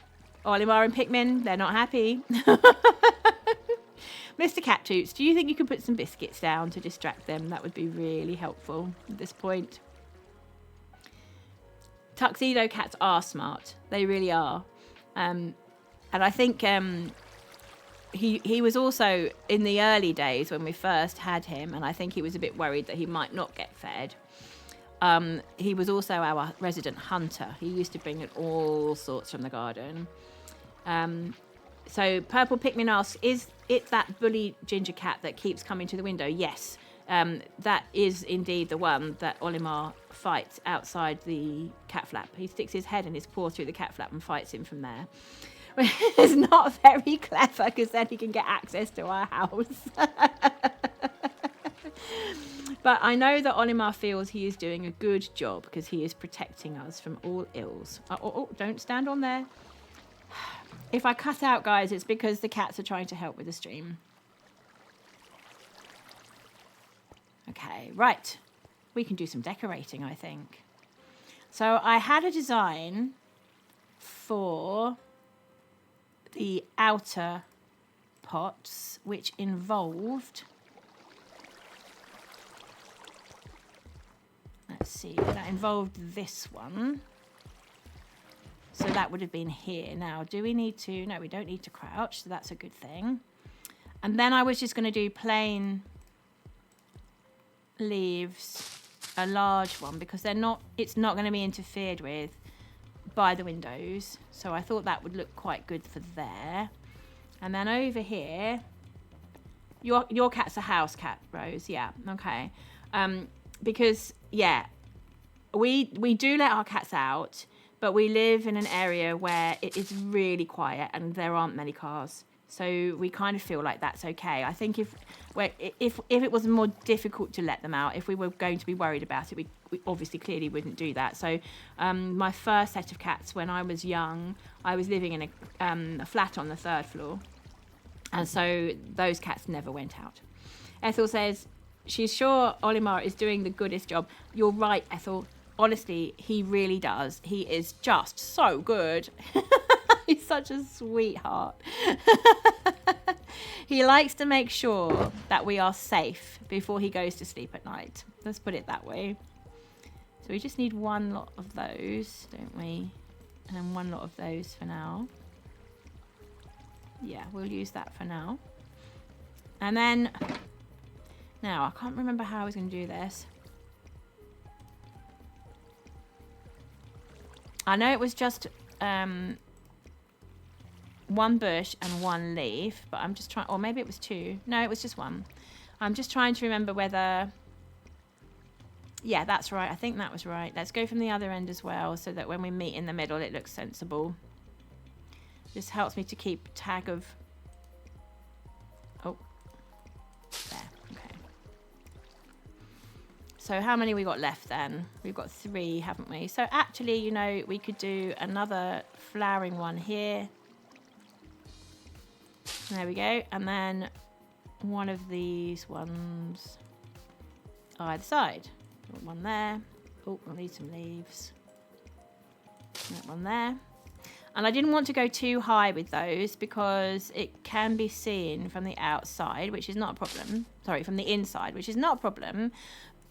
Olimar and Pikmin, they're not happy. Mr. Cat Toots, do you think you could put some biscuits down to distract them? That would be really helpful at this point. Tuxedo cats are smart. They really are. And I think he was also in the early days when we first had him, and I think he was a bit worried that he might not get fed. He was also our resident hunter. He used to bring in all sorts from the garden. So Purple Pikmin asks, is it that bully ginger cat that keeps coming to the window? Yes, that is indeed the one that Olimar fights outside the cat flap. He sticks his head and his paw through the cat flap and fights him from there. It's not very clever because then he can get access to our house. But I know that Olimar feels he is doing a good job because he is protecting us from all ills. Oh, don't stand on there. If I cut out, guys, it's because the cats are trying to help with the stream. Okay, right. We can do some decorating, I think. So I had a design for the outer pots, which involved... Let's see, that involved this one. So that would have been here. Now, do we need to... No, we don't need to crouch, so that's a good thing. And then I was just going to do plain leaves, a large one, because they're not... It's not going to be interfered with by the windows. So I thought that would look quite good for there. And then over here... Your cat's a house cat, Rose. Yeah, okay. Because, yeah, we do let our cats out... But we live in an area where it is really quiet and there aren't many cars. So we kind of feel like that's okay. I think if it was more difficult to let them out, if we were going to be worried about it, we obviously clearly wouldn't do that. So my first set of cats, when I was young, I was living in a flat on the 3rd floor. And so those cats never went out. Ethel says, she's sure Olimar is doing the goodest job. You're right, Ethel. Honestly, he really does. He is just so good. He's such a sweetheart. He likes to make sure that we are safe before he goes to sleep at night. Let's put it that way. So we just need one lot of those, don't we? And then one lot of those for now. Yeah, we'll use that for now. And then, now I can't remember how I was going to do this. I know it was just one bush and one leaf, but I'm just trying, or maybe it was 2. No, it was just 1. I'm just trying to remember whether, yeah, that's right. I think that was right. Let's go from the other end as well so that when we meet in the middle, it looks sensible. Just helps me to keep tag of, oh, there, okay. So how many we got left then? We've got 3, haven't we? So actually, you know, we could do another flowering one here. There we go. And then one of these ones either side. Put one there. Oh, we'll need some leaves. That one there. And I didn't want to go too high with those because it can be seen from the outside, which is not a problem. Sorry, from the inside, which is not a problem.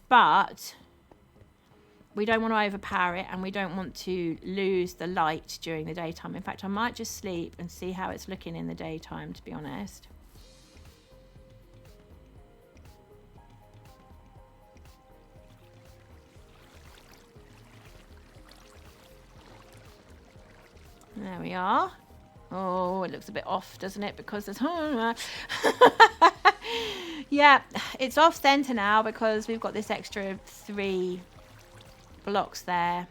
But we don't want to overpower it, and we don't want to lose the light during the daytime. In fact, I might just sleep and see how it's looking in the daytime, to be honest. There we are. Oh, it looks a bit off, doesn't it? Because there's... Yeah, it's off center now because we've got this extra 3 blocks there.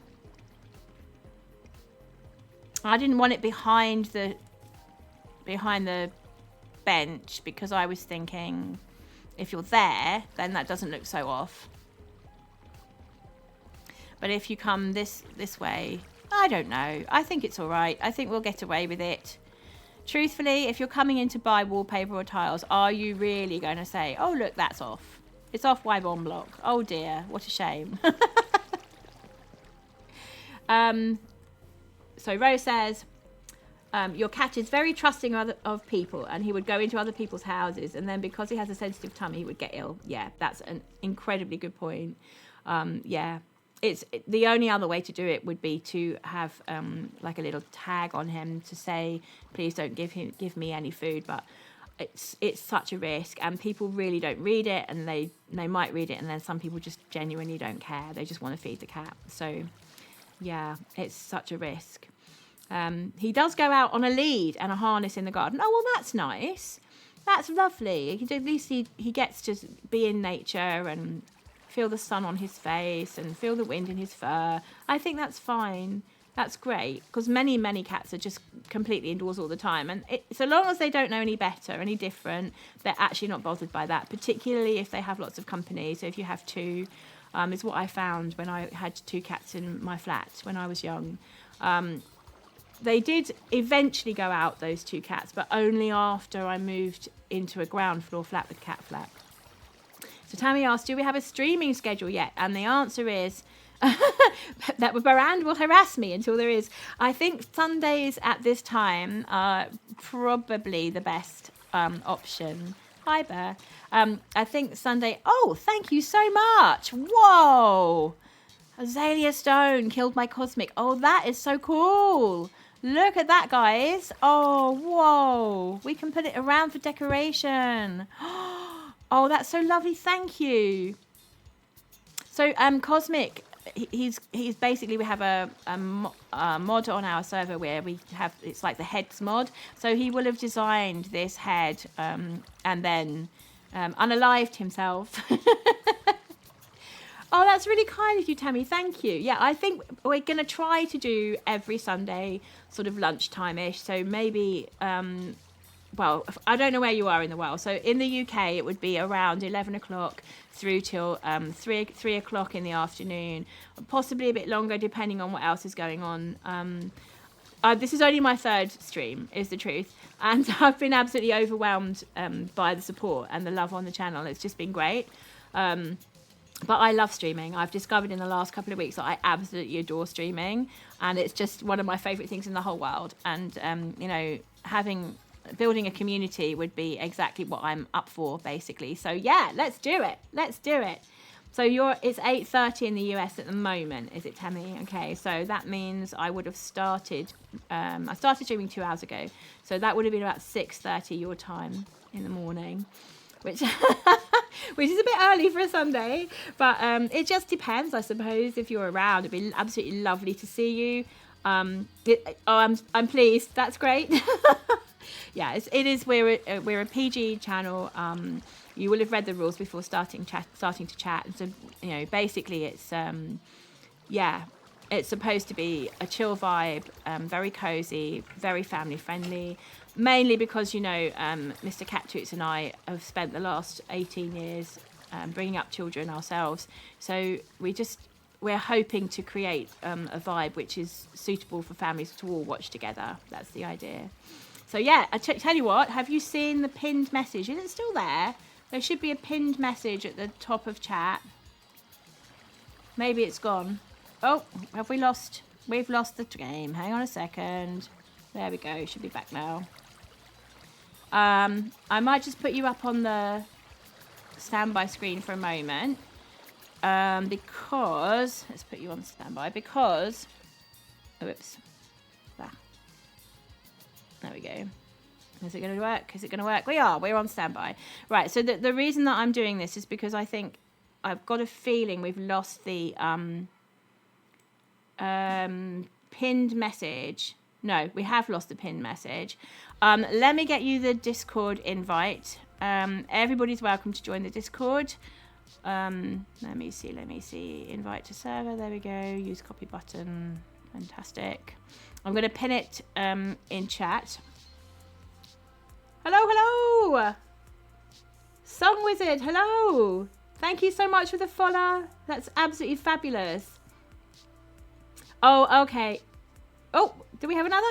I didn't want it behind the bench because I was thinking if you're there, then that doesn't look so off. But if you come this way, I don't know. I think it's all right. I think we'll get away with it. Truthfully, if you're coming in to buy wallpaper or tiles, are you really going to say, oh, look, that's off. It's off by 1 block. Oh, dear. What a shame. So Rose says, your cat is very trusting of people, and he would go into other people's houses, and then because he has a sensitive tummy, he would get ill. Yeah, that's an incredibly good point. Yeah. It's the only other way to do it would be to have like a little tag on him to say, please don't give me any food. But it's such a risk, and people really don't read it, and they might read it, and then some people just genuinely don't care. They just want to feed the cat. So yeah, it's such a risk. He does go out on a lead and a harness in the garden. Oh, well, that's nice. That's lovely. At least he gets to be in nature and feel the sun on his face and feel the wind in his fur. I think that's fine. That's great, because many cats are just completely indoors all the time, and so long as they don't know any better, any different, they're actually not bothered by that, particularly if they have lots of company. So if you have 2, is what I found when I had 2 cats in my flat when I was young. They did eventually go out, those 2 cats, but only after I moved into a ground floor flat with cat flap. So Tammy asked, do we have a streaming schedule yet? And the answer is that Barand will harass me until there is. I think Sundays at this time are probably the best option. Hi, Bear. I think Sunday... Oh, thank you so much. Whoa. Azalea Stone killed my cosmic. Oh, that is so cool. Look at that, guys. Oh, whoa. We can put it around for decoration. Oh, that's so lovely. Thank you. So, Cosmic, he's basically, we have a mod on our server where we have, it's like the heads mod. So he will have designed this head and then unalived himself. Oh, that's really kind of you, Tammy. Thank you. Yeah, I think we're going to try to do every Sunday sort of lunchtime-ish. So maybe... well, I don't know where you are in the world. So in the UK, it would be around 11 o'clock through till 3 o'clock in the afternoon, possibly a bit longer depending on what else is going on. This is only my 3rd stream, is the truth. And I've been absolutely overwhelmed by the support and the love on the channel. It's just been great. But I love streaming. I've discovered in the last couple of weeks that I absolutely adore streaming. And it's just one of my favourite things in the whole world. And, you know, building a community would be exactly what I'm up for, basically. So yeah, let's do it. Let's do it. So it's 8:30 in the US at the moment, is it, Tammy? Okay, so that means I would have started. I started streaming 2 hours ago, so that would have been about 6:30 your time in the morning, which which is a bit early for a Sunday, but it just depends, I suppose. If you're around, it'd be absolutely lovely to see you. I'm pleased. That's great. Yeah, it is. We're a PG channel. You will have read the rules before starting to chat. And so, you know, basically it's it's supposed to be a chill vibe, very cozy, very family friendly. Mainly because, you know, Mr. Cattoots and I have spent the last 18 years bringing up children ourselves. So we're hoping to create a vibe which is suitable for families to all watch together. That's the idea. So yeah, I tell you what, have you seen the pinned message? Is it still there? There should be a pinned message at the top of chat. Maybe it's gone. Oh, have we lost? We've lost the game. Hang on a second. There we go. Should be back now. I might just put you up on the standby screen for a moment. because let's put you on standby because whoops. There we go. Is it going to work? Is it going to work? We're on standby. Right, so the reason that I'm doing this is because I think I've got a feeling we've lost the pinned message. No, we have lost the pinned message. Let me get you the Discord invite. Everybody's welcome to join the Discord. Let me see. Invite to server. There we go. Use copy button. Fantastic. I'm going to pin it in chat. Hello. Song Wizard, hello. Thank you so much for the follow. That's absolutely fabulous. Oh, okay. Oh, do we have another?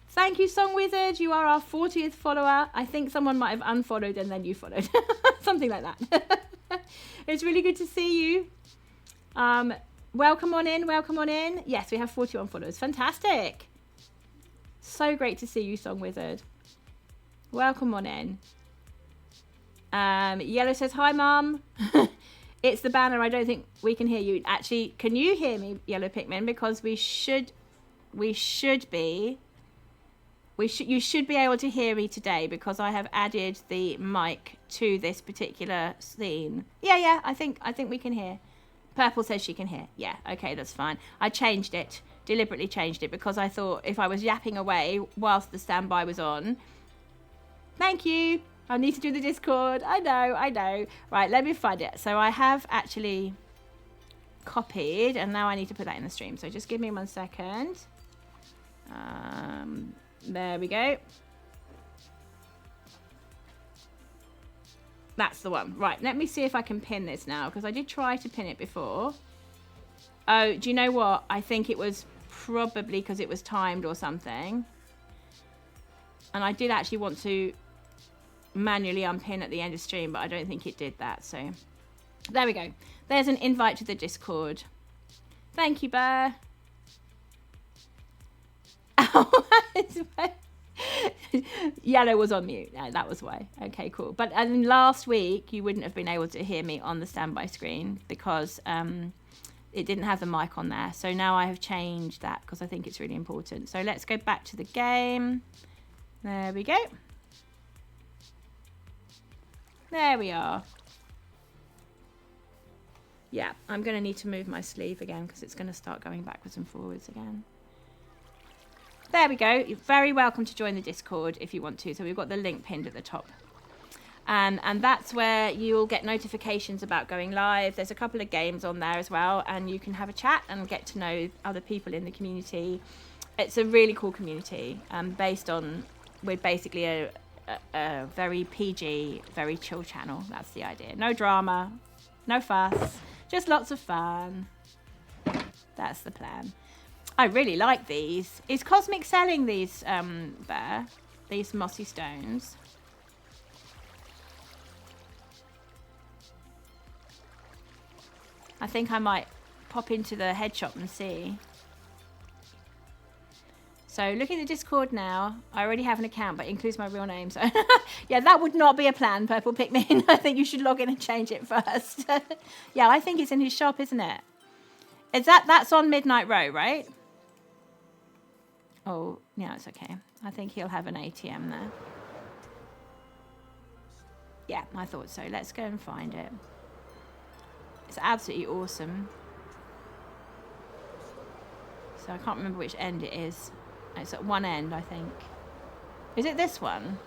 Thank you, Song Wizard. You are our 40th follower. I think someone might have unfollowed and then you followed. Something like that. It's really good to see you. Welcome on in. Yes, we have 41 followers. Fantastic. So great to see you, Song Wizard. Welcome on in. Yellow says, hi, Mum. It's the banner. I don't think we can hear you. Actually, can you hear me, Yellow Pikmin? Because you should be able to hear me today because I have added the mic to this particular scene. Yeah, I think we can hear. Purple says she can hear. Yeah, okay, that's fine. I changed it, deliberately changed it because I thought if I was yapping away whilst the standby was on. Thank you. I need to do the Discord. I know. Right, let me find it. So I have actually copied and now I need to put that in the stream. So just give me 1 second. There we go. That's the one. Right, let me see if I can pin this now because I did try to pin it before. Oh, do you know what? I think it was probably because it was timed or something. And I did actually want to manually unpin at the end of stream, but I don't think it did that. So there we go. There's an invite to the Discord. Thank you, Bear. Oh, Yellow was on mute. No, that was why. Okay, cool. But last week you wouldn't have been able to hear me on the standby screen because it didn't have the mic on there. So now I have changed that because I think it's really important. So let's go back to the game. There we go. There we are. Yeah, I'm going to need to move my sleeve again because it's going to start going backwards and forwards again. There we go. You're very welcome to join the Discord if you want to. So we've got the link pinned at the top. And that's where you'll get notifications about going live. There's a couple of games on there as well. And you can have a chat and get to know other people in the community. It's a really cool community based on, we're basically a very PG, very chill channel. That's the idea. No drama, no fuss, just lots of fun. That's the plan. I really like these. Is Cosmic selling these there? These mossy stones? I think I might pop into the head shop and see. So looking at the Discord now, I already have an account, but it includes my real name. So yeah, that would not be a plan, Purple Pikmin. I think you should log in and change it first. Yeah, I think it's in his shop, isn't it? Is that's on Midnight Row, right? Oh, yeah, it's okay. I think he'll have an ATM there. Yeah, I thought so. Let's go and find it. It's absolutely awesome. So I can't remember which end it is. It's at one end, I think. Is it this one?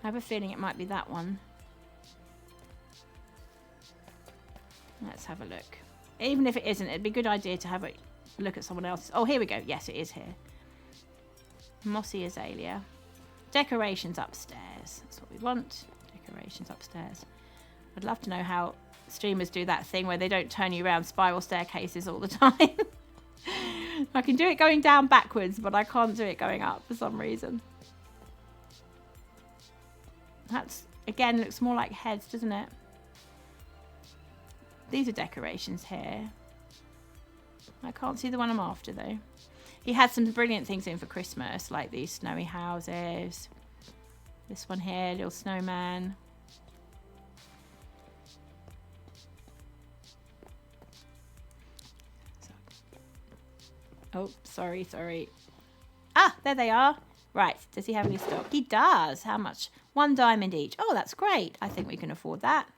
I have a feeling it might be that one. Let's have a look. Even if it isn't, it'd be a good idea to have a look at someone else. Oh, here we go. Yes, it is here. Mossy Azalea. Decorations upstairs. That's what we want. Decorations upstairs. I'd love to know how streamers do that thing where they don't turn you around spiral staircases all the time. I can do it going down backwards, but I can't do it going up for some reason. That's, again, looks more like heads, doesn't it? These are decorations here. I can't see the one I'm after, though. He had some brilliant things in for Christmas, like these snowy houses. This one here, little snowman. Oh, sorry. Ah, there they are. Right, does he have any stock? He does. How much? 1 diamond each. Oh, that's great. I think we can afford that.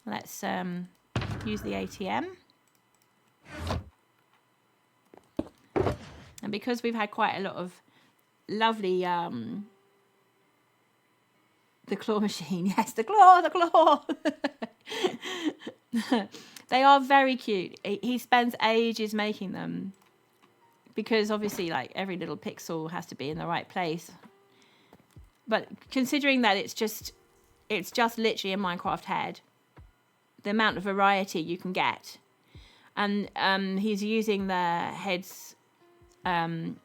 Let's use the ATM. And because we've had quite a lot of lovely... the claw machine. Yes, the claw. They are very cute. He spends ages making them. Because obviously, like, every little pixel has to be in the right place. But considering that it's just literally a Minecraft head, the amount of variety you can get. And he's using the heads app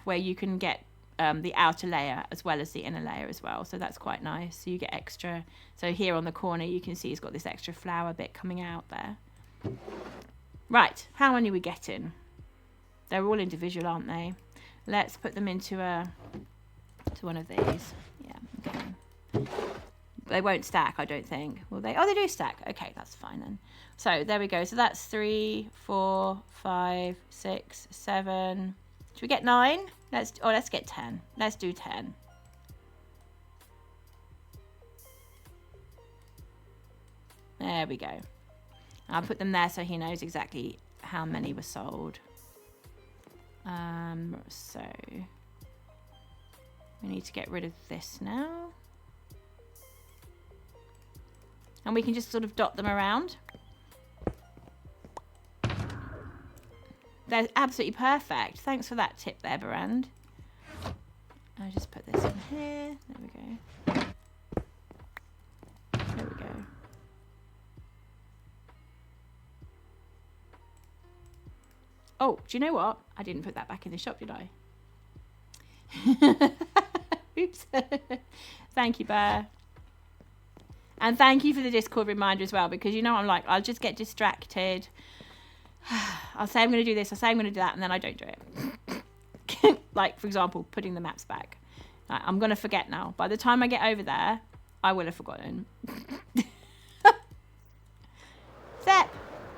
where you can get the outer layer as well as the inner layer as well. So that's quite nice. So you get extra. So here on the corner, you can see he's got this extra flower bit coming out there. Right, how many are we getting? They're all individual, aren't they? Let's put them into one of these. Yeah, okay. They won't stack, I don't think. Will they? Oh, they do stack. Okay, that's fine then. So there we go. So that's 3, 4, 5, 6, 7. Should we get 9? Let's get 10. Let's do 10. There we go. I'll put them there so he knows exactly how many were sold. So we need to get rid of this now. And we can just sort of dot them around. They're absolutely perfect. Thanks for that tip there, Barand. I'll just put this in here. There we go. There we go. Oh, do you know what? I didn't put that back in the shop, did I? Oops. Thank you, Bear. And thank you for the Discord reminder as well, because you know I'm like, I'll just get distracted. I'll say I'm going to do this, I'll say I'm going to do that, and then I don't do it. Like, for example, putting the maps back. I'm going to forget now. By the time I get over there, I will have forgotten. Zep!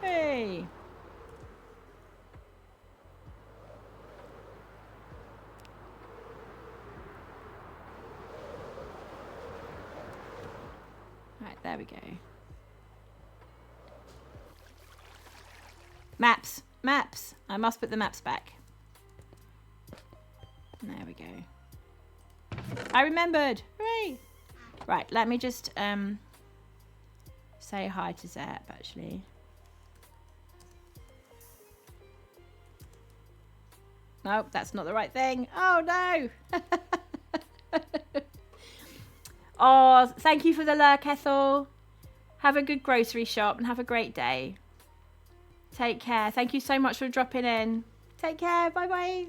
Hey! Right, there we go. Maps. Maps. I must put the maps back. There we go. I remembered. Hooray! Right, let me just say hi to Zep, actually. Nope, that's not the right thing. Oh, no! Oh, thank you for the lurk, Ethel. Have a good grocery shop and have a great day. Take care. Thank you so much for dropping in. Take care. Bye-bye.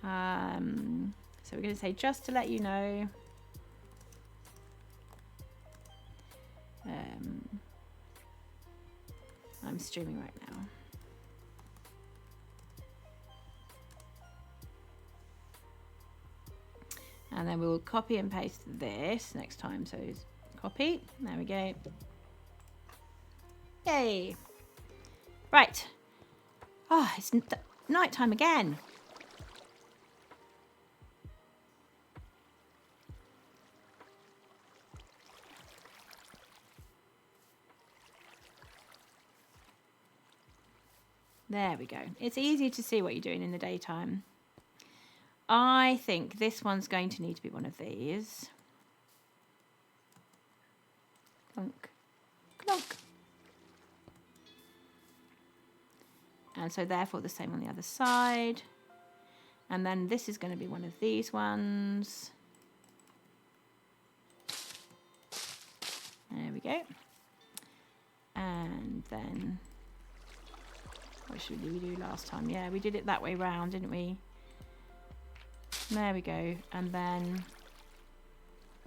So we're going to say, just to let you know. I'm streaming right now. And then we'll copy and paste this next time. So copy. There we go. Yay. Right. Oh, it's night time again. There we go. It's easy to see what you're doing in the daytime. I think this one's going to need to be one of these. Clunk. Clunk. And so therefore the same on the other side. And then this is going to be one of these ones. There we go. And then, what should we do last time? Yeah, we did it that way round, didn't we? There we go. And then,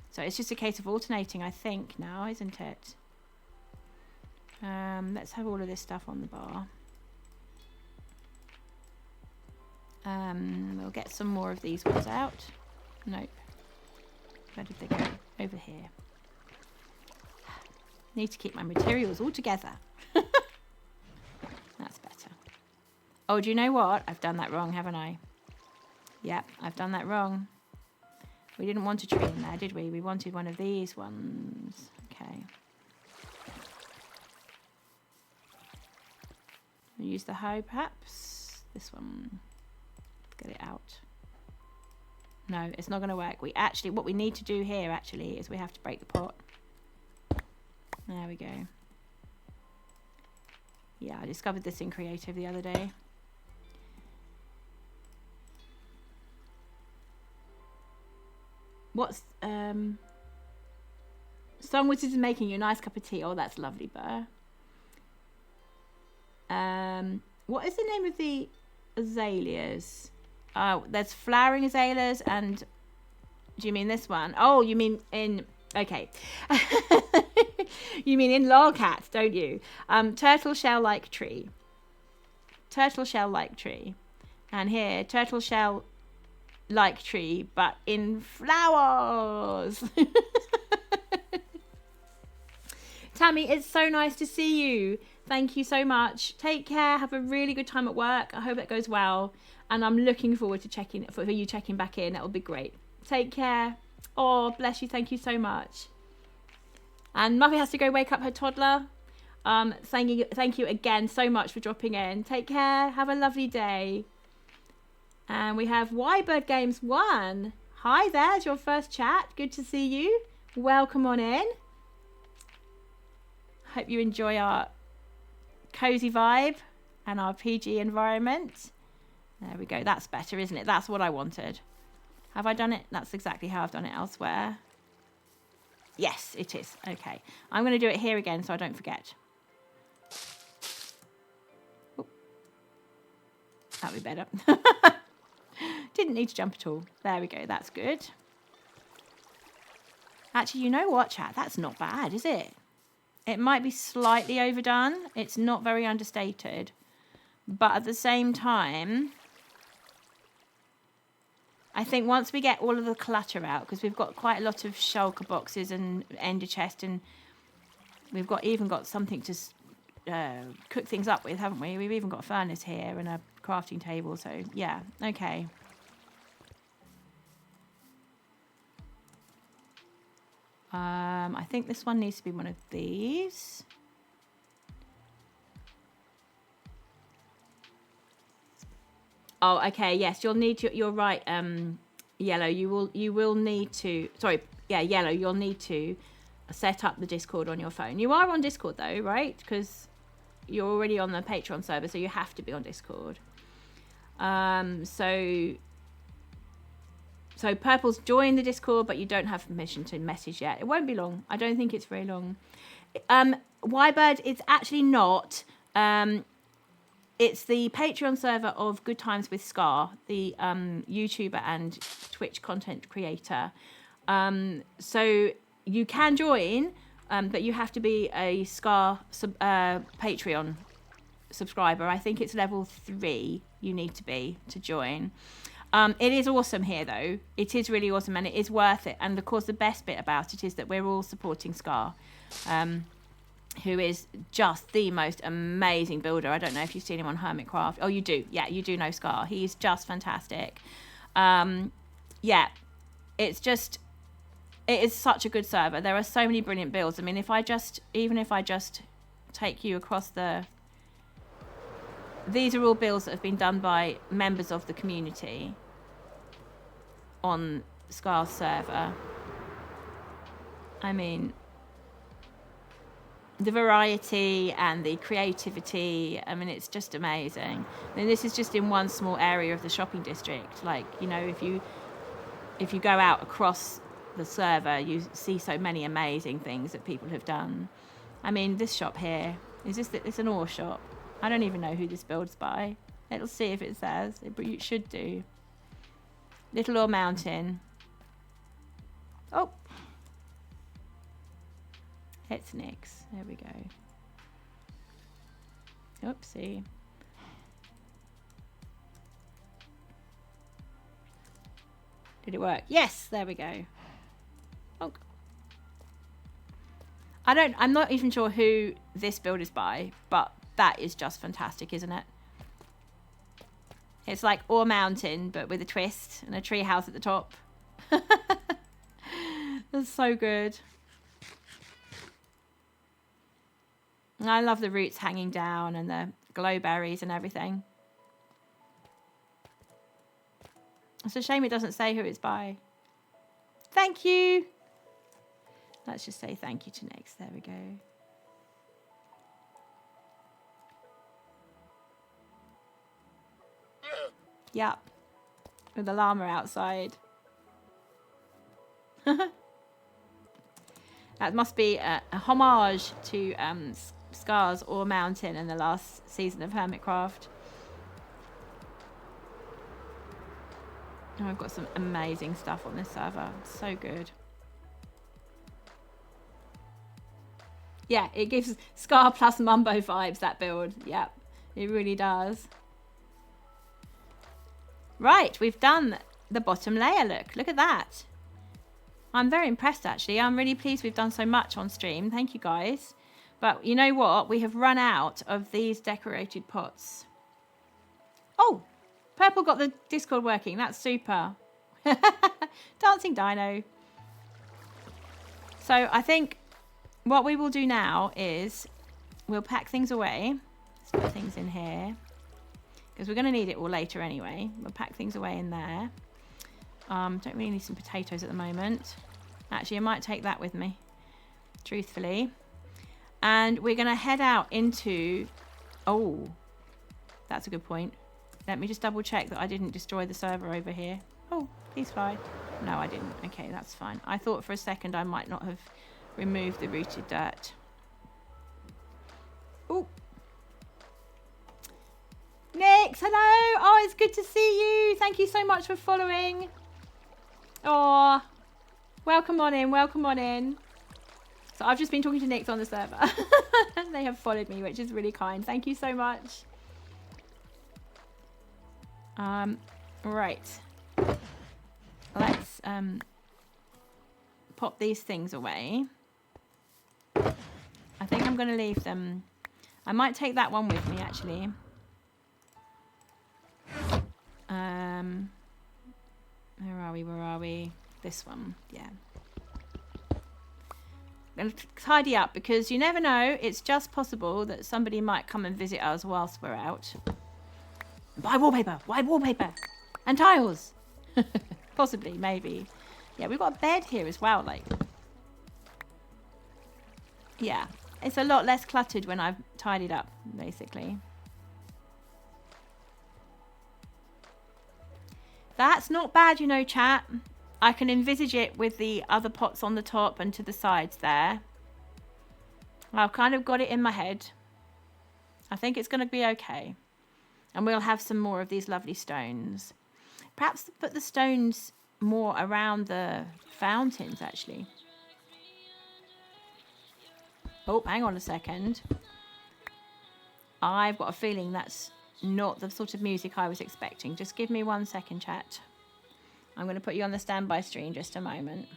so it's just a case of alternating, I think, now, isn't it? Let's have all of this stuff on the bar. We'll get some more of these ones out. Nope. Where did they go? Over here. Need to keep my materials all together. That's Oh, do you know what? I've done that wrong, haven't I? Yep, I've done that wrong. We didn't want a tree in there, did we? We wanted one of these ones. Okay. We'll use the hoe, perhaps. This one. Get it out. No, it's not going to work. What we need to do here, actually, is we have to break the pot. There we go. Yeah, I discovered this in Creative the other day. What's Song Wizards is making you a nice cup of tea. Oh, that's lovely, Burr. What is the name of the azaleas? There's flowering azaleas, and do you mean this one? Oh, you mean in okay. You mean in lolcat, don't you? Turtle shell like tree. Turtle shell like tree. And here, turtle shell like tree, but in flowers. Tammy, it's so nice to see you. Thank you so much. Take care. Have a really good time at work. I hope that goes well. And I'm looking forward to for you checking back in. That would be great. Take care. Oh, bless you. Thank you so much. And Muffy has to go wake up her toddler. Thank you again so much for dropping in. Take care. Have a lovely day. And we have Bird Games 1. Hi there. It's your first chat. Good to see you. Welcome on in. Hope you enjoy our cozy vibe and our PG environment. There we go. That's better, isn't it? That's what I wanted. Have I done it? That's exactly how I've done it elsewhere. Yes, it is. Okay. I'm going to do it here again so I don't forget. Ooh. That'll be better. Didn't need to jump at all. There we go. That's good. Actually, you know what, chat? That's not bad, is it? It might be slightly overdone. It's not very understated. But at the same time, I think once we get all of the clutter out, because we've got quite a lot of shulker boxes and ender chest, and we've even got something to cook things up with, haven't we? We've even got a furnace here and a crafting table. So, yeah. Okay. I think this one needs to be one of these. Oh, okay. Yes, you'll need to. You're right. Yellow. You will need to. Sorry. Yeah, Yellow. You'll need to set up the Discord on your phone. You are on Discord though, right? Because you're already on the Patreon server, so you have to be on Discord. So Purple's joined the Discord, but you don't have permission to message yet. It won't be long. I don't think it's very long. Ybird, it's actually not. It's the Patreon server of Good Times with Scar, the YouTuber and Twitch content creator. So you can join, but you have to be a Scar Patreon subscriber. I think it's level 3 you need to be to join. It is awesome here, though. It is really awesome, and it is worth it. And, of course, the best bit about it is that we're all supporting Scar, who is just the most amazing builder. I don't know if you've seen him on Hermitcraft. Oh, you do. Yeah, you do know Scar. He's just fantastic. Yeah, it is such a good server. There are so many brilliant builds. I mean, even if I just take you across these are all builds that have been done by members of the community on Scar's server. I mean, the variety and the creativity, I mean, it's just amazing. I mean, this is just in one small area of the shopping district. Like, you know, if you go out across the server, you see so many amazing things that people have done. I mean, this shop here, it's an ore shop. I don't even know who this build's by. Let's see if it says. It should do. Little Ore Mountain. Oh. It's Nick's. There we go. Oopsie. Did it work? Yes, there we go. Oh. I'm not even sure who this build is by, but that is just fantastic, isn't it? It's like Ore Mountain, but with a twist and a tree house at the top. That's so good. And I love the roots hanging down and the glowberries and everything. It's a shame it doesn't say who it's by. Thank you. Let's just say thank you to Nix. There we go. Yep. With the llama outside. That must be a homage to Scar's Ore Mountain in the last season of Hermitcraft. Oh, I've got some amazing stuff on this server. It's so good. Yeah, it gives Scar plus Mumbo vibes, that build. Yep, it really does. Right, we've done the bottom layer. Look at that. I'm very impressed, actually. I'm really pleased we've done so much on stream. Thank you, guys. But you know what? We have run out of these decorated pots. Oh, Purple got the Discord working. That's super. Dancing Dino. So I think what we will do now is we'll pack things away. Let's put things in here, because we're going to need it all later anyway. We'll pack things away in there. Don't really need some potatoes at the moment. Actually, I might take that with me, truthfully. And we're going to head out into... Oh, that's a good point. Let me just double check that I didn't destroy the server over here. Oh, please fly. No, I didn't. Okay, that's fine. I thought for a second I might not have removed the rooted dirt. Oh. Nix, hello. Oh, it's good to see you. Thank you so much for following. Oh, welcome on in. Welcome on in. So I've just been talking to Nix on the server. They have followed me, which is really kind. Thank you so much. Right. Let's pop these things away. I think I'm going to leave them. I might take that one with me, actually. Where are we? Where are we? This one. Yeah. I'm going to tidy up, because you never know. It's just possible that somebody might come and visit us whilst we're out. Buy wallpaper. Buy wallpaper. And tiles. Possibly, maybe. Yeah, we've got a bed here as well. Like, yeah, it's a lot less cluttered when I've tidied up, basically. That's not bad, you know, chat. I can envisage it with the other pots on the top and to the sides there. I've kind of got it in my head. I think it's going to be okay. And we'll have some more of these lovely stones. Perhaps put the stones more around the fountains, actually. Oh, hang on a second. I've got a feeling that's not the sort of music I was expecting. Just give me 1 second, chat. I'm going to put you on the standby screen just a moment.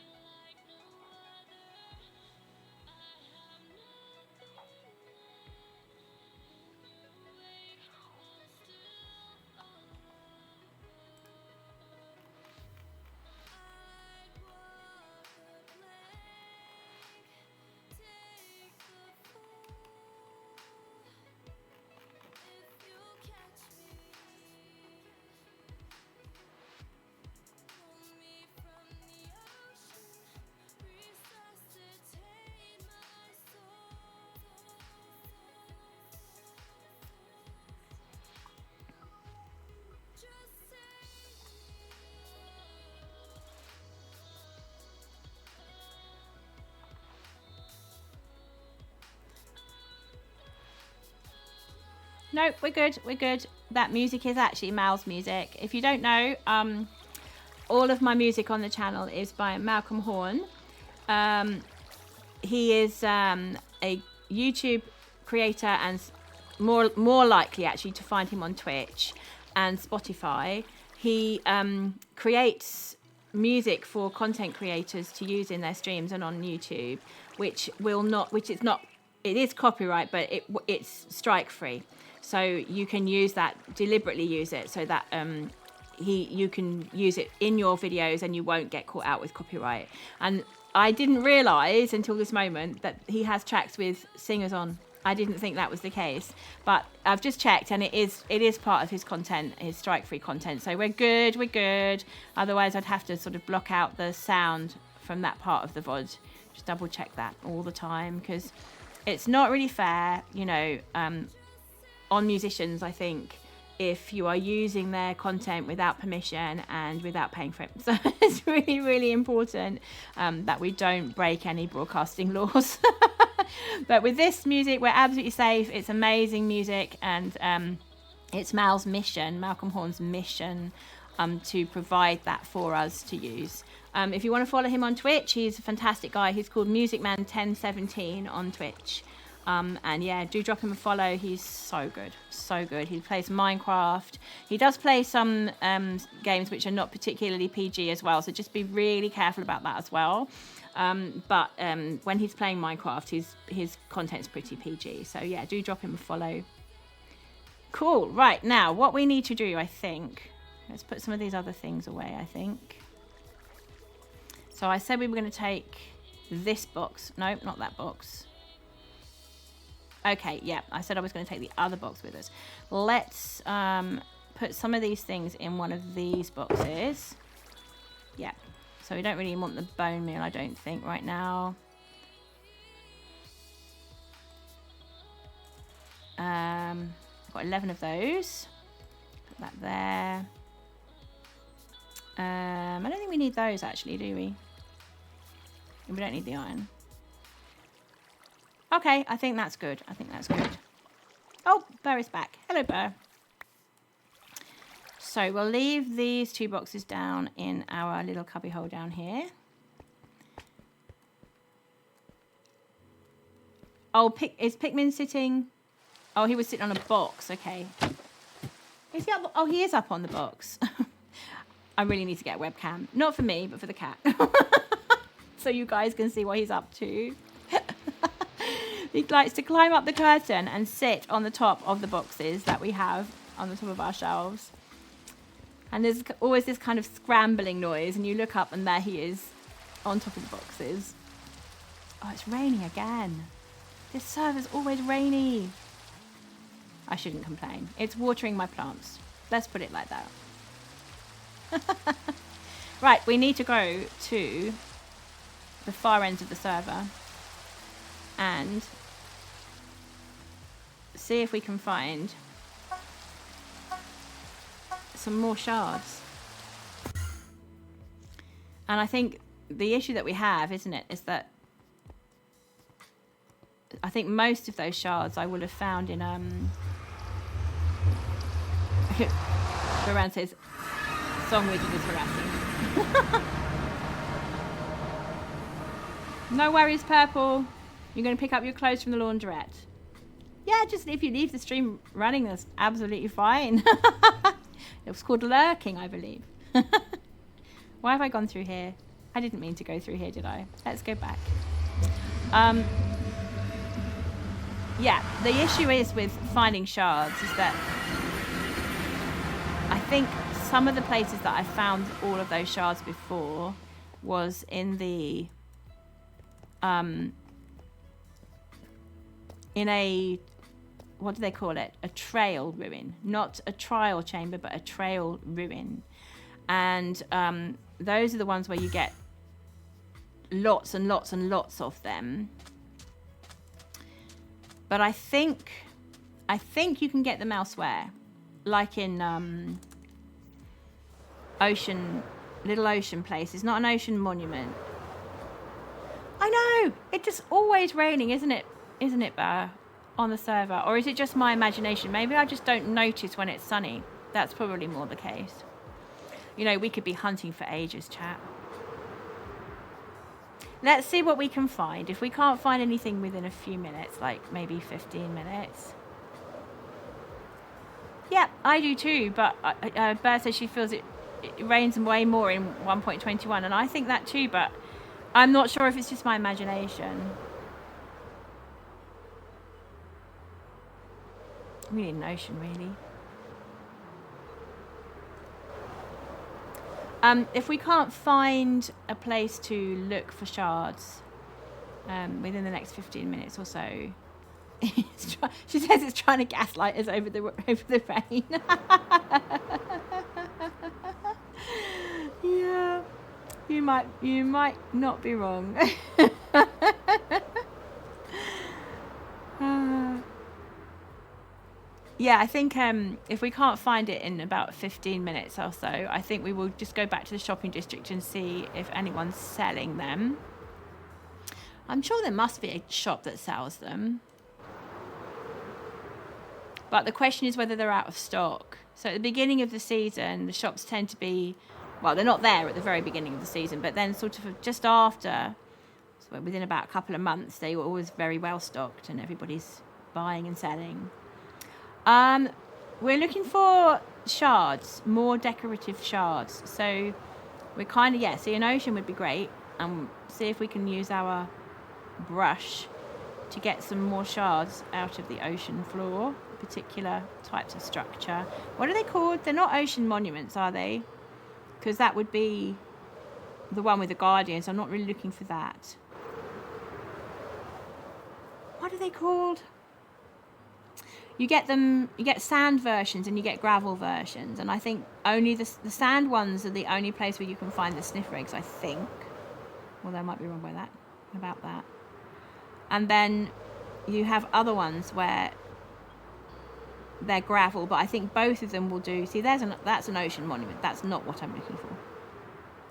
Nope, we're good. We're good. That music is actually Mal's music. If you don't know, all of my music on the channel is by Malcolm Horn. He is a YouTube creator, and more likely actually to find him on Twitch and Spotify. He creates music for content creators to use in their streams and on YouTube, it is copyright, but it's strike free. So you can use that, deliberately use it so that you can use it in your videos and you won't get caught out with copyright. And I didn't realise until this moment that he has tracks with singers on. I didn't think that was the case, but I've just checked and it is part of his content, his strike-free content. So we're good. Otherwise I'd have to sort of block out the sound from that part of the VOD. Just double check that all the time, because it's not really fair, you know, on musicians, I think, if you are using their content without permission and without paying for it. So it's really, really important that we don't break any broadcasting laws. But with this music, we're absolutely safe. It's amazing music, and it's Malcolm Horne's mission to provide that for us to use. If you want to follow him on Twitch, he's a fantastic guy. He's called MusicMan1017 on Twitch. And yeah, do drop him a follow. He's so good. He plays Minecraft. He does play some games which are not particularly PG as well, so just be really careful about that as well. But when he's playing Minecraft, his content's pretty PG. So yeah, do drop him a follow. Cool. Right, now what we need to do, I think, let's put some of these other things away, I think. So I said we were going to take this box. Nope, not that box. Okay, yeah, I said I was going to take the other box with us. Let's put some of these things in one of these boxes. Yeah, so we don't really want the bone meal, I don't think, right now. Got 11 of those. Put that there. I don't think we need those, actually, do we? We don't need the iron. Okay, I think that's good. Oh, Burr is back. Hello, Burr. So we'll leave these two boxes down in our little cubby hole down here. Oh, is Pikmin sitting? Oh, he was sitting on a box. Okay. Is he up? Oh, he is up on the box. I really need to get a webcam. Not for me, but for the cat. So you guys can see what he's up to. He likes to climb up the curtain and sit on the top of the boxes that we have on the top of our shelves. And there's always this kind of scrambling noise, and you look up and there he is on top of the boxes. Oh, it's raining again. This server's always rainy. I shouldn't complain. It's watering my plants. Let's put it like that. Right, we need to go to the far end of the server and see if we can find some more shards. And I think the issue that we have, isn't it, is that I think most of those shards I would have found in Baran says Song Wizard is harassing. No worries, Purple. You're going to pick up your clothes from the laundrette. Yeah, just if you leave the stream running, that's absolutely fine. It was called lurking, I believe. Why have I gone through here? I didn't mean to go through here, did I? Let's go back. Yeah, the issue is with finding shards is that I think some of the places that I found all of those shards before was in the in a, what do they call it? A trail ruin. Not a trial chamber, but a trail ruin. And those are the ones where you get lots and lots and lots of them. But I think you can get them elsewhere. Like in Little Ocean Place. It's not an ocean monument. I know! It's just always raining, isn't it? Isn't it, Bar? On the server? Or is it just my imagination? Maybe I just don't notice when it's sunny. That's probably more the case. You know, we could be hunting for ages, chat. Let's see what we can find. If we can't find anything within a few minutes, like maybe 15 minutes. Yeah, I do too, but Bear says she feels it rains way more in 1.21, and I think that too, but I'm not sure if it's just my imagination. We need an ocean, really. If we can't find a place to look for shards within the next 15 minutes or so, she says it's trying to gaslight us over the rain. Yeah, you might not be wrong. Yeah, I think if we can't find it in about 15 minutes or so, I think we will just go back to the shopping district and see if anyone's selling them. I'm sure there must be a shop that sells them. But the question is whether they're out of stock. So at the beginning of the season, the shops tend to be, well, they're not there at the very beginning of the season, but then sort of just after, so within about a couple of months, they were always very well stocked and everybody's buying and selling. We're looking for shards, more decorative shards. So we're kind of, see, an ocean would be great. And see if we can use our brush to get some more shards out of the ocean floor, particular types of structure. What are they called? They're not ocean monuments, are they? Because that would be the one with the guardians. I'm not really looking for that. What are they called? You get sand versions and you get gravel versions, and I think only the sand ones are the only place where you can find the sniffer eggs, I think. Although I might be wrong about that. And then you have other ones where they're gravel, but I think both of them will do. See, that's an ocean monument. That's not what I'm looking for.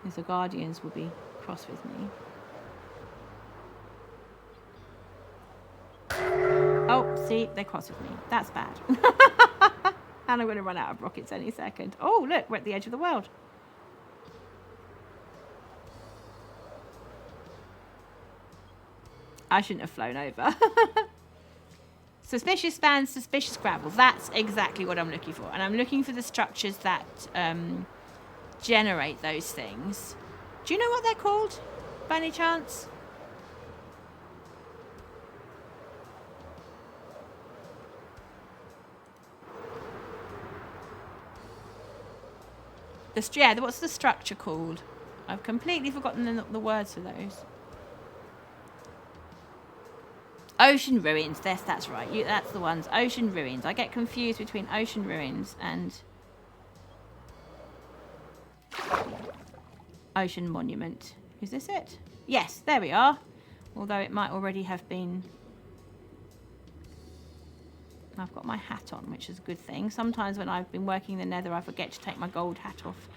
Because the guardians will be cross with me. Oh, see, they're cross with me. That's bad. And I'm going to run out of rockets any second. Oh, look, we're at the edge of the world. I shouldn't have flown over. Suspicious span, suspicious gravel. That's exactly what I'm looking for. And I'm looking for the structures that generate those things. Do you know what they're called, by any chance? What's the structure called? I've completely forgotten the words for those. Ocean ruins. Yes, that's right. That's the ones. Ocean ruins. I get confused between ocean ruins and ocean monument. Is this it? Yes, there we are. Although it might already have been. I've got my hat on, which is a good thing. Sometimes when I've been working in the nether, I forget to take my gold hat off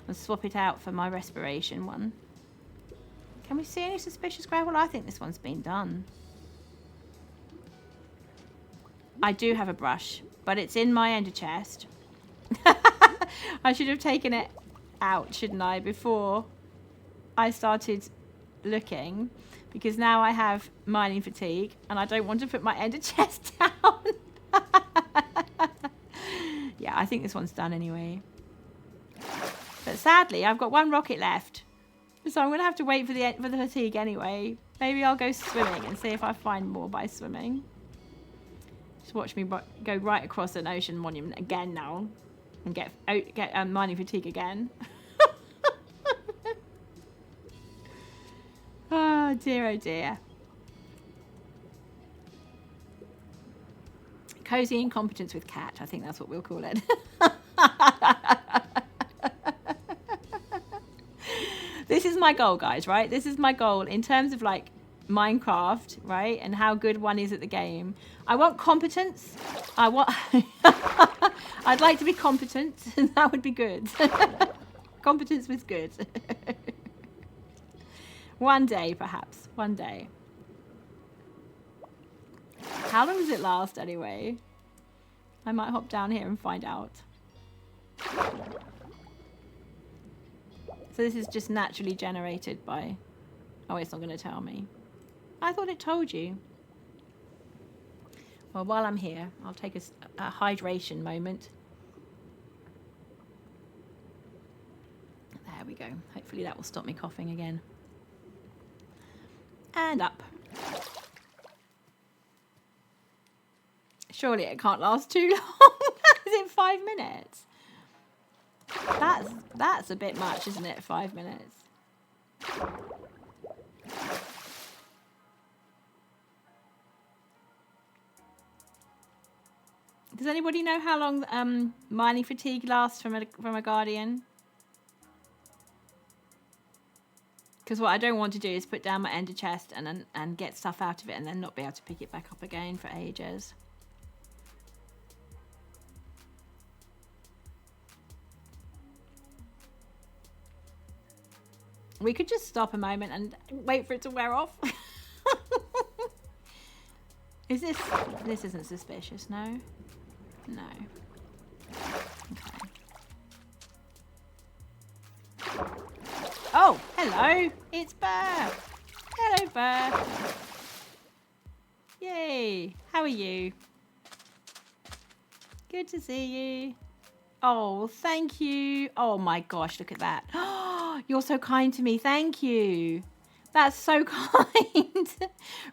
and swap it out for my respiration one. Can we see any suspicious gravel? I think this one's been done. I do have a brush, but it's in my ender chest. I should have taken it out, shouldn't I, before I started looking, because now I have mining fatigue and I don't want to put my ender chest down. Yeah, I think this one's done anyway. But sadly, I've got one rocket left, so I'm going to have to wait for the fatigue anyway. Maybe I'll go swimming and see if I find more by swimming. Just watch me go right across an ocean monument again now and get mining fatigue again. Oh dear, oh dear. Cozy incompetence with cat. I think that's what we'll call it. This is my goal, guys, right? This is my goal in terms of like Minecraft, right? And how good one is at the game. I want competence. I'd like to be competent. That would be good. Competence was good. One day, perhaps. One day. How long does it last anyway? I might hop down here and find out. So this is just naturally generated by... Oh, it's not going to tell me. I thought it told you. Well, while I'm here, I'll take a hydration moment. There we go. Hopefully that will stop me coughing again. And up. Surely it can't last too long. Is it 5 minutes? That's a bit much, isn't it? 5 minutes. Does anybody know how long mining fatigue lasts from a guardian? Because what I don't want to do is put down my ender chest and get stuff out of it and then not be able to pick it back up again for ages. We could just stop a moment and wait for it to wear off. Is this isn't suspicious, no? No. Okay. Oh, hello. It's Burr. Hello, Burr. Yay. How are you? Good to see you. Oh, thank you. Oh my gosh, look at that. You're so kind to me. Thank you. That's so kind.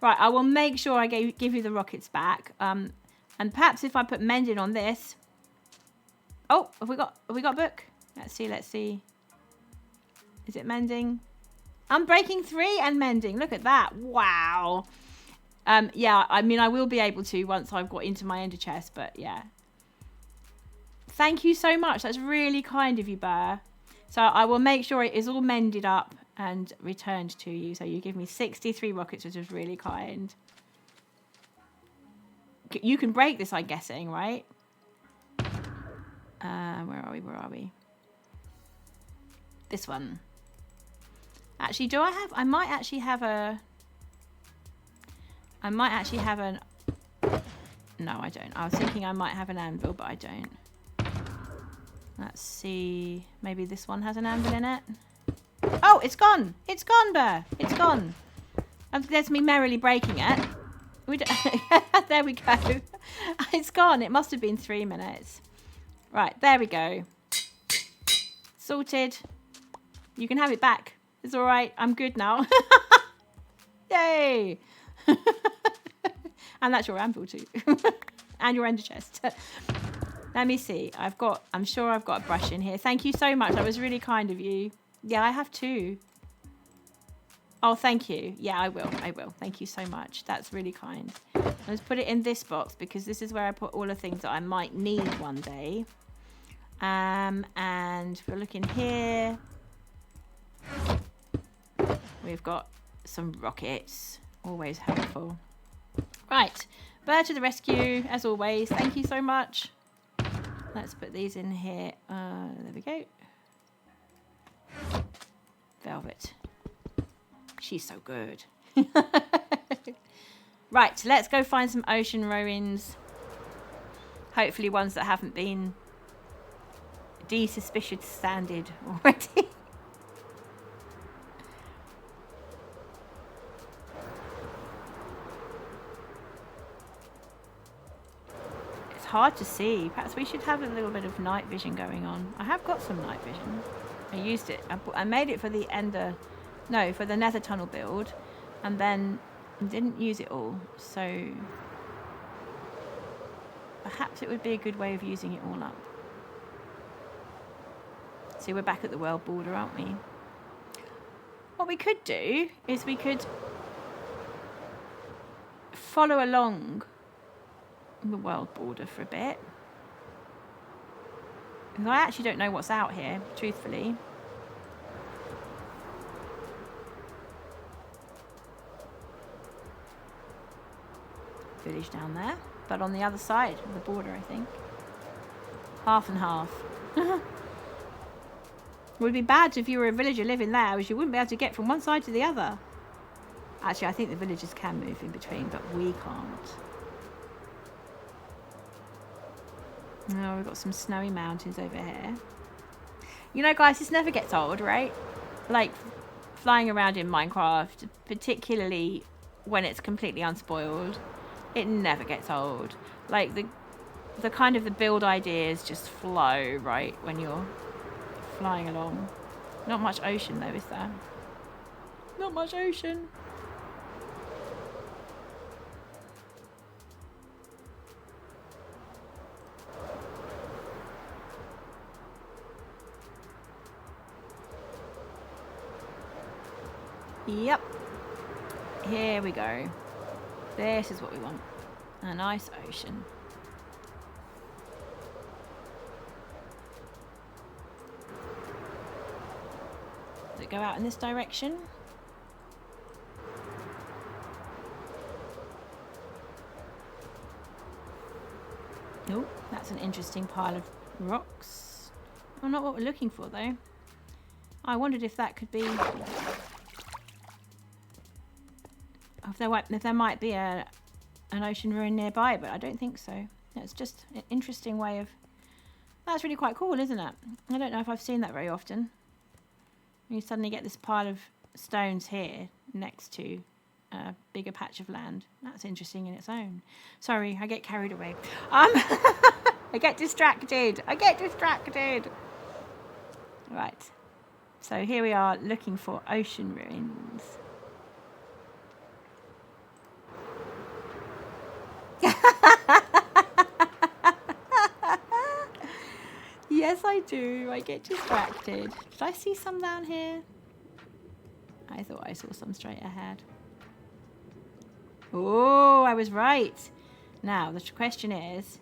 Right, I will make sure I give you the rockets back. And perhaps if I put mending on this. Oh, have we got a book? Let's see. Is it mending? Unbreaking 3 and mending. Look at that. Wow. Yeah, I mean I will be able to once I've got into my ender chest, but yeah. Thank you so much. That's really kind of you, Burr. So I will make sure it is all mended up and returned to you. So you give me 63 rockets, which is really kind. You can break this, I'm guessing, right? Where are we? This one. Actually, I might actually have an... No, I don't. I was thinking I might have an anvil, but I don't. Let's see. Maybe this one has an anvil in it. Oh, it's gone. It's gone, Burr. It's gone. There's me merrily breaking it. There we go. It's gone. It must have been 3 minutes. Right, there we go. Sorted. You can have it back. It's all right. I'm good now. Yay. And that's your anvil too. And your ender chest. Let me see. I'm sure I've got a brush in here. Thank you so much. That was really kind of you. Yeah, I have 2. Oh, thank you. Yeah, I will. Thank you so much. That's really kind. Let's put it in this box because this is where I put all the things that I might need one day. And we're looking here. We've got some rockets. Always helpful. Right. Burr to the rescue, as always. Thank you so much. Let's put these in here. There we go. Velvet. She's so good. Right, let's go find some ocean ruins. Hopefully ones that haven't been desuspicious-sanded already. Hard to see. Perhaps we should have a little bit of night vision going on. I have got some night vision. I used it. I made it for the for the nether tunnel build, and then didn't use it all. So perhaps it would be a good way of using it all up. See, we're back at the world border, aren't we? What we could do is we could follow along the world border for a bit. Because I actually don't know what's out here, truthfully. Village down there, but on the other side of the border, I think. Half and half. It would be bad if you were a villager living there, as you wouldn't be able to get from one side to the other. Actually, I think the villagers can move in between, but we can't. Oh, we've got some snowy mountains over here. You know, guys, this never gets old, right? Like, flying around in Minecraft, particularly when it's completely unspoiled, it never gets old. Like, the kind of the build ideas just flow, right, when you're flying along. Not much ocean, though, is there? Not much ocean. Yep. Here we go. This is what we want. A nice ocean. Does it go out in this direction? Oh, that's an interesting pile of rocks. Well, not what we're looking for, though. I wondered if that could be... If there might be an ocean ruin nearby, but I don't think so. It's just an interesting way of... That's really quite cool, isn't it? I don't know if I've seen that very often. You suddenly get this pile of stones here next to a bigger patch of land. That's interesting in its own. Sorry, I get carried away. I get distracted. Right. So here we are looking for ocean ruins. Yes, I do. I get distracted. Did I see some down here? I thought I saw some straight ahead. Oh, I was right. Now, the question is...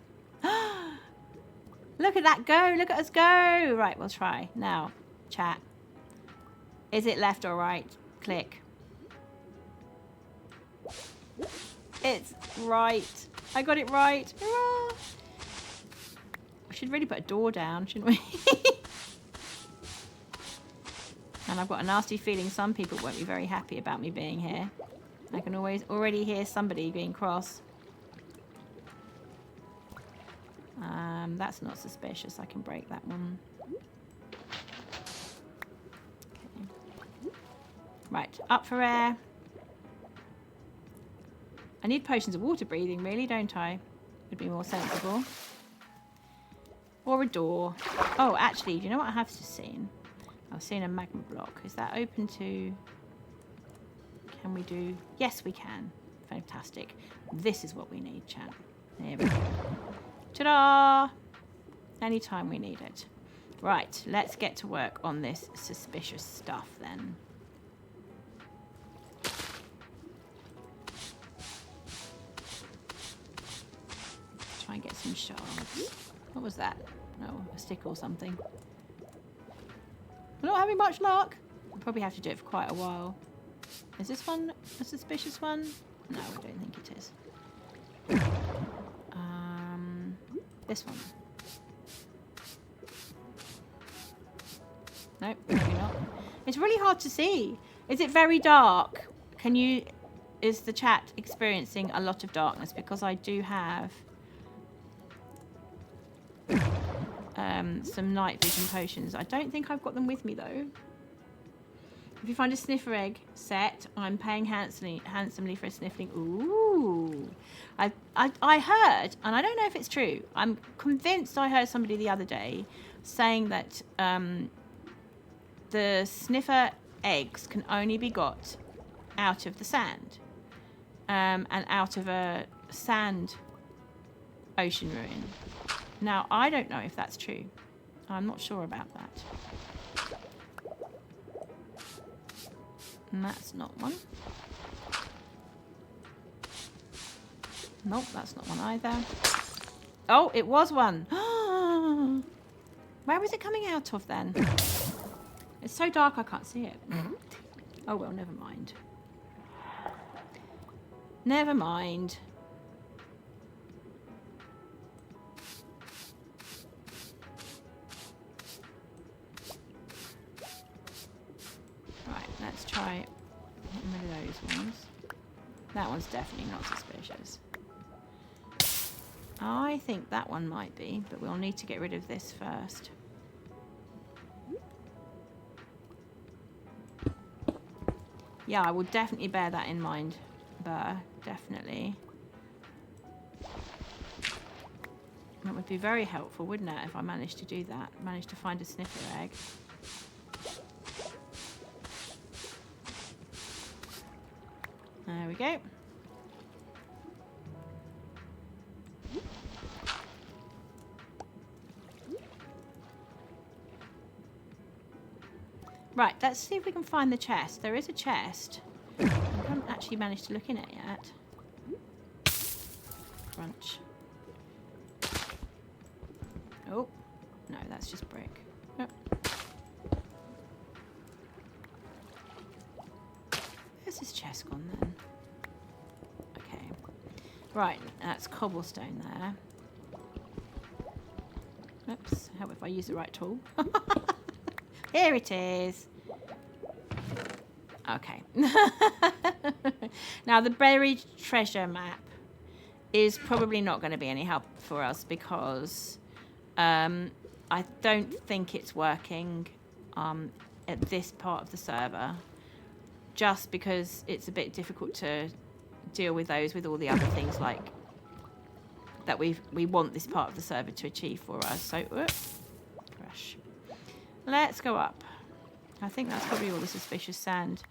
Look at that go. Look at us go. Right, we'll try. Now, chat. Is it left or right? Click. It's right. I got it right. Hurrah! We should really put a door down, shouldn't we? And I've got a nasty feeling some people won't be very happy about me being here. I can already hear somebody being cross. That's not suspicious. I can break that one. Okay. Right, up for air. I need potions of water breathing, really, don't I? Would be more sensible. Or a door. Oh, actually, do you know what I have just seen? I've seen a magma block. Is that open to... Can we do... Yes, we can. Fantastic. This is what we need, chat. There we go. Ta-da! Anytime we need it. Right, let's get to work on this suspicious stuff then. Try and get some shards. What was that? No, a stick or something. We're not having much luck. We'll probably have to do it for quite a while. Is this one a suspicious one? No, I don't think it is. This one. Nope, maybe not. It's really hard to see. Is it very dark? Is the chat experiencing a lot of darkness? Because I do have some night vision potions. I don't think I've got them with me though. If you find a sniffer egg set, I'm paying handsomely for a sniffling. Ooh. I heard, and I don't know if it's true, I'm convinced I heard somebody the other day saying that the sniffer eggs can only be got out of the sand and out of a sand ocean ruin. Now, I don't know if that's true. I'm not sure about that. And that's not one. Nope, that's not one either. Oh, it was one. Where was it coming out of then? It's so dark I can't see it. Oh well, never mind. Never mind. Right, let's try getting rid of those ones. That one's definitely not suspicious. I think that one might be, but we'll need to get rid of this first. Yeah, I will definitely bear that in mind, Burr. Definitely. That would be very helpful, wouldn't it, if I managed to do that? Managed to find a sniffer egg. There we go. Right, let's see if we can find the chest. There is a chest. I haven't actually managed to look in it yet. Crunch. Oh, no, that's just brick. Oh. Where's this chest gone then? Okay. Right, that's cobblestone there. Oops, how if I use the right tool? Here it is. Okay. Now, the buried treasure map is probably not going to be any help for us because I don't think it's working at this part of the server, just because it's a bit difficult to deal with those with all the other things like that we want this part of the server to achieve for us. So, crash. Let's go up. I think that's probably all the suspicious sand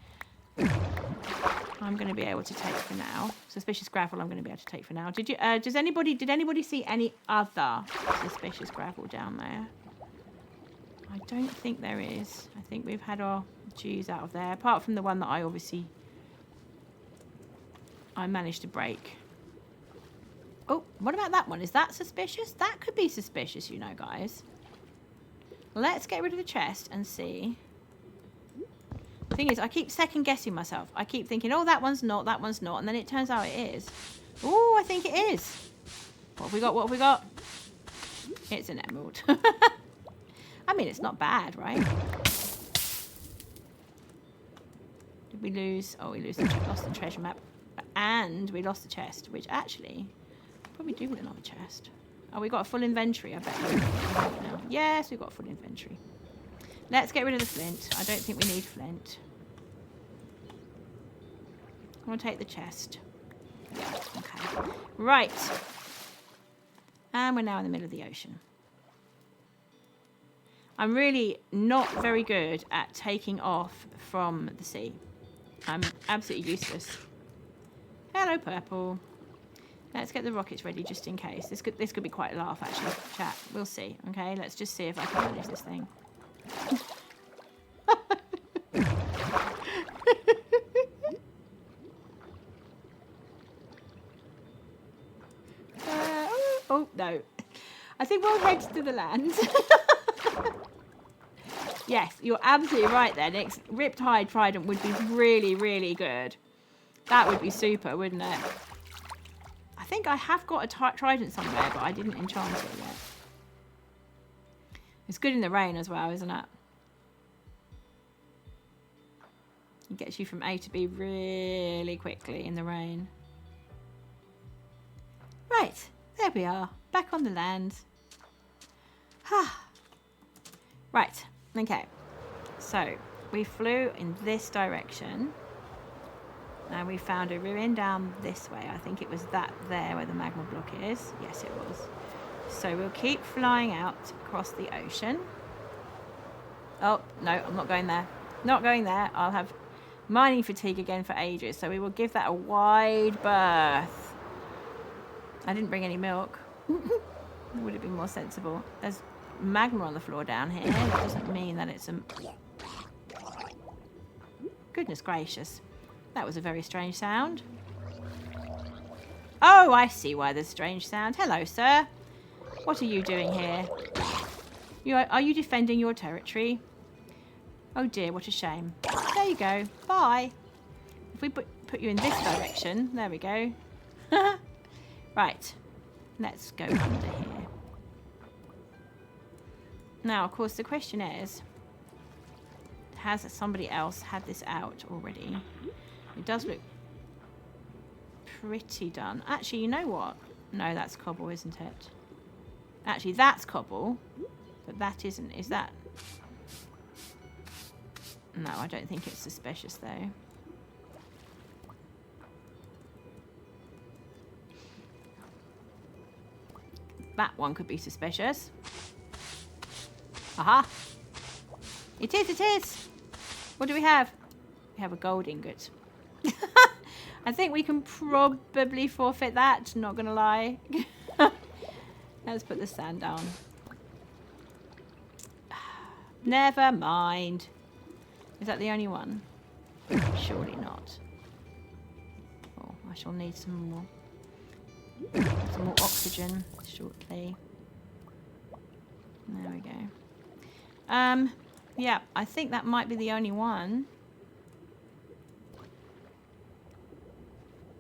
I'm going to be able to take for now. Suspicious gravel I'm going to be able to take for now. Did anybody see any other suspicious gravel down there? I don't think there is. I think we've had our dues out of there, apart from the one that I managed to break. Oh, what about that one? Is that suspicious? That could be suspicious, you know, guys. Let's get rid of the chest and see. The thing is, I keep second guessing myself. I keep thinking, oh, that one's not, and then it turns out it is. Oh, I think it is. What have we got? What have we got? It's an emerald. I mean, it's not bad, right? Did we lose? Oh, we lost the treasure map. And we lost the chest, which actually, probably do want another chest. Oh, we got a full inventory, I bet. No. Yes, we've got a full inventory. Let's get rid of the flint. I don't think we need flint. I want to take the chest. Yeah, okay. Right. And we're now in the middle of the ocean. I'm really not very good at taking off from the sea. I'm absolutely useless. Hello, purple. Let's get the rockets ready just in case. This could be quite a laugh, actually, chat. We'll see. Okay, let's just see if I can manage this thing. Oh, no. I think we'll head to the land. Yes, you're absolutely right there, Nix. Ripped Hide Trident would be really, really good. That would be super, wouldn't it? I think I have got a trident somewhere, but I didn't enchant it yet. It's good in the rain as well, isn't it? It gets you from A to B really quickly in the rain. Right, there we are. Back on the land. Right, okay. So, we flew in this direction. And we found a ruin down this way. I think it was that there where the magma block is. Yes, it was. So we'll keep flying out across the ocean. Oh, no, I'm not going there. Not going there. I'll have mining fatigue again for ages. So we will give that a wide berth. I didn't bring any milk. It would have been more sensible. There's magma on the floor down here. That doesn't mean that it's a... Goodness gracious. That was a very strange sound. Oh, I see why there's strange sound. Hello, sir. What are you doing here? Are you defending your territory? Oh dear, what a shame. There you go. Bye. If we put you in this direction, there we go. Right. Let's go under here. Now, of course, the question is, has somebody else had this out already? It does look pretty done. Actually, you know what? No, that's cobble, isn't it? Actually, that's cobble, but that isn't. Is that? No, I don't think it's suspicious, though. That one could be suspicious. Aha! It is, it is! What do we have? We have a gold ingot. I think we can probably forfeit that, not gonna lie. Let's put the sand down. Never mind. Is that the only one? Surely not. Oh, I shall need some more oxygen shortly. There we go. Yeah, I think that might be the only one.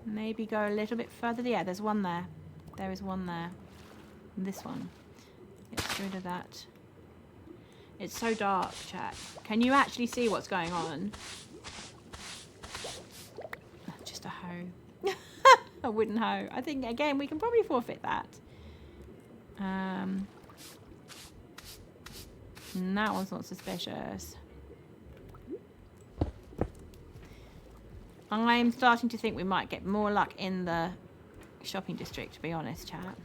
Maybe go a little bit further. Yeah, there's one there. There is one there. And this one. Get rid of that. It's so dark, chat. Can you actually see what's going on? Just a hoe. A wooden hoe. I think, again, we can probably forfeit that. And that one's not suspicious. I'm starting to think we might get more luck in the shopping district, to be honest, chat.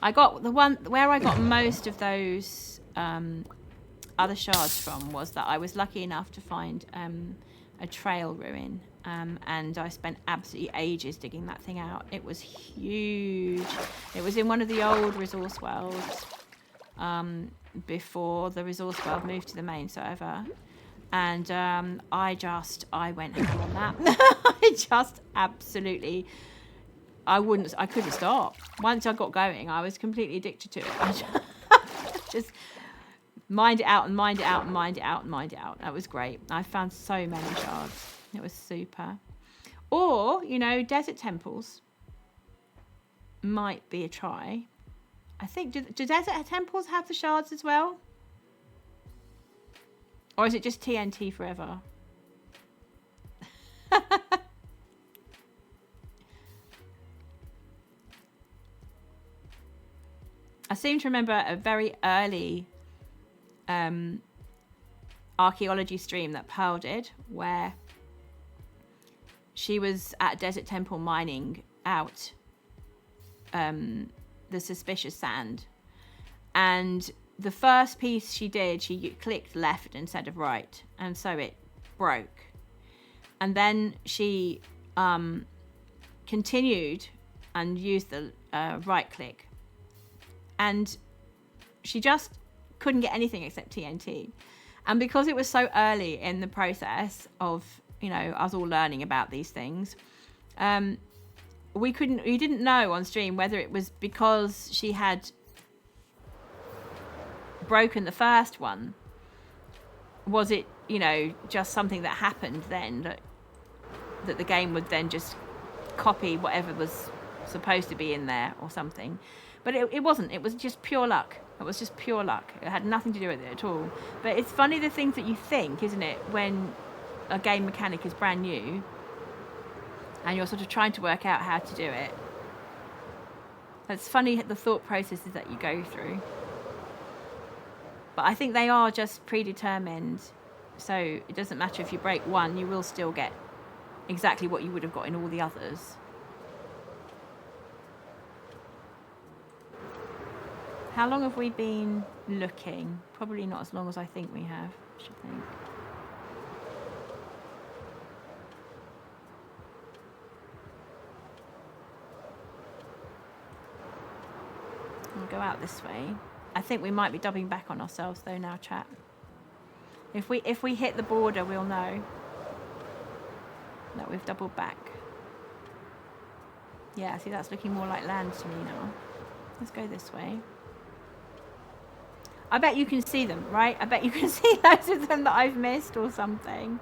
I got the one where I got most of those other shards from was that I was lucky enough to find a trail ruin, and I spent absolutely ages digging that thing out. It was huge. It was in one of the old resource worlds before the resource world moved to the main server. And I went ham on that. I just absolutely, I couldn't stop. Once I got going, I was completely addicted to it. I just mined it out and mined it out and mined it out and mined it out. That was great. I found so many shards. It was super. Or, you know, desert temples might be a try. I think, do desert temples have the shards as well? Or is it just TNT forever? I seem to remember a very early archaeology stream that Pearl did, where she was at Desert Temple mining out the suspicious sand. And the first piece she did, she clicked left instead of right, and so it broke. And then she continued and used the right click, and she just couldn't get anything except TNT. And because it was so early in the process of, you know, us all learning about these things, we didn't know on stream whether it was because she had broken the first one. Was it, you know, just something that happened then that the game would then just copy whatever was supposed to be in there or something. But it wasn't. It was just pure luck. It was just pure luck. It had nothing to do with it at all. But it's funny the things that you think, isn't it, when a game mechanic is brand new and you're sort of trying to work out how to do it. It's funny the thought processes that you go through. But I think they are just predetermined. So it doesn't matter if you break one, you will still get exactly what you would have got in all the others. How long have we been looking? Probably not as long as I think we have, I should think. We'll go out this way. I think we might be doubling back on ourselves though now, chat. If we hit the border, we'll know that we've doubled back. Yeah, see, that's looking more like land to me now. Let's go this way. I bet you can see them, right? I bet you can see loads of them that I've missed or something.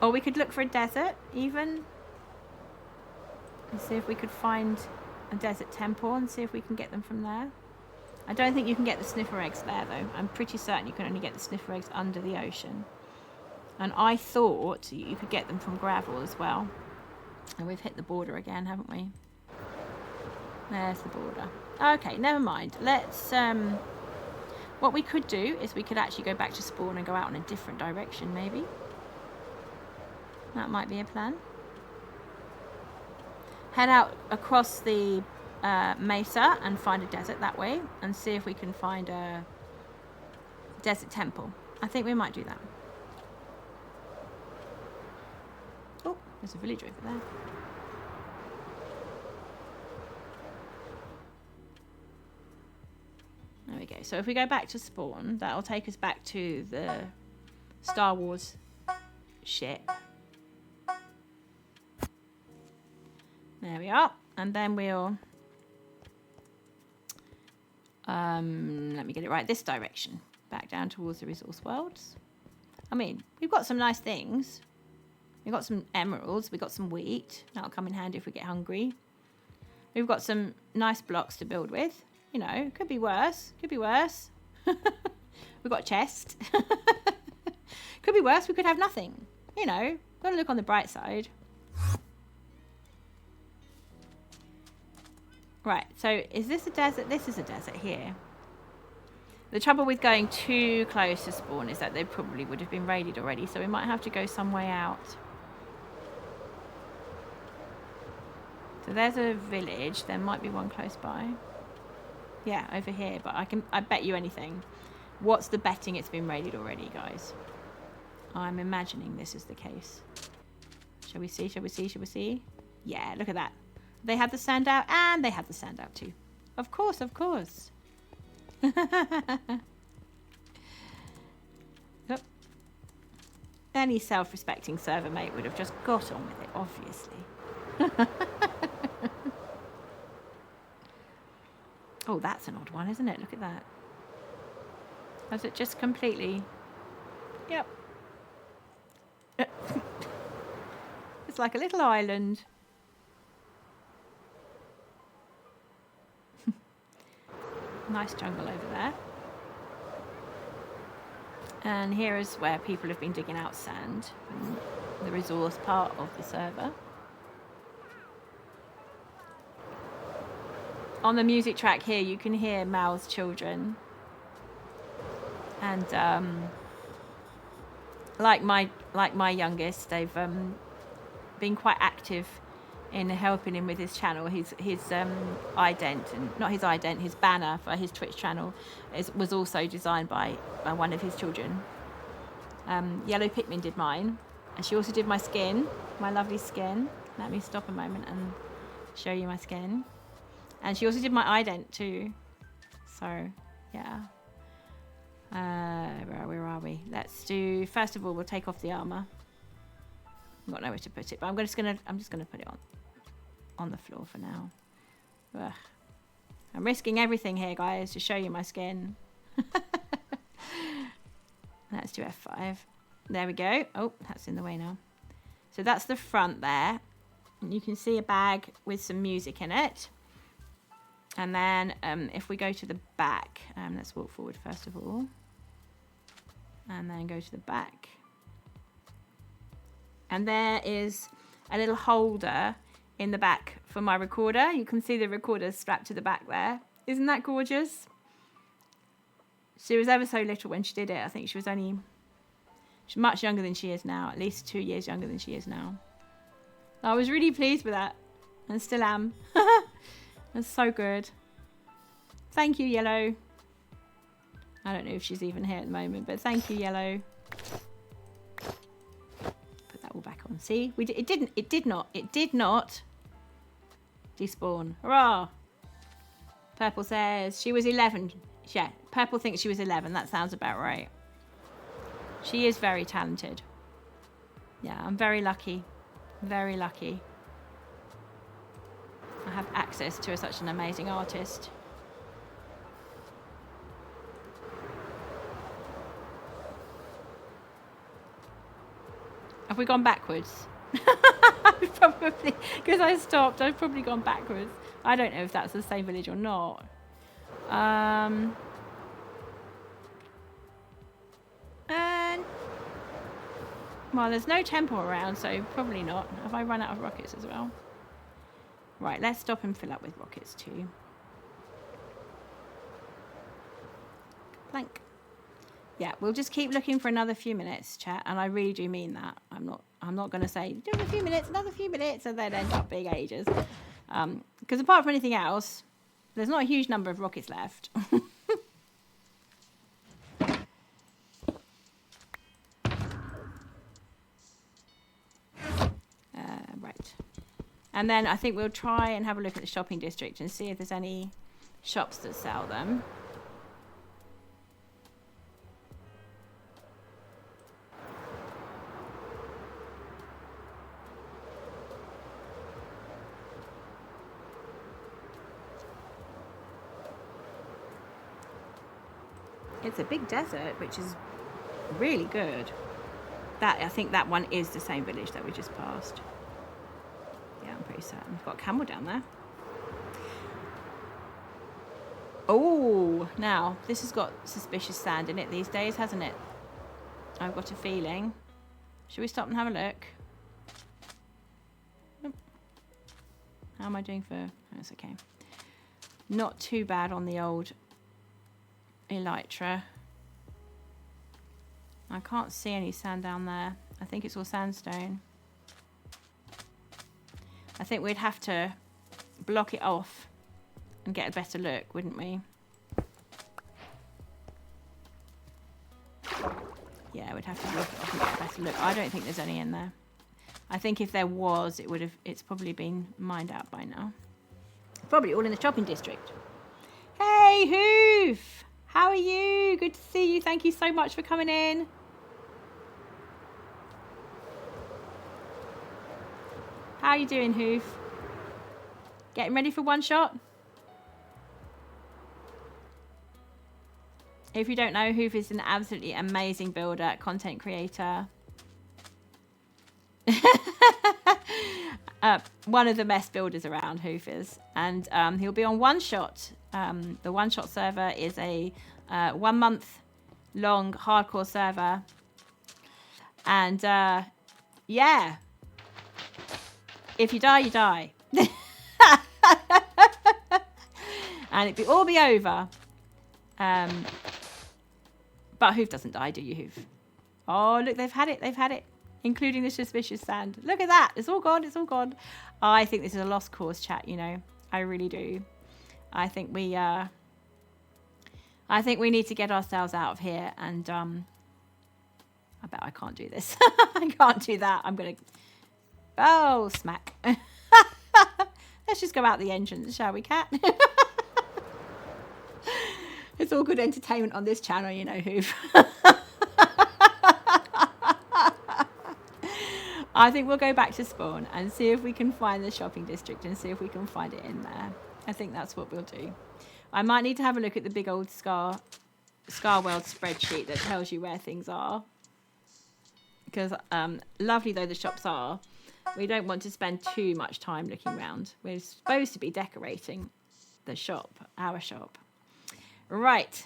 Or we could look for a desert, even. And see if we could find a desert temple and see if we can get them from there. I don't think you can get the sniffer eggs there, though. I'm pretty certain you can only get the sniffer eggs under the ocean. And I thought you could get them from gravel as well. And we've hit the border again, haven't we? There's the border. Okay, never mind. Let's, what we could do is we could actually go back to spawn and go out in a different direction, maybe. That might be a plan. Head out across the mesa and find a desert that way and see if we can find a desert temple. I think we might do that. Oh, there's a village over there. There we go. Okay, so if we go back to spawn, that'll take us back to the Star Wars ship. There we are. And then we'll... let me get it right. This direction. Back down towards the resource worlds. I mean, we've got some nice things. We've got some emeralds. We've got some wheat. That'll come in handy if we get hungry. We've got some nice blocks to build with. You know, could be worse. Could be worse. We've got a chest. Could be worse. We could have nothing. You know, got to look on the bright side. Right, so is this a desert? This is a desert here. The trouble with going too close to spawn is that they probably would have been raided already, so we might have to go some way out. So there's a village. There might be one close by. Yeah, over here, but I bet you anything. What's the betting it's been raided already, guys? I'm imagining this is the case. Shall we see? Shall we see? Shall we see? Yeah, look at that. They have the sand out, and they have the sand out too. Of course, of course. Yep. Any self-respecting server mate would have just got on with it, obviously. Oh, that's an odd one, isn't it? Look at that. Has it just completely... Yep. It's like a little island. Nice jungle over there. And here is where people have been digging out sand. The resource part of the server. On the music track here, you can hear Mal's children. And like my youngest, they've been quite active in helping him with his channel. His ident, and not his ident, his banner for his Twitch channel was also designed by one of his children. Yellow Pikmin did mine, and she also did my skin, my lovely skin. Let me stop a moment and show you my skin. And she also did my ident too. So yeah. Where are we? Let's do. First of all, we'll take off the armor. I've got nowhere to put it, but I'm just gonna put it on the floor for now. Ugh. I'm risking everything here, guys, to show you my skin. Let's do F5. There we go. Oh, that's in the way now. So that's the front there. And you can see a bag with some music in it. And then if we go to the back, let's walk forward first of all. And then go to the back. And there is a little holder in the back for my recorder. You can see the recorder strapped to the back there. Isn't that gorgeous? She was ever so little when she did it. I think she's much younger than she is now. At least 2 years younger than she is now. I was really pleased with that. And still am. That's so good. Thank you, Yellow. I don't know if she's even here at the moment, but thank you, Yellow. Put that all back on. See, it did not despawn. Hurrah! Purple says she was 11. Yeah, Purple thinks she was 11. That sounds about right. She is very talented. Yeah, I'm very lucky. Very lucky. I have access to such an amazing artist. Have we gone backwards? Probably, because I stopped, I've probably gone backwards. I don't know if that's the same village or not. And well, there's no temple around, so probably not. Have I run out of rockets as well? Right, let's stop and fill up with rockets too. Blank. Yeah, we'll just keep looking for another few minutes, chat, and I really do mean that. I'm not going to say do a few minutes, another few minutes, and then end up being ages. Because apart from anything else, there's not a huge number of rockets left. Right. And then I think we'll try and have a look at the shopping district and see if there's any shops that sell them. It's a big desert, which is really good. I think that one is the same village that we just passed. Yeah, I'm pretty certain. We've got a camel down there. Oh, now this has got suspicious sand in it these days, hasn't it? I've got a feeling. Should we stop and have a look? How am I doing for... That's okay. Not too bad on the old elytra. I can't see any sand down there. I think it's all sandstone. I think we'd have to block it off and get a better look, wouldn't we? Yeah, we'd have to block it off and get a better look. I don't think there's any in there. I think if there was, it's probably been mined out by now. Probably all in the shopping district. Hey, Hoof! How are you? Good to see you. Thank you so much for coming in. How are you doing, Hoof? Getting ready for one shot? If you don't know, Hoof is an absolutely amazing builder, content creator. One of the best builders around, Hoof is. And he'll be on One Shot. The One Shot server is a 1 month long hardcore server. And yeah. If you die, you die. And it'll all be over. But Hoof doesn't die, do you, Hoof? Oh, look, they've had it. They've had it. Including the suspicious sand. Look at that. It's all gone. It's all gone. I think this is a lost cause, chat, you know. I really do. I think we need to get ourselves out of here. And I bet I can't do this. I can't do that. I'm going to... Oh, smack. Let's just go out the entrance, shall we, Cat? It's all good entertainment on this channel, you know, Hoof. I think we'll go back to spawn and see if we can find the shopping district and see if we can find it in there. I think that's what we'll do. I might need to have a look at the big old ScarWorld spreadsheet that tells you where things are. Because lovely though the shops are, we don't want to spend too much time looking around. We're supposed to be decorating the shop, our shop. Right.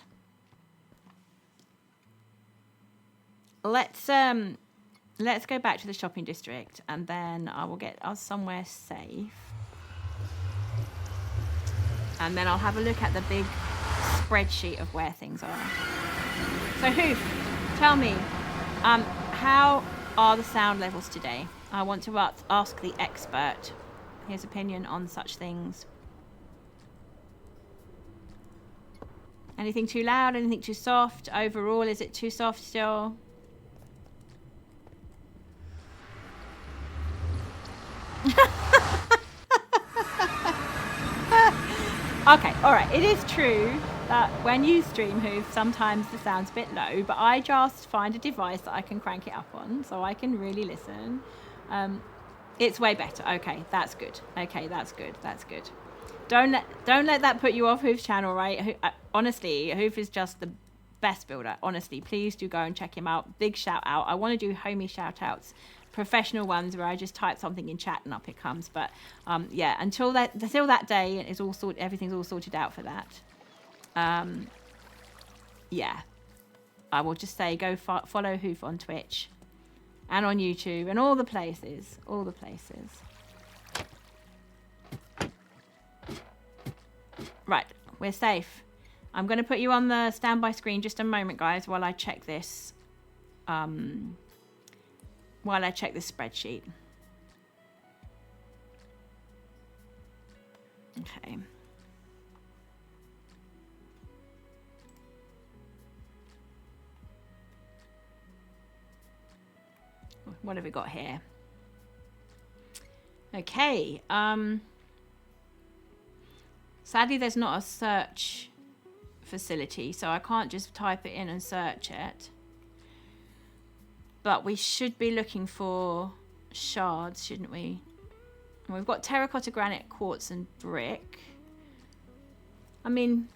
Let's go back to the shopping district and then I will get us somewhere safe. And then I'll have a look at the big spreadsheet of where things are. So Hoof, tell me, how are the sound levels today? I want to ask the expert his opinion on such things. Anything too loud? Anything too soft? Overall, is it too soft still? Okay, alright. It is true that when you stream Hoof, sometimes the sound's a bit low, but I just find a device that I can crank it up on so I can really listen. It's way better. Okay, that's good. Okay, that's good. That's good. Don't let that put you off Hoof's channel, right? Honestly, Hoof is just the best builder. Honestly, please do go and check him out. Big shout out. I want to do homie shout outs, professional ones where I just type something in chat and up it comes. But yeah, until that day is all everything's all sorted out for that. Yeah, I will just say go follow Hoof on Twitch and on YouTube and all the places. Right, we're safe. I'm going to put you on the standby screen just a moment, guys, while I check this. While I check this spreadsheet. Okay. What have we got here? Okay. Sadly, there's not a search facility, so I can't just type it in and search it. But we should be looking for shards, shouldn't we? And we've got terracotta, granite, quartz, and brick. I mean,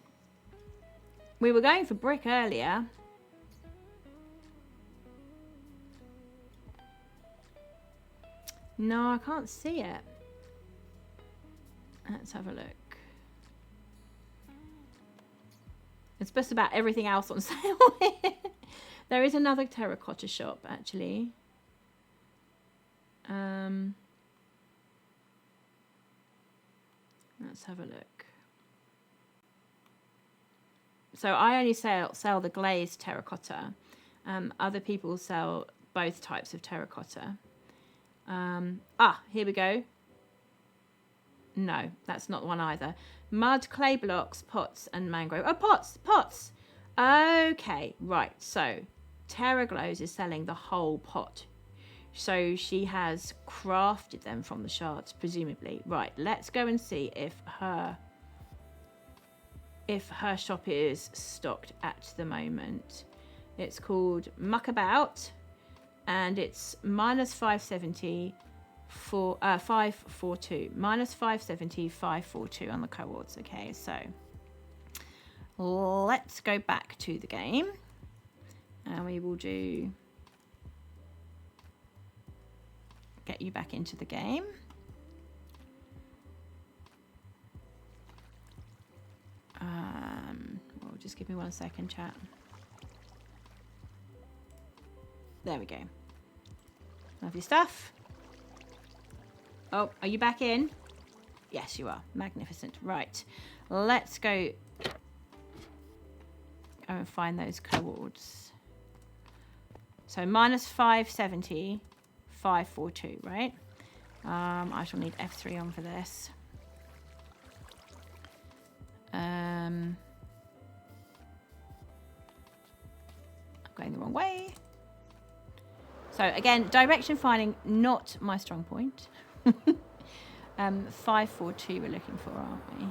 We were going for brick earlier. No, I can't see it. Let's have a look. It's just about everything else on sale. There is another terracotta shop, actually. Let's have a look. So I only sell the glazed terracotta. Other people sell both types of terracotta. Here we go. No, that's not the one either. Mud, clay blocks, pots, and mangrove. Oh, pots. Okay, right. So Terra Glows is selling the whole pot. So she has crafted them from the shards, presumably. Right, let's go and see if her shop is stocked at the moment. It's called Muckabout, and it's minus 570 for 542. Minus 570, 542 on the cohorts. Okay, so let's go back to the game, and we will get you back into the game. Well, just give me 1 second, chat. There we go. Lovely stuff. Oh, are you back in? Yes, you are. Magnificent. Right. Let's go and find those cohorts. So minus 570, 542, right? I shall need F3 on for this. I'm going the wrong way. So again, direction finding, not my strong point. 542 we're looking for, aren't we?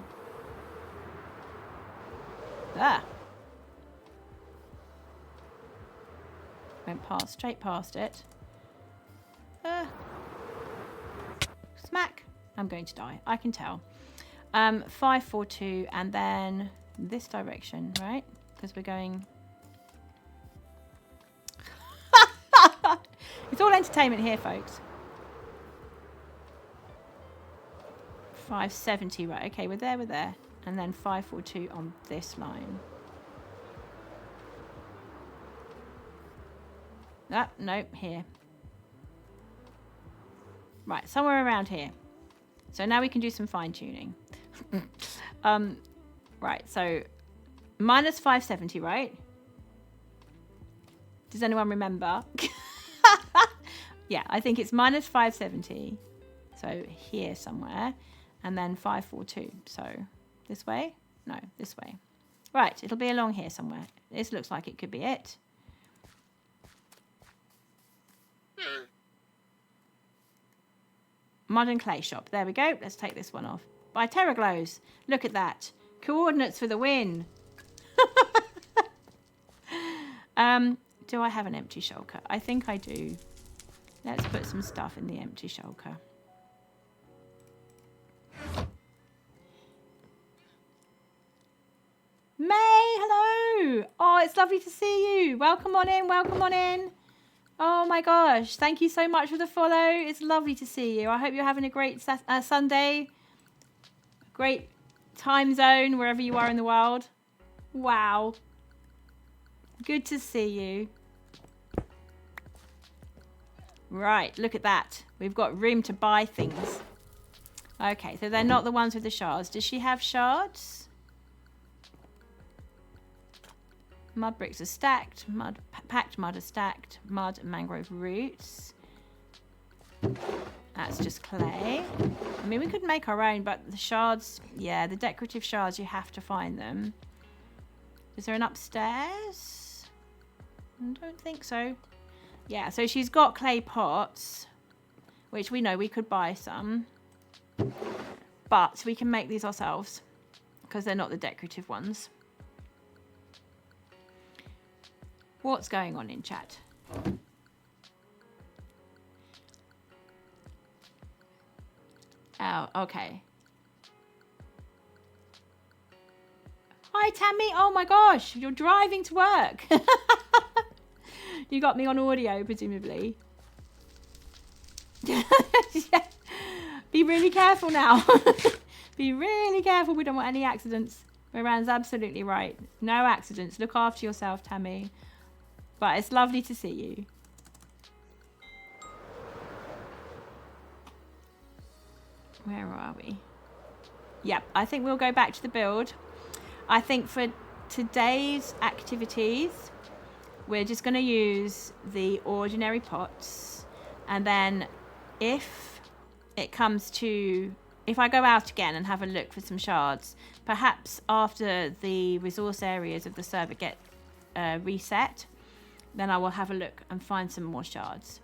Went straight past it. Smack. I'm going to die. I can tell. 542, and then this direction, right? Because we're going. It's all entertainment here, folks. 570, right? Okay, we're there, and then 542 on this line. Nope, here. Right, somewhere around here. So now we can do some fine tuning. Right, so minus 570, right? Does anyone remember? Yeah, I think it's minus 570. So here somewhere. And then 542. So this way? No, this way. Right, it'll be along here somewhere. This looks like it could be it. Mud and clay shop. There we go. Let's take this one off. By Terra Glows. Look at that. Coordinates for the win. Do I have an empty shulker? I think I do. Let's put some stuff in the empty shulker. May, hello. Oh, it's lovely to see you. Welcome on in. Welcome on in. Oh my gosh. Thank you so much for the follow. It's lovely to see you. I hope you're having a great Sunday. Great time zone wherever you are in the world. Wow. Good to see you. Right, look at that. We've got room to buy things. Okay, so they're not the ones with the shards. Does she have shards? Mud bricks are stacked. Packed mud are stacked. Mud and mangrove roots. That's just clay. I mean, we could make our own, but the shards, yeah, the decorative shards, you have to find them. Is there an upstairs? I don't think so. Yeah, so she's got clay pots, which we know we could buy some. But we can make these ourselves because they're not the decorative ones. What's going on in chat? Oh, okay. Hi, Tammy. Oh my gosh, you're driving to work. You got me on audio, presumably. Yeah. Be really careful now. Be really careful. We don't want any accidents. Moran's absolutely right. No accidents. Look after yourself, Tammy. But it's lovely to see you. Where are we? Yep, I think we'll go back to the build. I think for today's activities, we're just going to use the ordinary pots. And then if it comes to... If I go out again and have a look for some shards, perhaps after the resource areas of the server get reset, then I will have a look and find some more shards.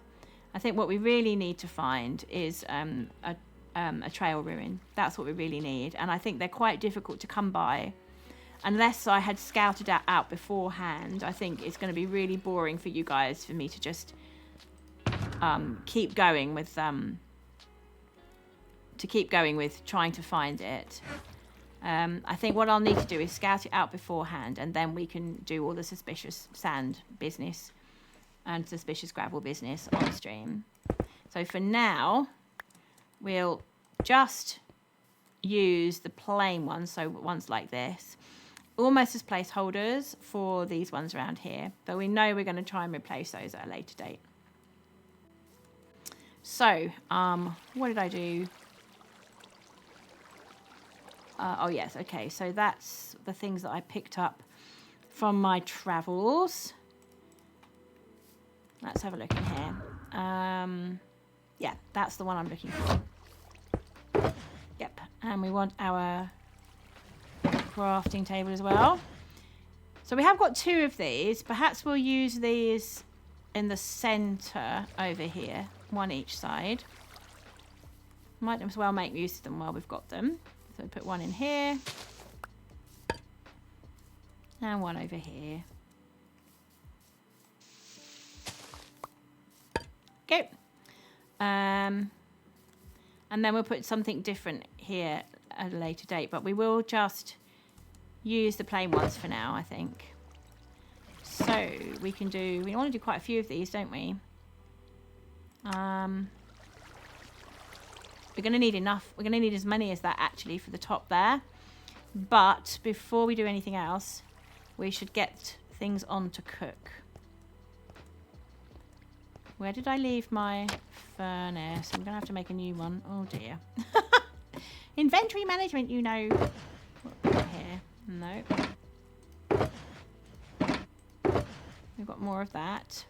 I think what we really need to find is a trail ruin. That's what we really need. And I think they're quite difficult to come by. Unless I had scouted that out beforehand, I think it's going to be really boring for you guys for me to just keep going with... trying to find it. I think what I'll need to do is scout it out beforehand, and then we can do all the suspicious sand business and suspicious gravel business on stream. So for now, we'll just use the plain ones, so ones like this, almost as placeholders for these ones around here, but we know we're going to try and replace those at a later date. So, what did I do? Oh yes, okay, so that's the things that I picked up from my travels. Let's have a look in here. Yeah, that's the one I'm looking for. Yep, and we want our crafting table as well. So we have got 2 of these. Perhaps we'll use these in the center over here, 1 each side. Might as well make use of them while we've got them. So put 1 in here. And 1 over here. Okay. And then we'll put something different here at a later date. But we will just use the plain ones for now, I think. So we can do... We want to do quite a few of these, don't we? We're going to need enough. We're going to need as many as that, actually, for the top there. But before we do anything else, we should get things on to cook. Where did I leave my furnace? I'm going to have to make a new one. Oh, dear. Inventory management, you know. What here? No. We've got more of that.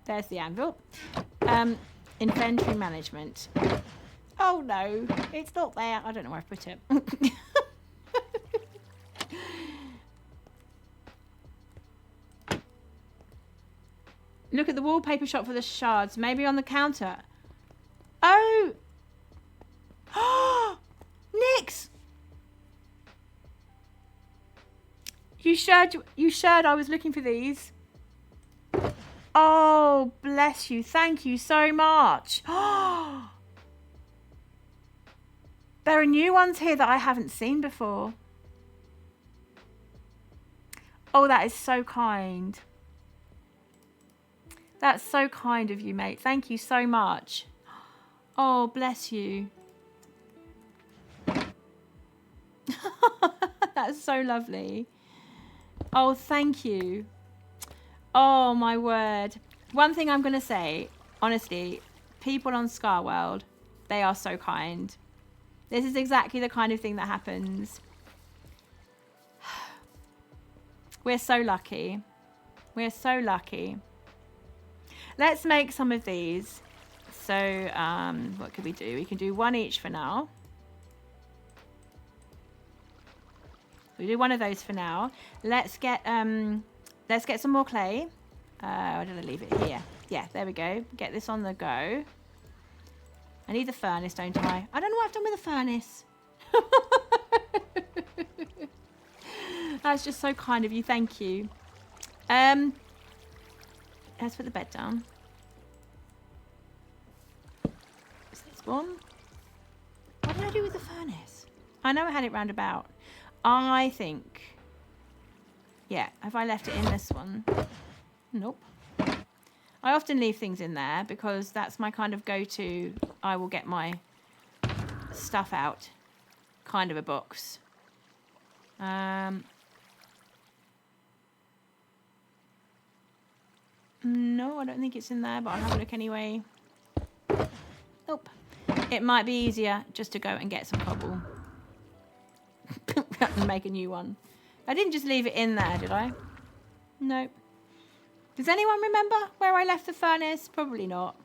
There's the anvil. Inventory management. Oh no, it's not there. I don't know where I put it. Look at the wallpaper shop for the shards. Maybe on the counter. Oh! Nix! You shared I was looking for these. Oh, bless you. Thank you so much. There are new ones here that I haven't seen before. Oh, that is so kind. That's so kind of you, mate. Thank you so much. Oh, bless you. That's so lovely. Oh, thank you. Oh, my word. One thing I'm going to say, honestly, people on ScarWorld, they are so kind. This is exactly the kind of thing that happens. We're so lucky. We're so lucky. Let's make some of these. So, what could we do? We can do 1 each for now. We do 1 of those for now. Let's get some more clay. Where did I leave it? Here. Yeah, there we go. Get this on the go. I need the furnace, don't I? I don't know what I've done with the furnace. That's just so kind of you. Thank you. Let's put the bed down. What's this one? What do with the furnace? I know I had it round about. I think... Yeah, have I left it in this one? Nope. I often leave things in there because that's my kind of go-to. I will get my stuff out kind of a box. No, I don't think it's in there, but I'll have a look anyway. Nope. It might be easier just to go and get some cobble. And make a new one. I didn't just leave it in there, did I? Nope. Does anyone remember where I left the furnace? Probably not.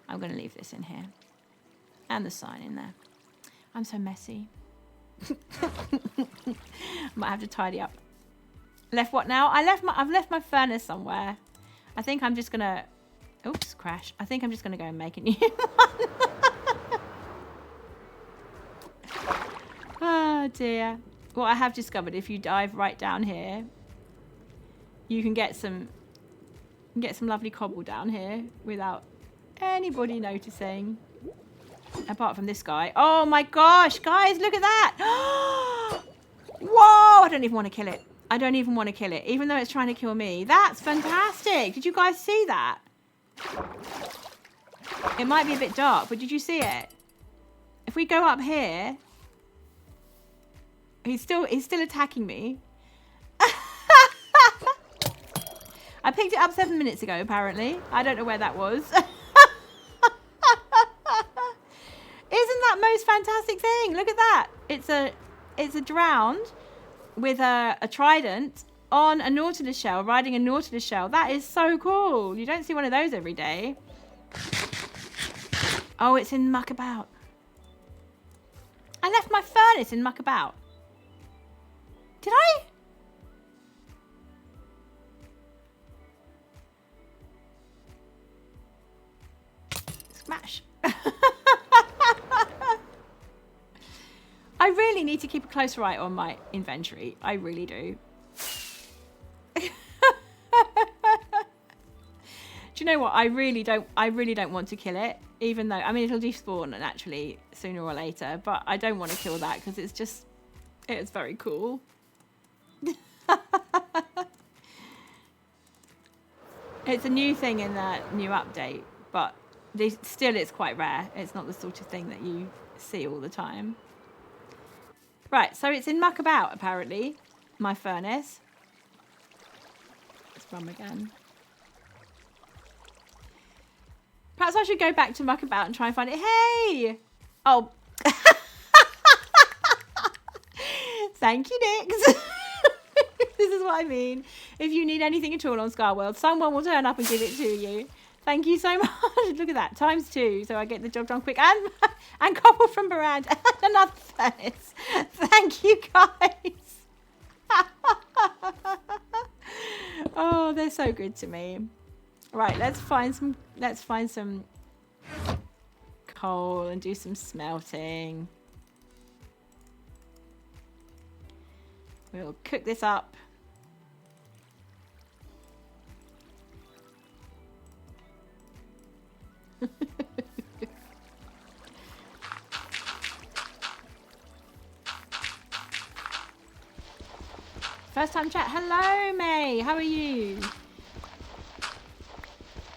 I'm going to leave this in here. And the sign in there. I'm so messy. Might have to tidy up. Left what now? I've left my furnace somewhere. I think I'm just going to... Oops, crash. I think I'm just going to go and make a new one. Oh dear. What I have discovered, if you dive right down here, you can get some lovely cobble down here without anybody noticing. Apart from this guy. Oh my gosh, guys, look at that. Whoa, I don't even want to kill it. I don't even want to kill it, even though it's trying to kill me. That's fantastic. Did you guys see that? It might be a bit dark, but did you see it? If we go up here, he's still attacking me. I picked it up 7 minutes ago, apparently. I don't know where that was. Isn't that most fantastic thing? Look at that. It's a drowned with a trident on a nautilus shell, riding a nautilus shell. That is so cool. You don't see one of those every day. Oh, it's in Muckabout. I left my furnace in Muckabout. Did I? Smash. I really need to keep a closer eye on my inventory. I really do. Do you know what? I really don't want to kill it, even though, I mean, it'll despawn naturally sooner or later, but I don't want to kill that because it's very cool. It's a new thing in the new update, but still it's quite rare. It's not the sort of thing that you see all the time. Right, so it's in Muckabout, apparently, my furnace. Let's run again. Perhaps I should go back to Muckabout and try and find it. Hey! Oh. Thank you, Nix. This is what I mean. If you need anything at all on ScarWorld, someone will turn up and give it to you. Thank you so much. Look at that. ×2. So I get the job done quick. And cobble from Barand. And another furnace. Thank you, guys. Oh, they're so good to me. Right, let's find some coal and do some smelting. We'll cook this up. First time chat. Hello, May. How are you?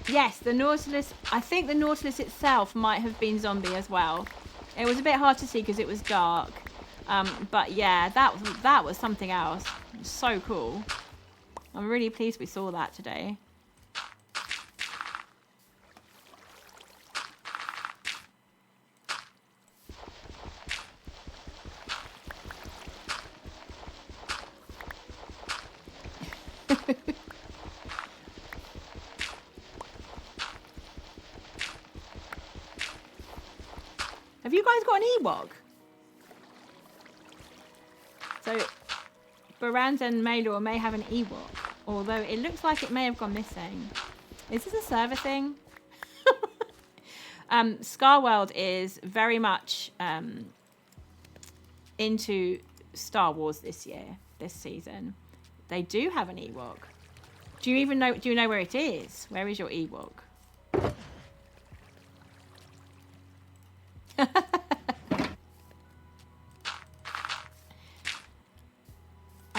Yes, the Nautilus. I think the Nautilus itself might have been zombie as well. It was a bit hard to see because it was dark. But yeah, that was something else. So cool. I'm really pleased we saw that today. Have you guys got an Ewok? So, Barand and Maylor may have an Ewok, although it looks like it may have gone missing. Is this a server thing? ScarWorld is very much into Star Wars this season. They do have an Ewok. Do you know where it is? Where is your Ewok?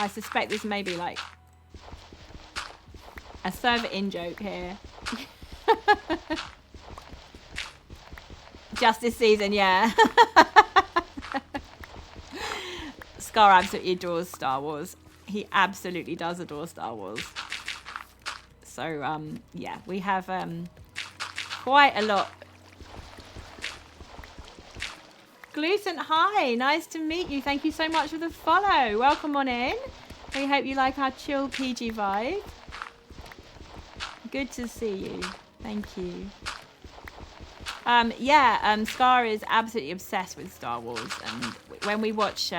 I suspect this may be like a server in joke here. Just this season, yeah. Scar absolutely adores Star Wars. He absolutely does adore Star Wars. So, yeah, we have quite a lot. Glucent, hi, nice to meet you. Thank you so much for the follow. Welcome on in. We hope you like our chill PG vibe. Good to see you. Thank you. Scar is absolutely obsessed with Star Wars, and when we watch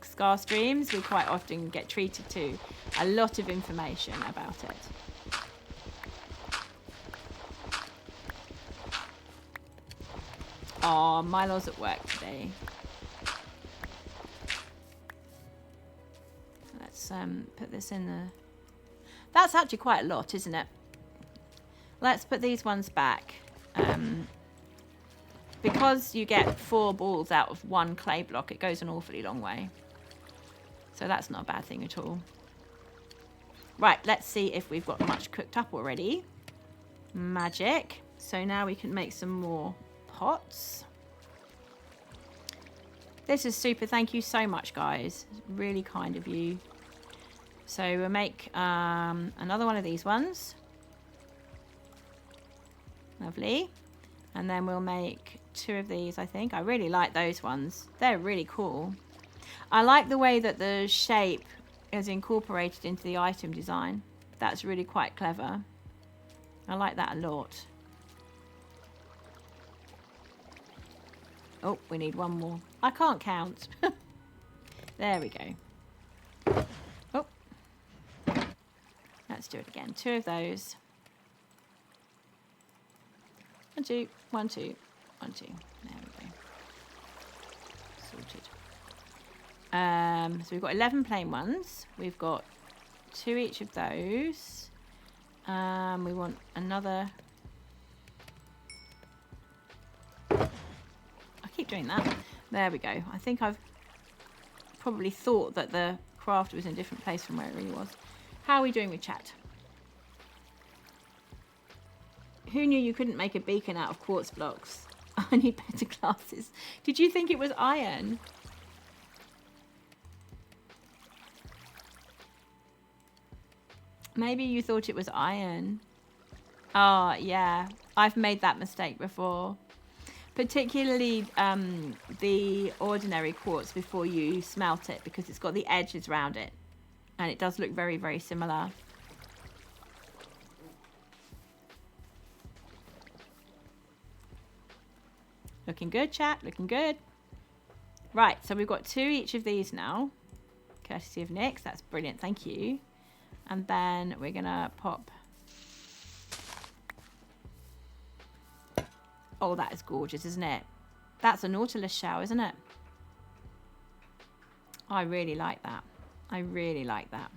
Scar streams, we quite often get treated to a lot of information about it. Oh, Milo's at work today. Let's put this in the... That's actually quite a lot, isn't it? Let's put these ones back. Because you get 4 balls out of 1 clay block, it goes an awfully long way. So that's not a bad thing at all. Right, let's see if we've got much cooked up already. Magic. So now we can make some more pots. This is super. Thank you so much, guys. It's really kind of you. So we'll make another one of these ones. Lovely. And then we'll make 2 of these, I think. I really like those ones. They're really cool. I like the way that the shape is incorporated into the item design. That's really quite clever. I like that a lot. Oh, we need one more. I can't count. There we go. Oh. Let's do it again. 2 of those. 1, 2, 1, 2, 1, 2. There we go. Sorted. So we've got 11 plain ones. We've got 2 each of those. We want another. I keep doing that. There we go. I think I've probably thought that the craft was in a different place from where it really was. How are we doing with chat? Who knew you couldn't make a beacon out of quartz blocks? I need better glasses. Did you think it was iron? Maybe you thought it was iron. Oh, yeah. I've made that mistake before. Particularly the ordinary quartz before you smelt it, because it's got the edges around it. And it does look very, very similar. Looking good, chat. Looking good. Right, so we've got 2 each of these now. Courtesy of Nyx. That's brilliant. Thank you. And then we're going to pop... Oh, that is gorgeous, isn't it? That's a Nautilus shell, isn't it? I really like that. I really like that.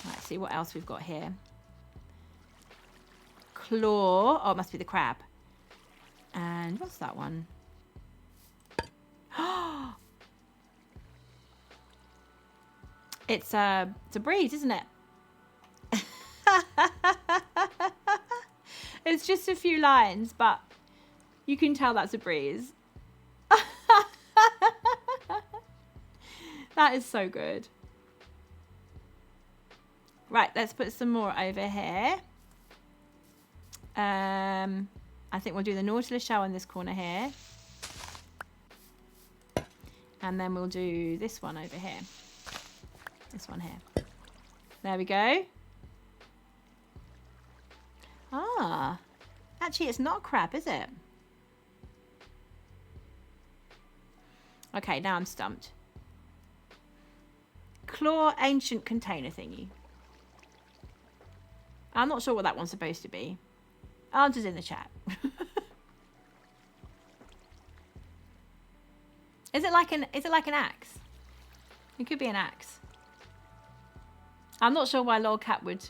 Let's see what else we've got here. Claw. Oh, it must be the crab. And what's that one? It's a breeze, isn't it? It's just a few lines, but you can tell that's a breeze. That is so good. Right, let's put some more over here. I think we'll do the Nautilus shell in this corner here. And then we'll do this one over here. This one here. There we go. Ah, actually it's not crab, is it? Okay, now I'm stumped. Claw ancient container thingy. I'm not sure what that one's supposed to be. Answers in the chat. Is it like an axe? It could be an axe. I'm not sure why Lolcat would.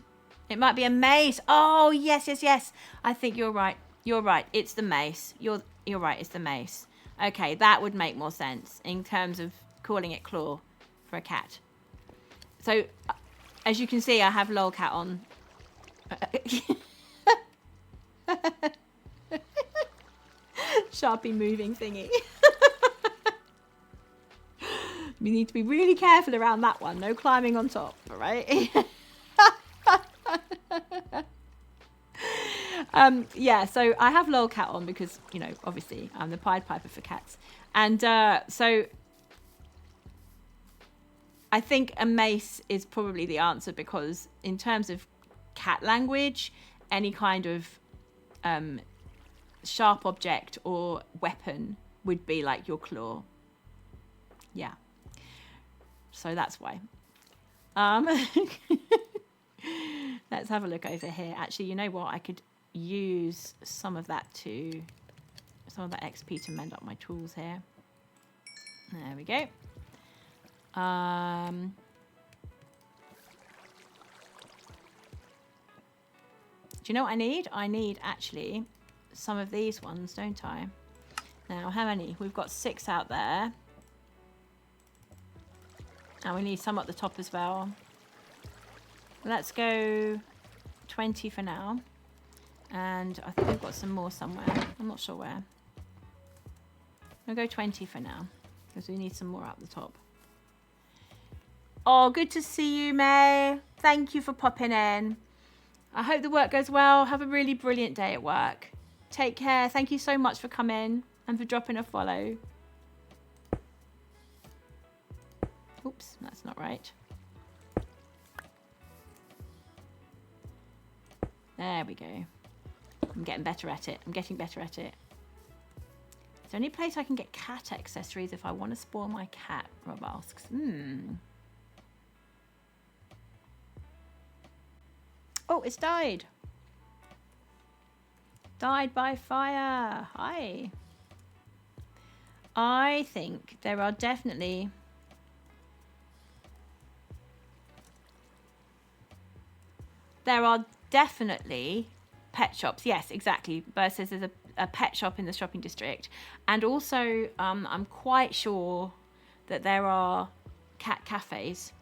It might be a mace. Oh yes, yes, yes. I think you're right. You're right. It's the mace. You're right. It's the mace. Okay, that would make more sense in terms of calling it claw for a cat. So, as you can see, I have lolcat on. Sharpie moving thingy. We need to be really careful around that one. No climbing on top, right? Yeah, so I have lolcat on because, you know, obviously I'm the Pied Piper for cats. And so I think a mace is probably the answer, because in terms of cat language, any kind of sharp object or weapon would be like your claw. Yeah. So that's why. Let's have a look over here. Actually, you know what? I could use some of that XP to mend up my tools here. There we go. Do you know what I need? I need actually some of these ones, don't I? Now, how many? We've got 6 out there. And we need some at the top as well. Let's go 20 for now. And I think we've got some more somewhere. I'm not sure where. I'll go 20 for now, because we need some more up the top. Oh, good to see you, May. Thank you for popping in. I hope the work goes well. Have a really brilliant day at work. Take care. Thank you so much for coming and for dropping a follow. Oops, that's not right. There we go. I'm getting better at it. I'm getting better at it. Is there any place I can get cat accessories if I want to spoil my cat? Rob asks. Oh, it's died. Died by fire. Hi. I think there are definitely... pet shops. Yes, exactly. Bird says there's a pet shop in the shopping district. And also, I'm quite sure that there are cat cafes.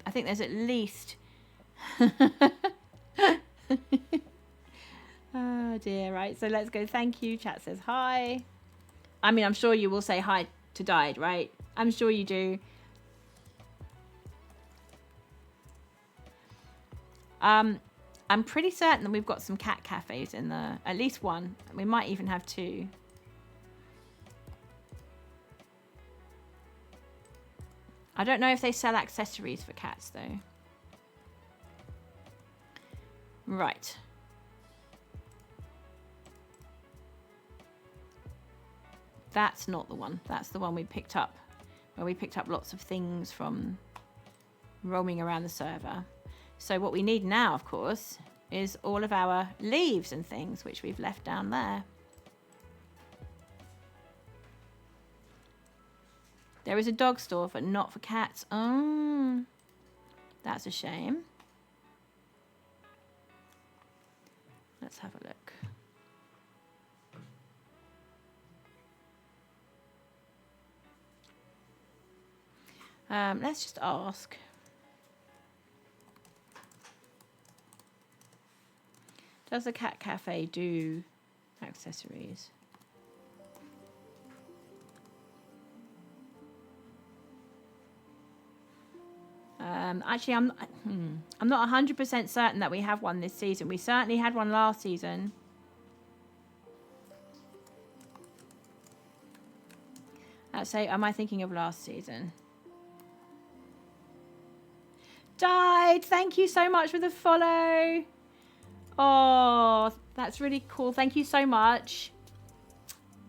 I think there's at least... Oh dear, right. So let's go. Thank you. Chat says hi. I mean, I'm sure you will say hi to Died, right? I'm sure you do. I'm pretty certain that we've got some cat cafes in there. At least one. We might even have 2. I don't know if they sell accessories for cats, though. Right. That's not the one. That's the one we picked up, where we picked up lots of things from roaming around the server. So what we need now, of course, is all of our leaves and things, which we've left down there. There is a dog store, but not for cats. Oh, that's a shame. Let's have a look. Let's just ask. Does the cat cafe do accessories? Actually, I'm not 100% certain that we have one this season. We certainly had one last season. Let's say, am I thinking of last season? Died. Thank you so much for the follow. Oh, that's really cool. Thank you so much.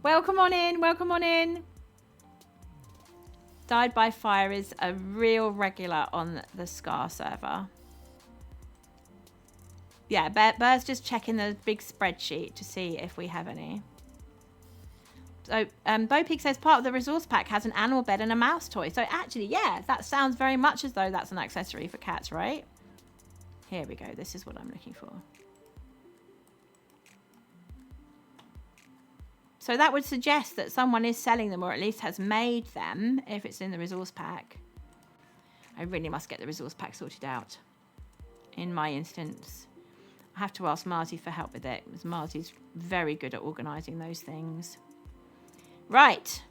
Welcome on in. Welcome on in. Died by Fire is a real regular on the Scar server. Yeah, Bear's just checking the big spreadsheet to see if we have any. So, Bopig says part of the resource pack has an animal bed and a mouse toy. So actually, yeah, that sounds very much as though that's an accessory for cats, right? Here we go. This is what I'm looking for. So that would suggest that someone is selling them, or at least has made them, if it's in the resource pack. I really must get the resource pack sorted out. In my instance, I have to ask Marty for help with it, because Marty's very good at organising those things. Right.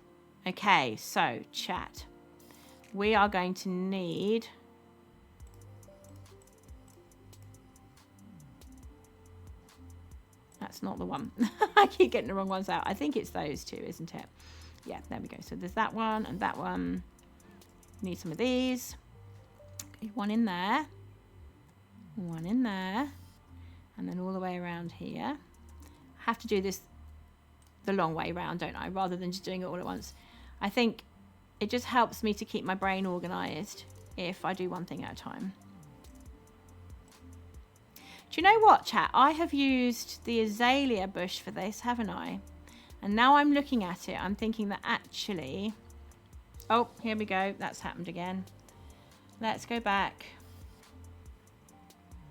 Okay, so chat. We are going to need... That's not the one. I keep getting the wrong ones out. I think it's those two, isn't it? Yeah, there we go. So there's that one and that one. Need some of these. One in there. One in there. And then all the way around here. I have to do this the long way round, don't I? Rather than just doing it all at once. I think it just helps me to keep my brain organised if I do one thing at a time. Do you know what, chat? I have used the azalea bush for this, haven't I? And now I'm looking at it, I'm thinking that actually... Oh, here we go. That's happened again. Let's go back.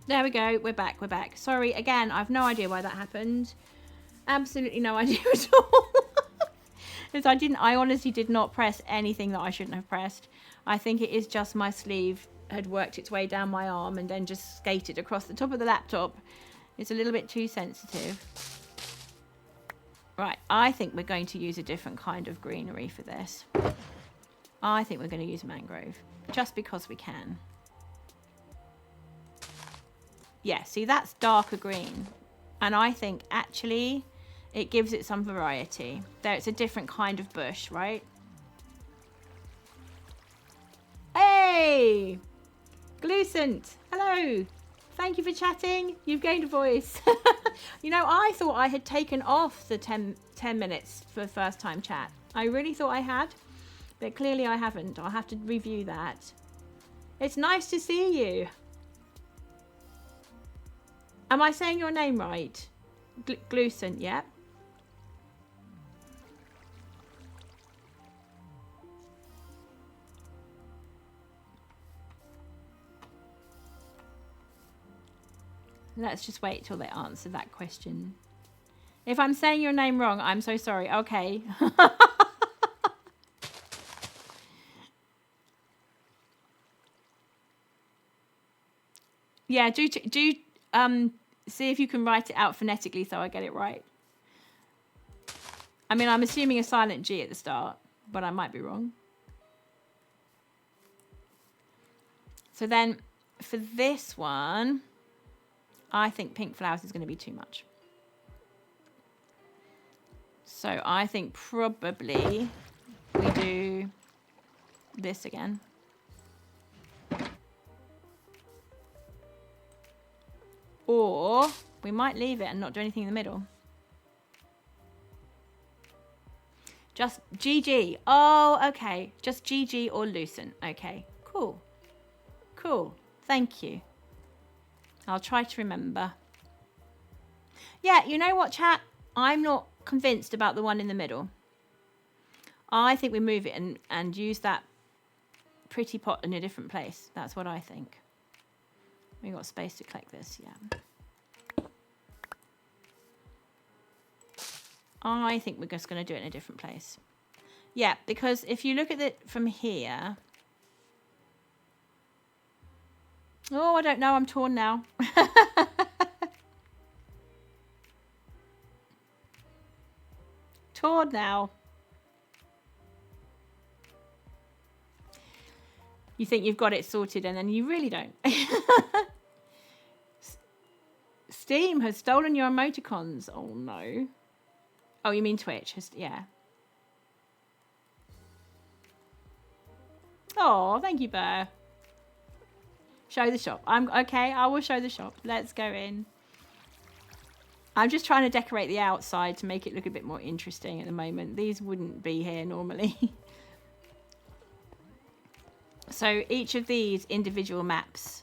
There we go. We're back. We're back. Sorry, again, I've no idea why that happened. Absolutely no idea at all. Because I honestly did not press anything that I shouldn't have pressed. I think it is just my sleeve had worked its way down my arm and then just skated across the top of the laptop. It's a little bit too sensitive. Right, I think we're going to use a different kind of greenery for this. I think we're going to use mangrove, just because we can. Yeah, see, that's darker green. And I think actually it gives it some variety. There, it's a different kind of bush, right? Hey! Glucent, hello. Thank you for chatting. You've gained a voice. You know, I thought I had taken off the 10 minutes for first time chat. I really thought I had, but clearly I haven't. I'll have to review that. It's nice to see you. Am I saying your name right? Glucent, yeah. Let's just wait till they answer that question. If I'm saying your name wrong, I'm so sorry. Okay. Yeah, do see if you can write it out phonetically so I get it right. I mean, I'm assuming a silent G at the start, but I might be wrong. So then for this one, I think pink flowers is going to be too much. So I think probably we do this again. Or we might leave it and not do anything in the middle. Just GG. Oh, okay. Just GG or Lucent. Okay, cool. Cool. Thank you. I'll try to remember. Yeah, you know what, chat? I'm not convinced about the one in the middle. I think we move it and use that pretty pot in a different place. That's what I think. We got space to collect this, yeah. I think we're just going to do it in a different place. Yeah, because if you look at it from here... Oh, I don't know. I'm torn now. Torn now. You think you've got it sorted and then you really don't. Steam has stolen your emoticons. Oh, no. Oh, you mean Twitch? Yeah. Oh, thank you, Bear. Show the shop. Okay, I will show the shop. Let's go in. I'm just trying to decorate the outside to make it look a bit more interesting at the moment. These wouldn't be here normally. So each of these individual maps.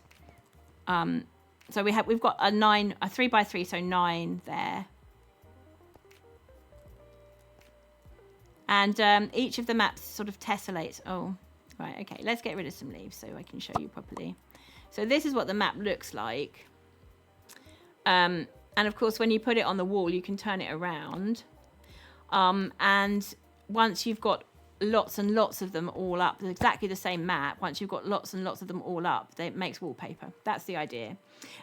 So we've got a 3x3, so 9 there. And each of the maps sort of tessellates. Oh, right, okay. Let's get rid of some leaves so I can show you properly. So this is what the map looks like. And of course, when you put it on the wall, you can turn it around. And once you've got lots and lots of them all up, exactly the same map, once you've got lots and lots of them all up, it makes wallpaper. That's the idea.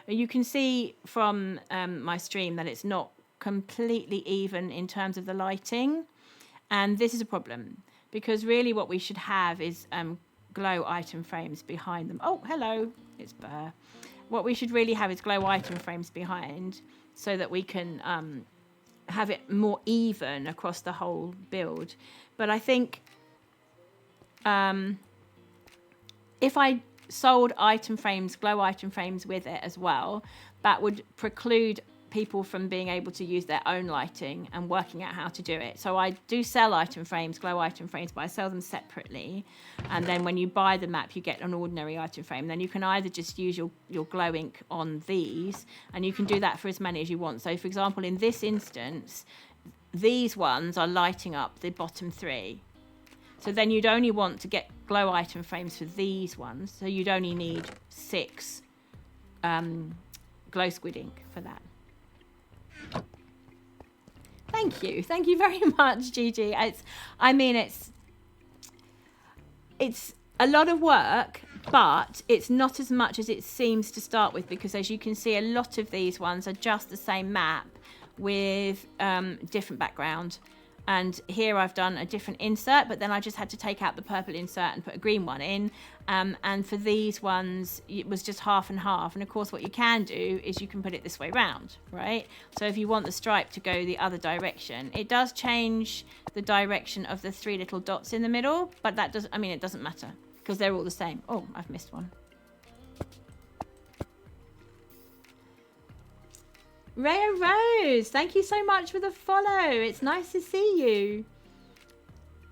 You can see from my stream that it's not completely even in terms of the lighting, and this is a problem because really what we should have is glow item frames behind them. Oh, hello, it's Burr. What we should really have is glow item frames behind so that we can have it more even across the whole build. But I think if I sold item frames, glow item frames with it as well, that would preclude people from being able to use their own lighting and working out how to do it. So I do sell item frames, glow item frames, but I sell them separately. And then when you buy the map, you get an ordinary item frame. Then you can either just use your glow ink on these, and you can do that for as many as you want. So for example, in this instance, these ones are lighting up the bottom 3. So then you'd only want to get glow item frames for these ones. So you'd only need 6 glow squid ink for that. Thank you very much, Gigi. It's a lot of work, but it's not as much as it seems to start with, because as you can see, a lot of these ones are just the same map with different background. And here I've done a different insert, but then I just had to take out the purple insert and put a green one in. And for these ones, it was just half and half. And of course, what you can do is you can put it this way round, right? So if you want the stripe to go the other direction, it does change the direction of the 3 little dots in the middle, but that doesn't, I mean, it doesn't matter because they're all the same. Oh, I've missed one. Raya Rose, thank you so much for the follow. It's nice to see you.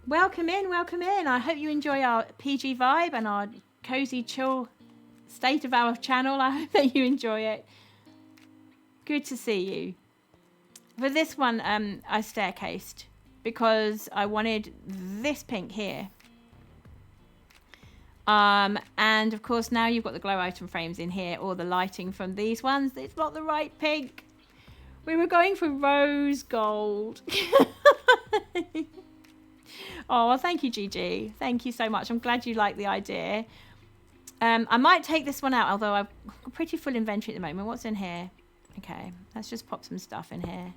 Welcome in, welcome in. I hope you enjoy our PG vibe and our cozy, chill state of our channel. I hope that you enjoy it. Good to see you. For this one, I staircased because I wanted this pink here. And of course, now you've got the glow item frames in here, or the lighting from these ones. It's not the right pink. We were going for rose gold. Oh, well, thank you, Gigi. Thank you so much. I'm glad you like the idea. I might take this one out, although I've got pretty full inventory at the moment. What's in here? Okay, let's just pop some stuff in here.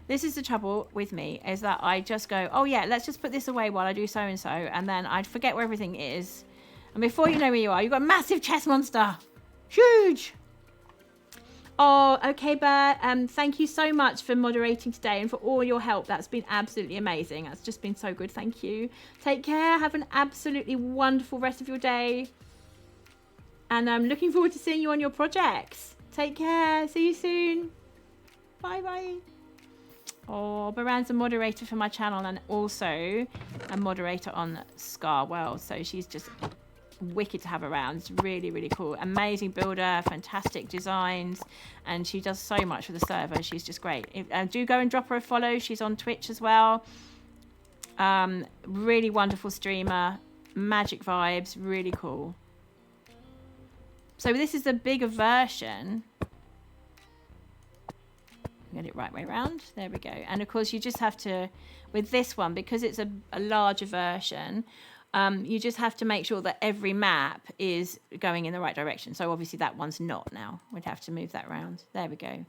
This is the trouble with me, is that I just go, oh yeah, let's just put this away while I do so-and-so, and then I'd forget where everything is. And before you know where you are, you've got a massive chest monster. Huge. Oh, okay, Bert. Thank you so much for moderating today and for all your help. That's been absolutely amazing. That's just been so good. Thank you. Take care. Have an absolutely wonderful rest of your day. And I'm looking forward to seeing you on your projects. Take care. See you soon. Bye-bye. Oh, Baran's a moderator for my channel and also a moderator on ScarWorld. So she's just wicked to have around. It's really, really cool. Amazing builder, fantastic designs, and she does so much for the server. She's just great. Do go and drop her a follow. She's on Twitch as well. Really wonderful streamer, magic vibes, really cool. So this is the bigger version. Get it right way around. There we go. And of course you just have to, with this one, because it's a larger version, you just have to make sure that every map is going in the right direction. So obviously that one's not now. We'd have to move that around. There we go.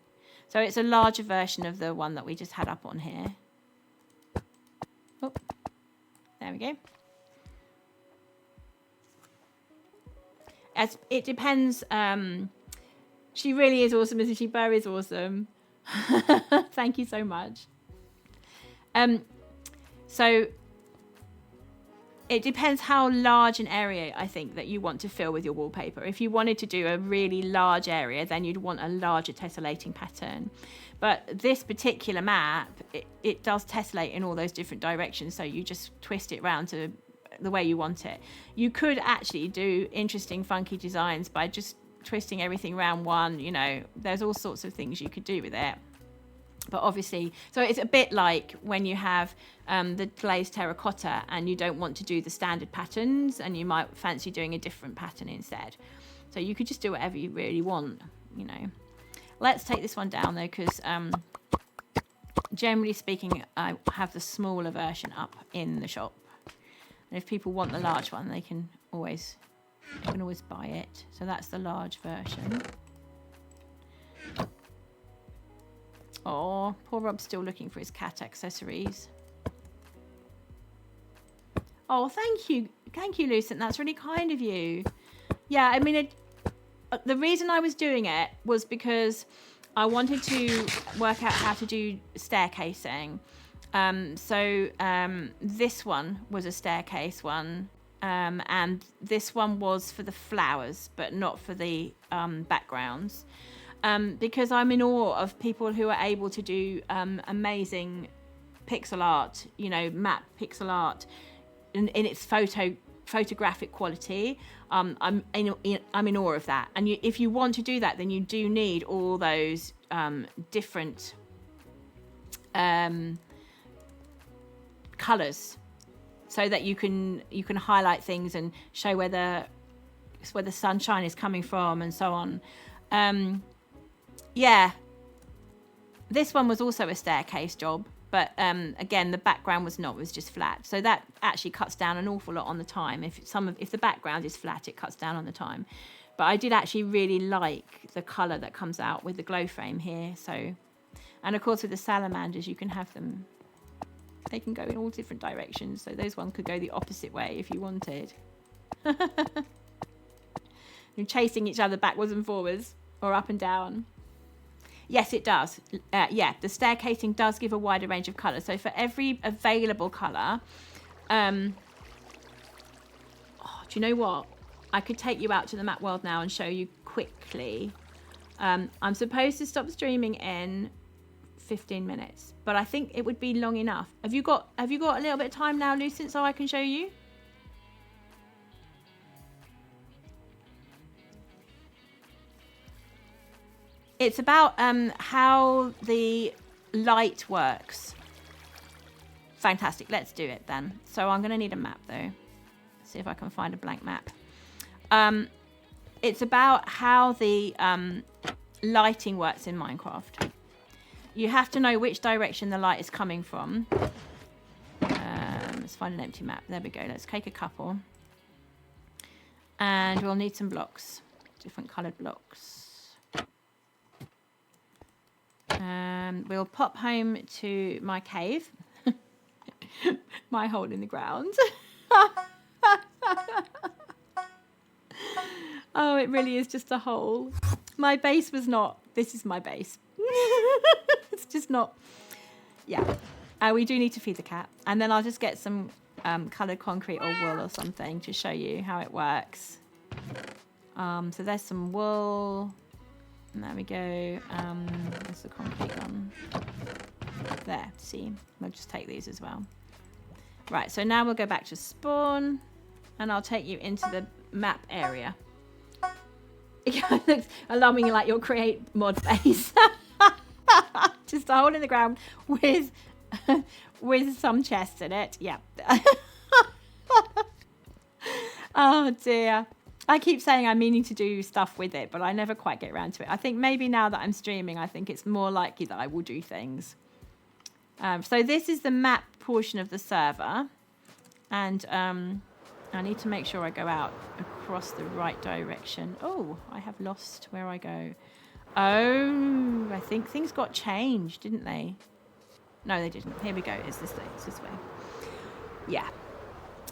So it's a larger version of the one that we just had up on here. Oh, there we go. As it depends. She really is awesome, isn't she? Burr is awesome. Thank you so much. So it depends how large an area I think that you want to fill with your wallpaper. If you wanted to do a really large area, then you'd want a larger tessellating pattern. But this particular map, it does tessellate in all those different directions, so you just twist it round to the way you want it. You could actually do interesting, funky designs by just twisting everything around one, you know, there's all sorts of things you could do with it. But obviously, so it's a bit like when you have the glazed terracotta and you don't want to do the standard patterns and you might fancy doing a different pattern instead. So you could just do whatever you really want, you know. Let's take this one down though, because generally speaking, I have the smaller version up in the shop. And if people want the large one, they can always buy it. So that's the large version. Oh, poor Rob's still looking for his cat accessories. Oh, thank you, Lucent. That's really kind of you. Yeah, I mean, the reason I was doing it was because I wanted to work out how to do staircasing. This one was a staircase one, and this one was for the flowers, but not for the backgrounds. Because I'm in awe of people who are able to do amazing pixel art, you know, map pixel art in its photographic quality. I'm in awe of that. And if you want to do that, then you do need all those different colors, so that you can highlight things and show where the sunshine is coming from and so on. Yeah, this one was also a staircase job, but again, the background was not, it was just flat. So that actually cuts down an awful lot on the time. If the background is flat, it cuts down on the time. But I did actually really like the color that comes out with the glow frame here. So, and of course with the salamanders, you can have them, they can go in all different directions. So those ones could go the opposite way if you wanted. You're chasing each other backwards and forwards, or up and down. Yes, it does. Yeah, the staircasing does give a wider range of colours. So for every available colour, do you know what? I could take you out to the map world now and show you quickly. I'm supposed to stop streaming in 15 minutes, but I think it would be long enough. Have you got a little bit of time now, Lucent, so I can show you? It's about how the light works. Fantastic. Let's do it then. So I'm going to need a map though. See if I can find a blank map. It's about how the lighting works in Minecraft. You have to know which direction the light is coming from. Let's find an empty map. There we go. Let's take a couple. And we'll need some blocks. Different coloured blocks. We'll pop home to my cave. My hole in the ground. Oh, it really is just a hole. My base was not. This is my base. It's just not. Yeah. We do need to feed the cat. And then I'll just get some coloured concrete or wool or something to show you how it works. So there's some wool. And there we go. There's the concrete one. There, see? We'll just take these as well. Right, so now we'll go back to spawn. And I'll take you into the map area. It looks alarmingly like your create mod base. Just a hole in the ground with some chests in it. Yeah. Oh dear. I keep saying I'm meaning to do stuff with it, but I never quite get around to it. I think maybe now that I'm streaming, I think it's more likely that I will do things. So this is the map portion of the server. And I need to make sure I go out across the right direction. Oh, I have lost where I go. Oh, I think things got changed, didn't they? No, they didn't. Here we go. It's this way. It's this way. Yeah.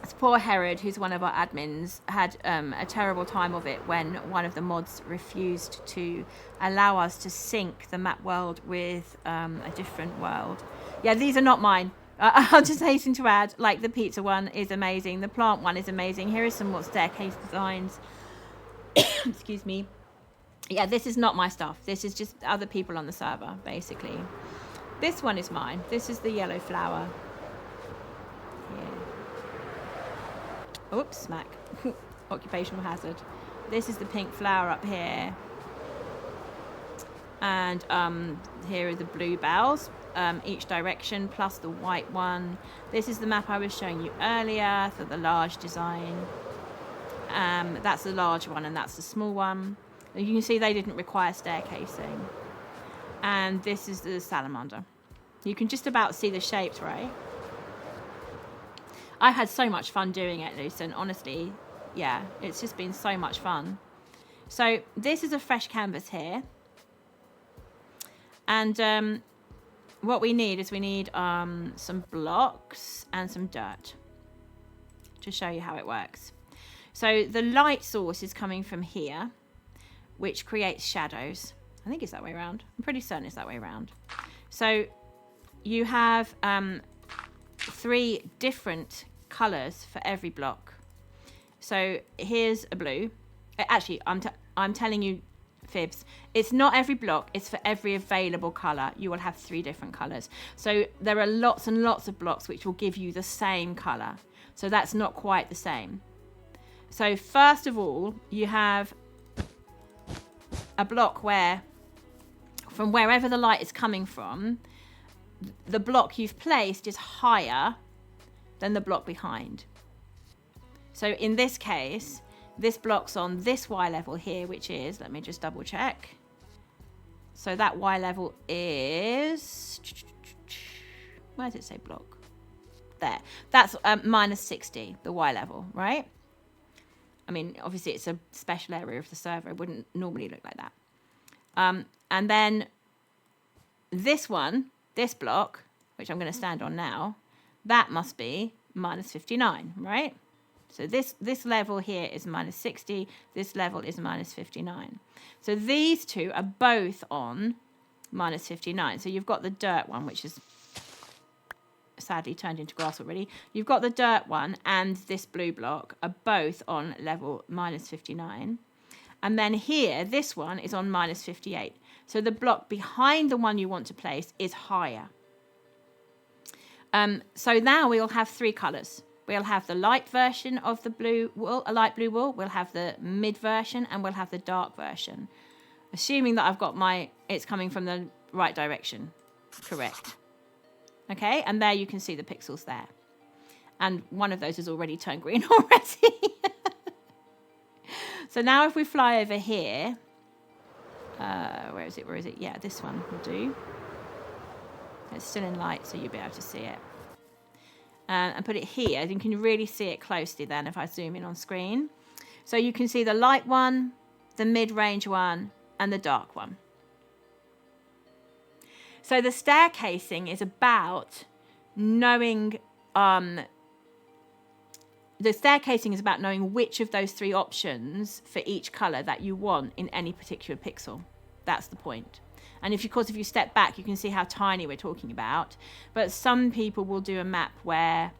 It's poor Herod, who's one of our admins, had a terrible time of it when one of the mods refused to allow us to sync the map world with a different world. Yeah, these are not mine. I'll just hasten to add, like the pizza one is amazing. The plant one is amazing. Here is some more staircase designs. Excuse me. Yeah, this is not my stuff. This is just other people on the server, basically. This one is mine. This is the yellow flower. Yeah. Oops, smack. Occupational hazard. This is the pink flower up here. And here are the bluebells. Each direction plus the white one. This is the map I was showing you earlier for the large design. That's the large one and that's the small one. You can see they didn't require staircasing. And this is the salamander. You can just about see the shapes, right? I had so much fun doing it, Lucen. Honestly, yeah, it's just been so much fun. So this is a fresh canvas here. And what we need is some blocks and some dirt to show you how it works. So the light source is coming from here, which creates shadows. I think it's that way around. I'm pretty certain it's that way around. So you have 3 different colors for every block. So here's a blue. Actually, I'm telling you fibs. It's not every block, it's for every available color. You will have 3 different colors. So there are lots and lots of blocks which will give you the same color. So that's not quite the same. So first of all, you have a block where, from wherever the light is coming from, the block you've placed is higher than the block behind. So in this case, this block's on this Y level here, which is, let me just double check. So that Y level is, where does it say block? There. That's minus 60, the Y level, right? I mean, obviously it's a special area of the server. It wouldn't normally look like that. And then this one, this block, which I'm going to stand on now, that must be minus 59, right? So this level here is minus 60. This level is minus 59. So these two are both on minus 59. So you've got the dirt one, which is sadly turned into grass already. You've got the dirt one and this blue block are both on level minus 59. And then here, this one is on minus 58. So the block behind the one you want to place is higher. So now we'll have 3 colors. We'll have the light version of the blue wool, a light blue wool. We'll have the mid version and we'll have the dark version. Assuming that I've got it's coming from the right direction. Correct. Okay, and there you can see the pixels there. And one of those has already turned green already. So now if we fly over here, where is it? Yeah, this one will do. It's still in light, so you'll be able to see it. And put it here. You can really see it closely then if I zoom in on screen. So you can see the light one, the mid-range one, and the dark one. So the staircasing is about knowing, the staircasing is about knowing which of those 3 options for each color that you want in any particular pixel. That's the point. And if you step back, you can see how tiny we're talking about. But some people will do a map where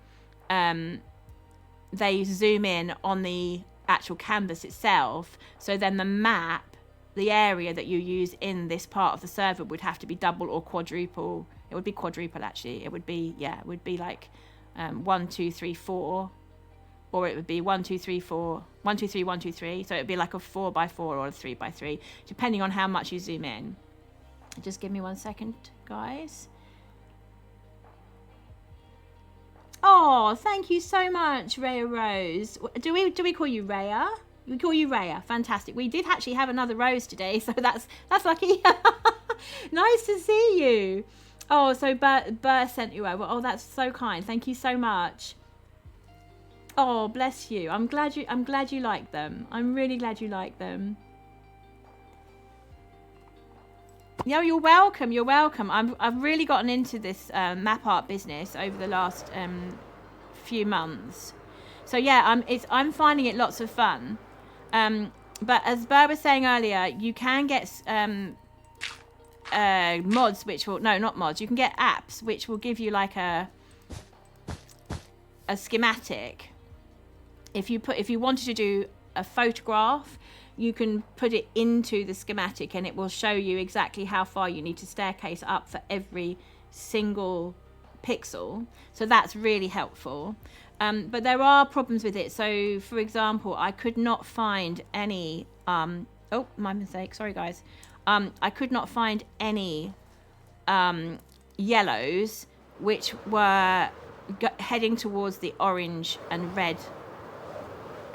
they zoom in on the actual canvas itself. So then the map, the area that you use in this part of the server would have to be double or quadruple. It would be quadruple, actually. It would be like 1, 2, 3, 4. Or it would be 1, 2, 3, 4, 1, 2, 3, 1, 2, 3. So it would be like a 4x4 or a 3x3, depending on how much you zoom in. Just give me 1 second, guys. Oh, thank you so much, Rhea Rose. Do we call you Rhea? We call you Rhea. Fantastic. We did actually have another Rose today, so that's lucky. Nice to see you. Oh, so Burr sent you over. Oh, that's so kind. Thank you so much. Oh, bless you. I'm glad you like them. I'm really glad you like them. No, you're welcome. You're welcome. I've really gotten into this map art business over the last few months. So yeah, I'm finding it lots of fun. But as Burr was saying earlier, you can get mods which will not mods. You can get apps which will give you like a schematic. If you wanted to do a photograph, you can put it into the schematic and it will show you exactly how far you need to staircase up for every single pixel. So that's really helpful. But there are problems with it. So for example, I could not find any, oh, my mistake. Sorry, guys. I could not find any yellows which were heading towards the orange and red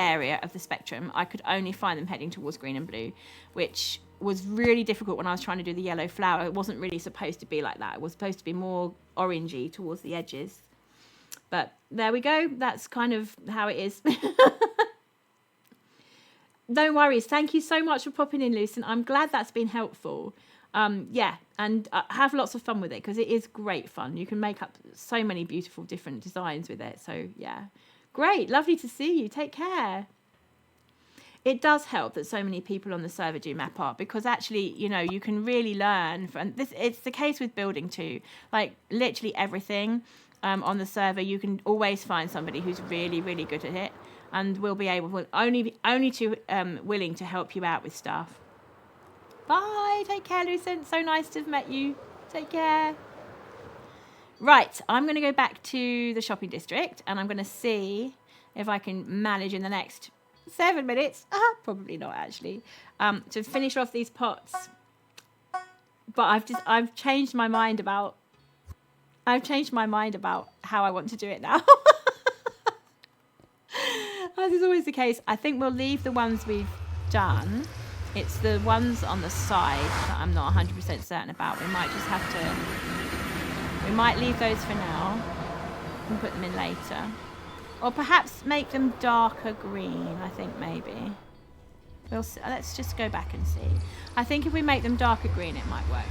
area of the spectrum. I could only find them heading towards green and blue, which was really difficult when I was trying to do the yellow flower. It wasn't really supposed to be like that. It was supposed to be more orangey towards the edges. But there we go. That's kind of how it is. No worries. Thank you so much for popping in, Lucien. I'm glad that's been helpful. Yeah, and have lots of fun with it, because it is great fun. You can make up so many beautiful different designs with it. So yeah, great. Lovely to see you. Take care. It does help that so many people on the server do map art, because actually, you know, you can really learn from this. It's the case with building too. Like literally everything on the server, you can always find somebody who's really, really good at it, and will be able, only too willing to help you out with stuff. Bye. Take care, Lucent. So nice to have met you. Take care. Right, I'm going to go back to the shopping district, and I'm going to see if I can manage in the next 7 minutes. Probably not actually. To finish off these pots. But I've changed my mind about how I want to do it now. As is always the case, I think we'll leave the ones we've done. It's the ones on the side that I'm not 100% certain about. We might just have to... We might leave those for now and put them in later. Or perhaps make them darker green, I think maybe. We'll see. Let's just go back and see. I think if we make them darker green, it might work.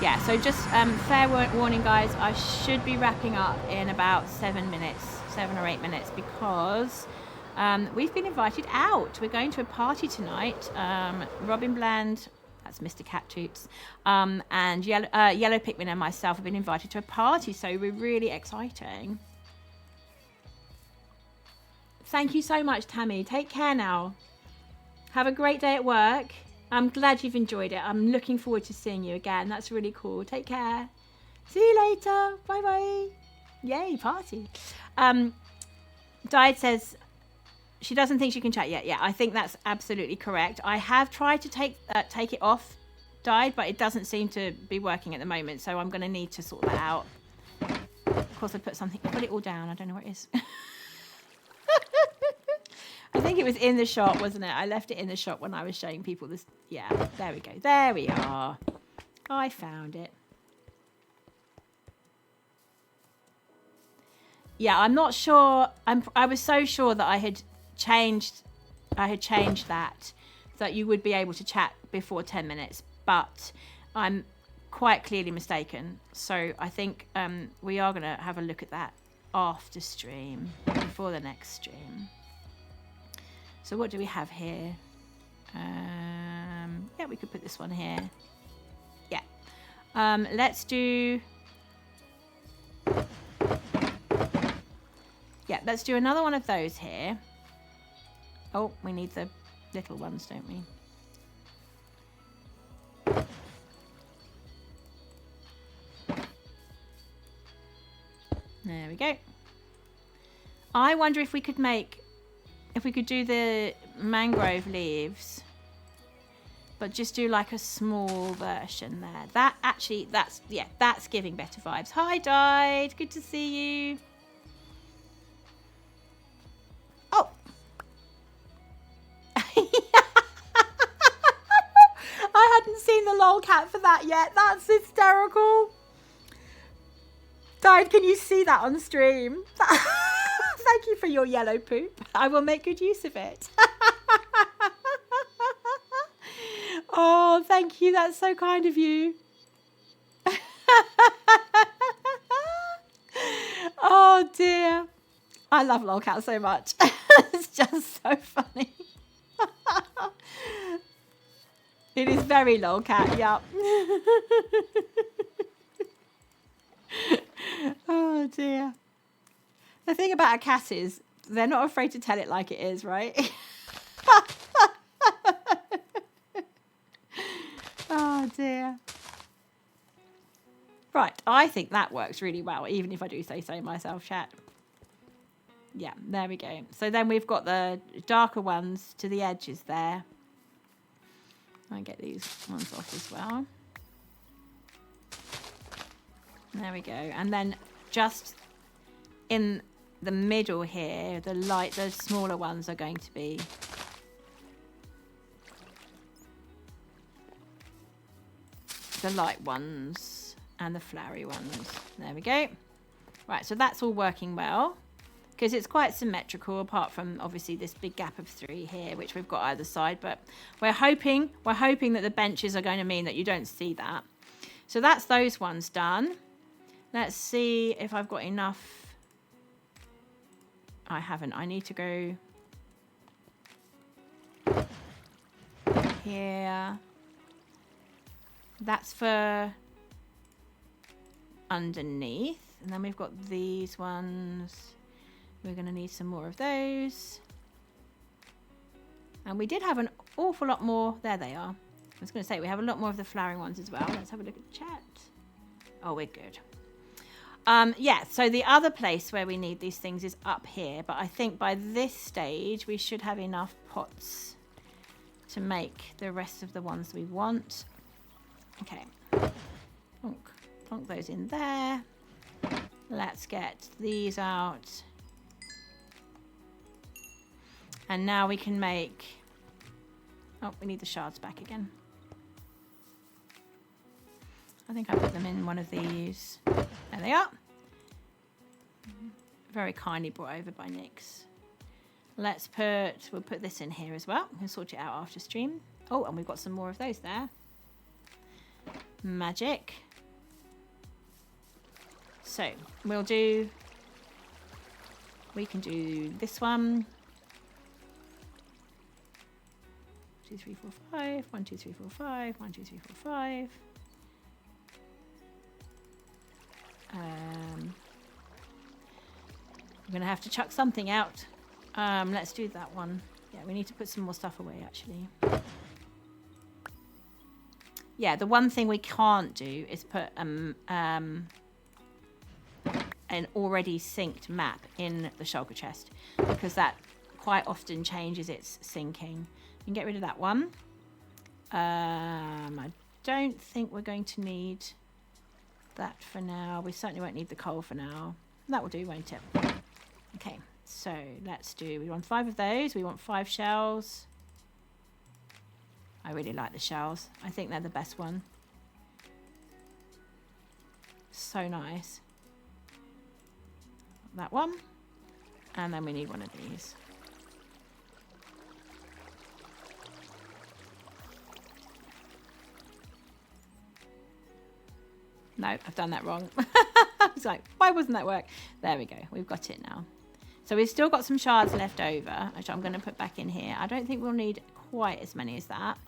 Yeah, so just fair warning, guys. I should be wrapping up in about 7 or 8 minutes, because we've been invited out. We're going to a party tonight. Robin Bland, that's Mr. Cat Toots, and Yellow Pikmin and myself have been invited to a party, so we're really exciting. Thank you so much, Tammy. Take care now. Have a great day at work. I'm glad you've enjoyed it. I'm looking forward to seeing you again. That's really cool. Take care. See you later. Bye-bye. Yay, party. Died says she doesn't think she can chat yet. Yeah, I think that's absolutely correct. I have tried to take it off, Died, but it doesn't seem to be working at the moment, so I'm going to need to sort that out. Of course, I put it all down. I don't know where it is. I think it was in the shop, wasn't it? I left it in the shop when I was showing people this. Yeah, there we go. There we are. I found it. Yeah, I'm not sure. I was so sure that I had changed that you would be able to chat before 10 minutes, but I'm quite clearly mistaken. So I think we are going to have a look at that after stream, before the next stream. So what do we have here? Yeah, we could put this one here. Yeah. Let's do... Yeah, let's do another one of those here. Oh, we need the little ones, don't we? There we go. I wonder if we could do the mangrove leaves, but just do like a small version there. That's giving better vibes. Hi, Died. Good to see you. Oh. I hadn't seen the lolcat for that yet. That's hysterical. Died, can you see that on stream? Thank you for your yellow poop. I will make good use of it. Oh, thank you. That's so kind of you. Oh, dear. I love lolcat so much. It's just so funny. It is very lolcat, yep. Oh, dear. The thing about a cat is they're not afraid to tell it like it is, right? Oh, dear. Right, I think that works really well, even if I do say so myself, chat. Yeah, there we go. So then we've got the darker ones to the edges there. I'll get these ones off as well. There we go. And then just in the middle here, the smaller ones are going to be the light ones and the flowery ones. There we go. Right, so that's all working well because it's quite symmetrical, apart from obviously this big gap of 3 here, which we've got either side. But we're hoping that the benches are going to mean that you don't see that. So that's those ones done. Let's see if I've got enough. I haven't. I need to go here. That's for underneath. And then we've got these ones. We're going to need some more of those. And we did have an awful lot more. There they are. I was going to say we have a lot more of the flowering ones as well. Let's have a look at the chat. Oh, we're good. Yeah, so the other place where we need these things is up here. But I think by this stage, we should have enough pots to make the rest of the ones we want. Okay. Plonk those in there. Let's get these out. And now we can make... Oh, we need the shards back again. I think I put them in one of these. There they are. Very kindly brought over by Nyx. We'll put this in here as well. We'll sort it out after stream. Oh, and we've got some more of those there. Magic. So we can do this one. 2, 3, 4, 5. 1, 2, 3, 4, 5. 1, 2, 3, 4, 5. I'm gonna have to chuck something out. Let's do that one. Yeah, we need to put some more stuff away actually. Yeah, the one thing we can't do is put an already synced map in the shulker chest, because that quite often changes its syncing. You can get rid of that one. I don't think we're going to need that for now. We certainly won't need the coal for now. That will do, won't it? Okay, so we want 5 of those. We want 5 shells. I really like the shells. I think they're the best one. So nice. That one. And then we need one of these. No, I've done that wrong. I was like, why wasn't that work? There we go. We've got it now. So we've still got some shards left over, which I'm going to put back in here. I don't think we'll need quite as many as that.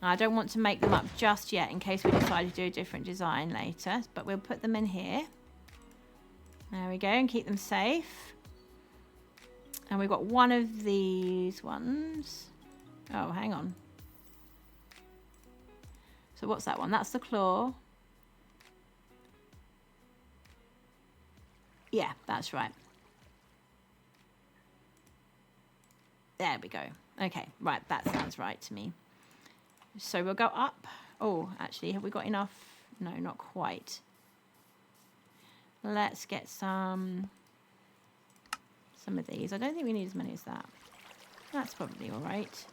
I don't want to make them up just yet in case we decide to do a different design later. But we'll put them in here. There we go, and keep them safe. And we've got one of these ones. Oh, hang on. So what's that one? That's the claw. Yeah, that's right. There we go. Okay, right, that sounds right to me. So we'll go up. Oh, actually, have we got enough? No, not quite. Let's get some of these. I don't think we need as many as that. That's probably all right.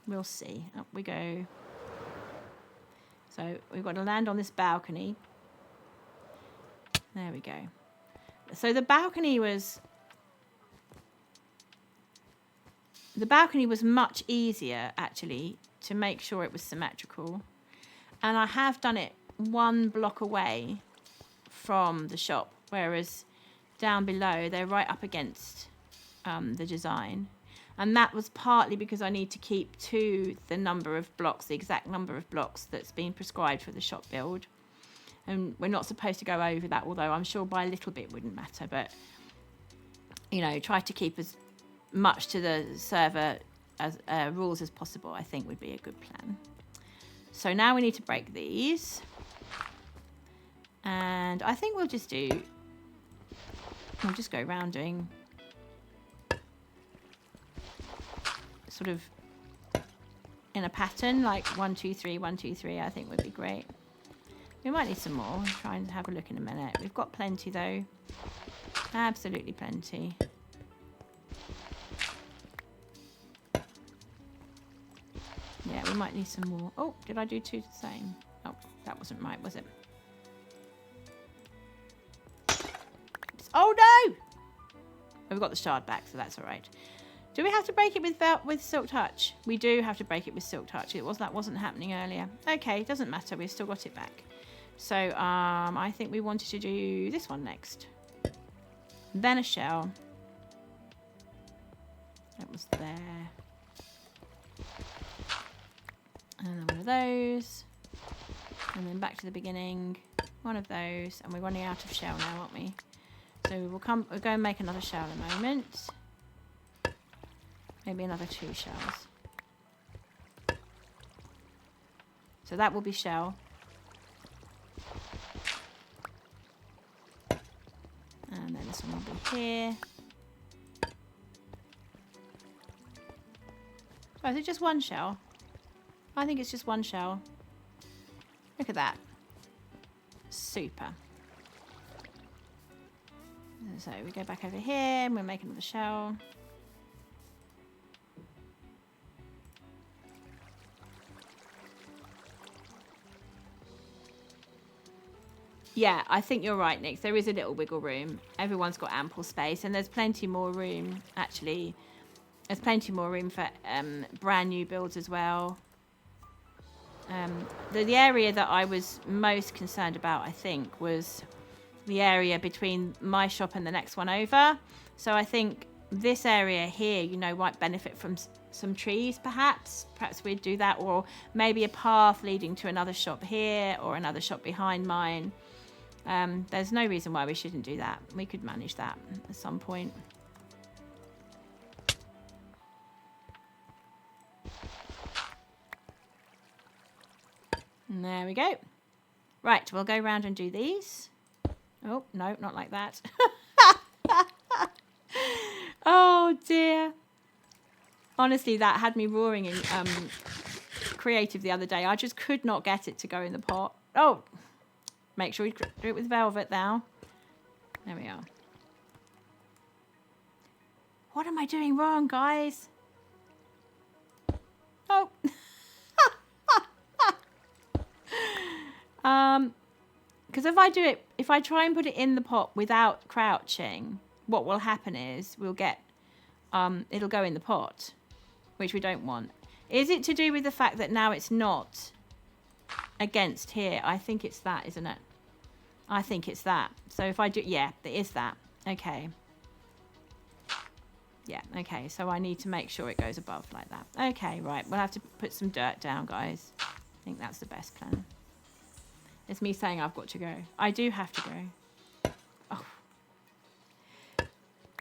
We'll see. Up we go. So we've got to land on this balcony. There we go. So the balcony was much easier actually to make sure it was symmetrical, and I have done it 1 block away from the shop, whereas down below they're right up against the design, and that was partly because I need to keep to the number of blocks, the exact number of blocks that's been prescribed for the shop build. And we're not supposed to go over that, although I'm sure by a little bit wouldn't matter. But, you know, try to keep as much to the server as rules as possible, I think would be a good plan. So now we need to break these. And I think we'll just go around doing sort of in a pattern, like 1, 2, 3, 1, 2, 3, I think would be great. We might need some more. I'll try and have a look in a minute. We've got plenty though. Absolutely plenty. Yeah, we might need some more. Oh, did I do 2 the same? Oh, that wasn't right, was it? Oh no! We've got the shard back, so that's all right. Do we have to break it with Silk Touch? We do have to break it with Silk Touch. That wasn't happening earlier. Okay, doesn't matter. We've still got it back. So I think we wanted to do this one next. Then a shell. That was there. And then one of those. And then back to the beginning. One of those. And we're running out of shell now, aren't we? So we'll go and make another shell in a moment. Maybe another 2 shells. So that will be shell. And then this one will be here. Oh, is it just one shell? I think it's just one shell. Look at that. Super. So we go back over here and we'll make another shell. Yeah, I think you're right, Nick. There is a little wiggle room. Everyone's got ample space, and there's plenty more room, actually. There's plenty more room for brand new builds as well. The area that I was most concerned about, I think, was the area between my shop and the next one over. So I think this area here, you know, might benefit from some trees, perhaps. Perhaps we'd do that, or maybe a path leading to another shop here or another shop behind mine. There's no reason why we shouldn't do that. We could manage that at some point. And there we go. Right, we'll go around and do these. Oh, no, not like that. Oh, dear. Honestly, that had me roaring in creative the other day. I just could not get it to go in the pot. Oh, make sure we do it with velvet now. There we are. What am I doing wrong, guys? Oh. Because if I try and put it in the pot without crouching, what will happen is we'll get, it'll go in the pot, which we don't want. Is it to do with the fact that now it's not against here? I think it's that, isn't it? I think it's that. So if I do, yeah, it is that. Okay. Yeah, okay. So I need to make sure it goes above like that. Okay, right. We'll have to put some dirt down, guys. I think that's the best plan. It's me saying I've got to go. I do have to go. Oh.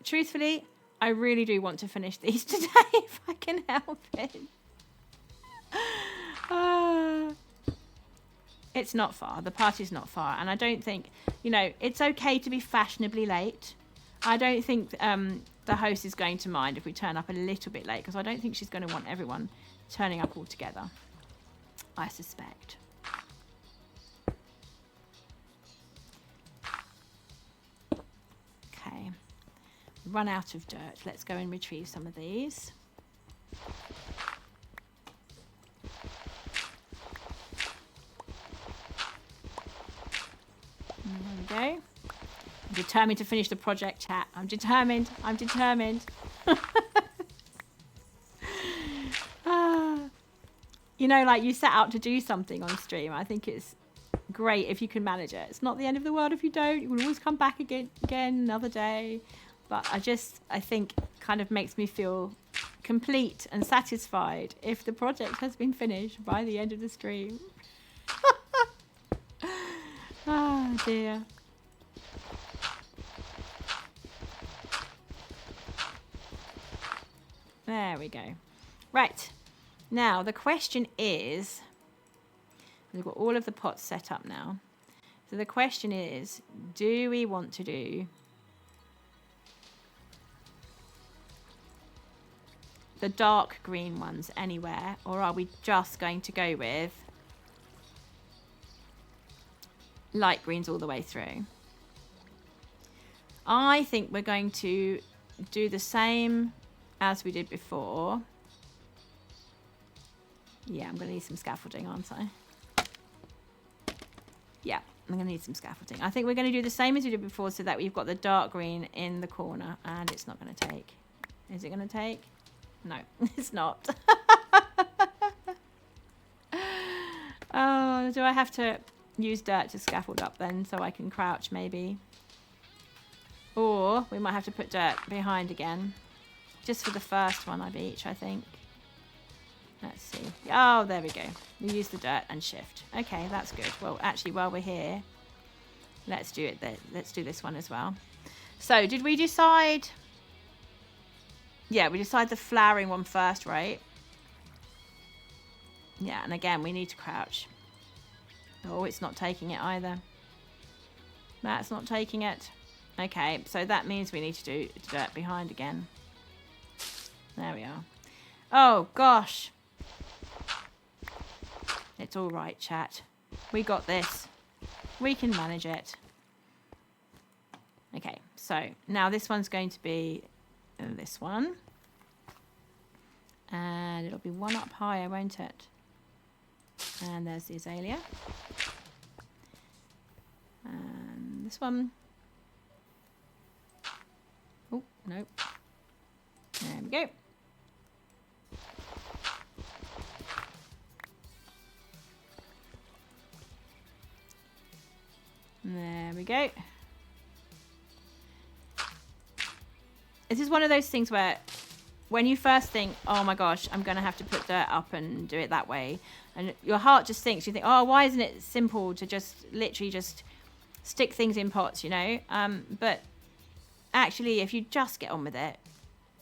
Truthfully, I really do want to finish these today if I can help it. It's not far. The party's not far. And I don't think, you know, it's okay to be fashionably late. I don't think the host is going to mind if we turn up a little bit late, because I don't think she's going to want everyone turning up all together. I suspect. Okay. Run out of dirt. Let's go and retrieve some of these. There we go. I'm determined to finish the project, chat. I'm determined. I'm determined. You know, like, you set out to do something on stream. I think it's great if you can manage it. It's not the end of the world if you don't. You will always come back again another day. But I think kind of makes me feel complete and satisfied if the project has been finished by the end of the stream. Oh dear. There we go. Right. Now the question is, we've got all of the pots set up now. So the question is, do we want to do the dark green ones anywhere, or are we just going to go with light greens all the way through? I think we're going to do the same as we did before. Yeah, I'm going to need some scaffolding, aren't I? Yeah, I'm going to need some scaffolding. I think we're going to do the same as we did before so that we've got the dark green in the corner. And it's not going to take. Is it going to take? No, it's not. Oh, do I have to use dirt to scaffold up then so I can crouch maybe? Or we might have to put dirt behind again. Just for the first one of each, I think. Let's see. Oh, there we go. We use the dirt and shift. Okay, that's good. Well, actually, while we're here, let's do it. Let's do this one as well. So, did we decide? Yeah, we decided the flowering one first, right? Yeah, and again, we need to crouch. Oh, it's not taking it either. That's not taking it. Okay, so that means we need to do dirt behind again. There we are. Oh, gosh. It's all right, chat. We got this. We can manage it. Okay, so now this one's going to be this one. And it'll be one up higher, won't it? And there's the azalea. And this one. Oh, nope. There we go. There we go. This is one of those things where when you first think, oh my gosh, I'm going to have to put dirt up and do it that way. And your heart just thinks, you think, oh, why isn't it simple to just literally just stick things in pots, you know? But actually, if you just get on with it,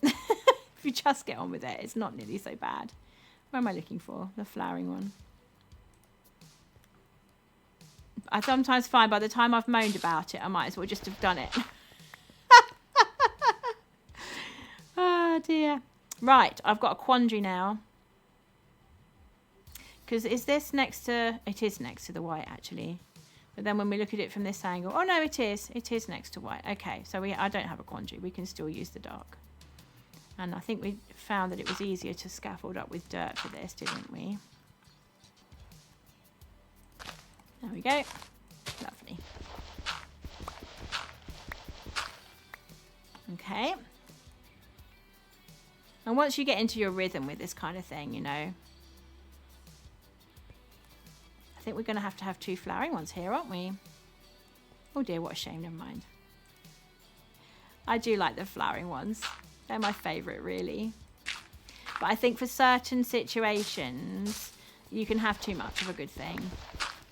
if you just get on with it, it's not nearly so bad. What am I looking for? The flowering one. I sometimes find by the time I've moaned about it, I might as well just have done it. Oh dear. Right, I've got a quandary now. Because is this next to... It is next to the white, actually. But then when we look at it from this angle... Oh, no, it is. It is next to white. Okay, so I don't have a quandary. We can still use the dark. And I think we found that it was easier to scaffold up with dirt for this, didn't we? There we go. Lovely. Okay. And once you get into your rhythm with this kind of thing, you know, I think we're going to have 2 flowering ones here, aren't we? Oh dear, what a shame, never mind. I do like the flowering ones. They're my favourite, really. But I think for certain situations, you can have too much of a good thing.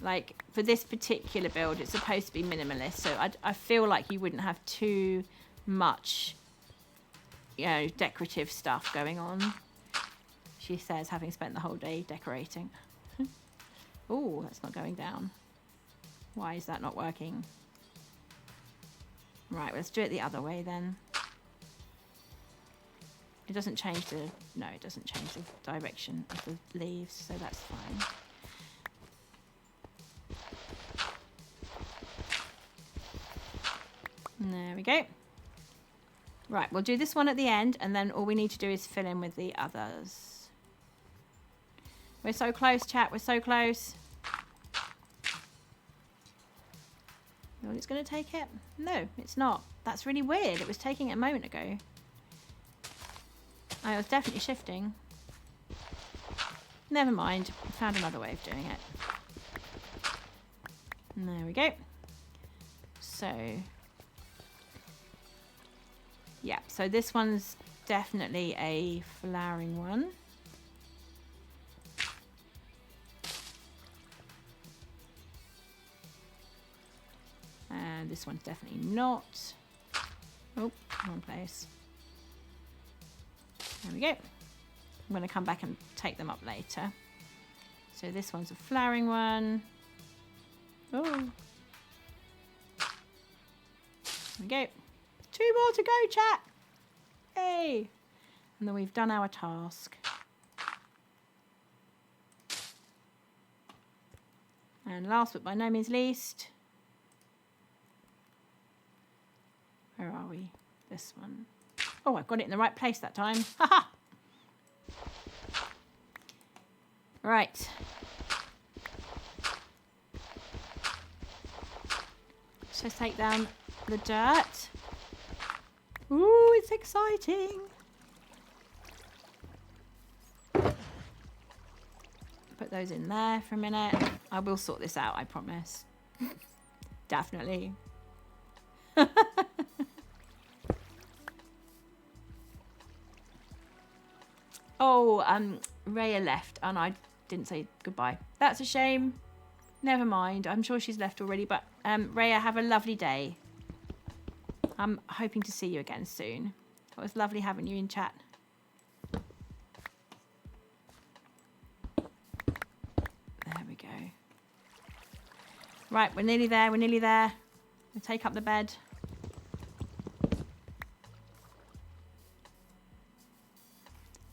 Like, for this particular build, it's supposed to be minimalist, so I feel like you wouldn't have too much, you know, decorative stuff going on. She says, having spent the whole day decorating. Oh, that's not going down. Why is that not working? Right, let's do it the other way then. It doesn't change the... No, it doesn't change the direction of the leaves, so that's fine. There we go. Right, we'll do this one at the end, and then all we need to do is fill in with the others. We're so close, chat. We're so close. You know it's going to take it? No, it's not. That's really weird. It was taking it a moment ago. I was definitely shifting. Never mind. Found another way of doing it. And there we go. So... yeah, so this one's definitely a flowering one. And this one's definitely not. Oh, wrong place. There we go. I'm going to come back and take them up later. So this one's a flowering one. Oh. There we go. 2 more to go, chat. Hey. And then we've done our task. And last but by no means least. Where are we? This one. Oh, I got it in the right place that time. Haha. Right. Let's take down the dirt. Ooh, it's exciting. Put those in there for a minute. I will sort this out, I promise. Definitely. Oh, Rhea left and I didn't say goodbye. That's a shame. Never mind. I'm sure she's left already, but Rhea, have a lovely day. I'm hoping to see you again soon. It was lovely having you in chat. There we go. Right, we're nearly there. We're nearly there. We'll take up the bed.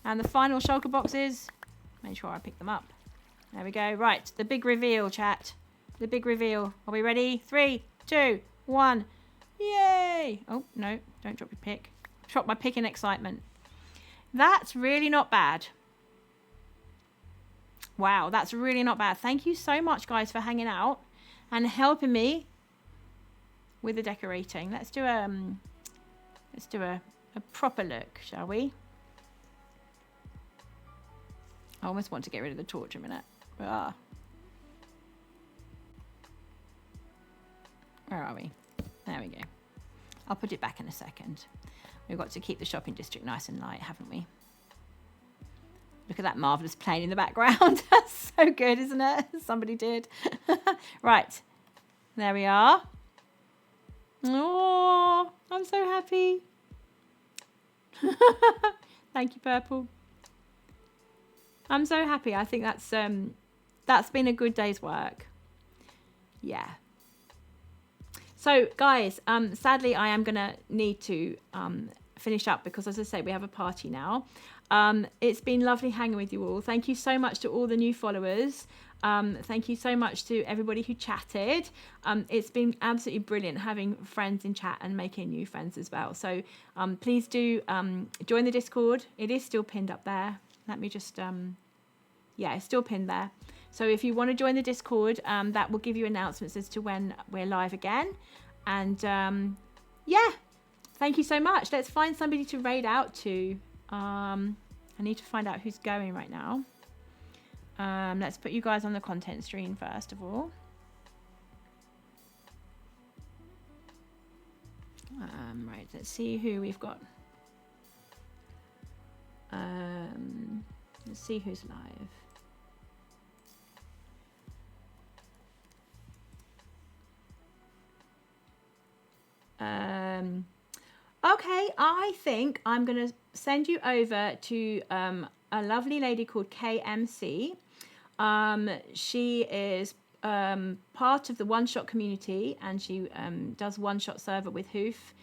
And the final shulker boxes. Make sure I pick them up. There we go. Right, the big reveal, chat. The big reveal. Are we ready? 3, 2, 1. Yay! Oh, no. Don't drop your pick. Drop my pick in excitement. That's really not bad. Wow, that's really not bad. Thank you so much, guys, for hanging out and helping me with the decorating. Let's do a proper look, shall we? I almost want to get rid of the torch a minute. Ah. Where are we? There we go. I'll put it back in a second. We've got to keep the shopping district nice and light, haven't we? Look at that marvellous plane in the background. That's so good, isn't it? Somebody did. Right. There we are. Oh, I'm so happy. Thank you, Purple. I'm so happy. I think that's been a good day's work. Yeah. So, guys, sadly, I am going to need to finish up because, as I say, we have a party now. It's been lovely hanging with you all. Thank you so much to all the new followers. Thank you so much to everybody who chatted. It's been absolutely brilliant having friends in chat and making new friends as well. So please do join the Discord. It is still pinned up there. Let me just, yeah, it's still pinned there. So if you want to join the Discord, that will give you announcements as to when we're live again. And yeah, thank you so much. Let's find somebody to raid out to. I need to find out who's going right now. Let's put you guys on the content stream first of all. Right, let's see who we've got. Let's see who's live. Okay, I think I'm going to send you over to a lovely lady called KMC. She is part of the one-shot community, and she does one-shot server with Hoof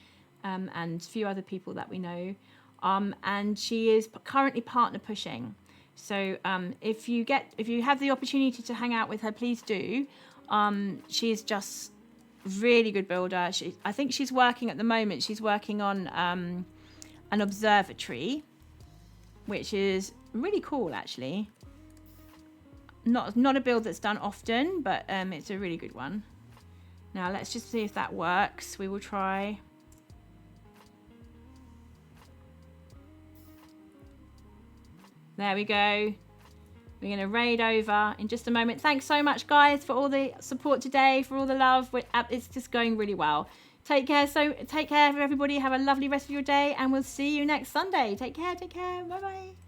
and a few other people that we know. And she is currently partner pushing. So if you have the opportunity to hang out with her, please do. She's just really good builder. I think she's working at the moment. She's working on an observatory, which is really cool, actually. Not a build that's done often, but it's a really good one. Now let's just see if that works. We will try. There we go. We're going to raid over in just a moment. Thanks so much, guys, for all the support today, for all the love. It's just going really well. Take care. So take care, everybody. Have a lovely rest of your day, and we'll see you next Sunday. Take care. Take care. Bye-bye.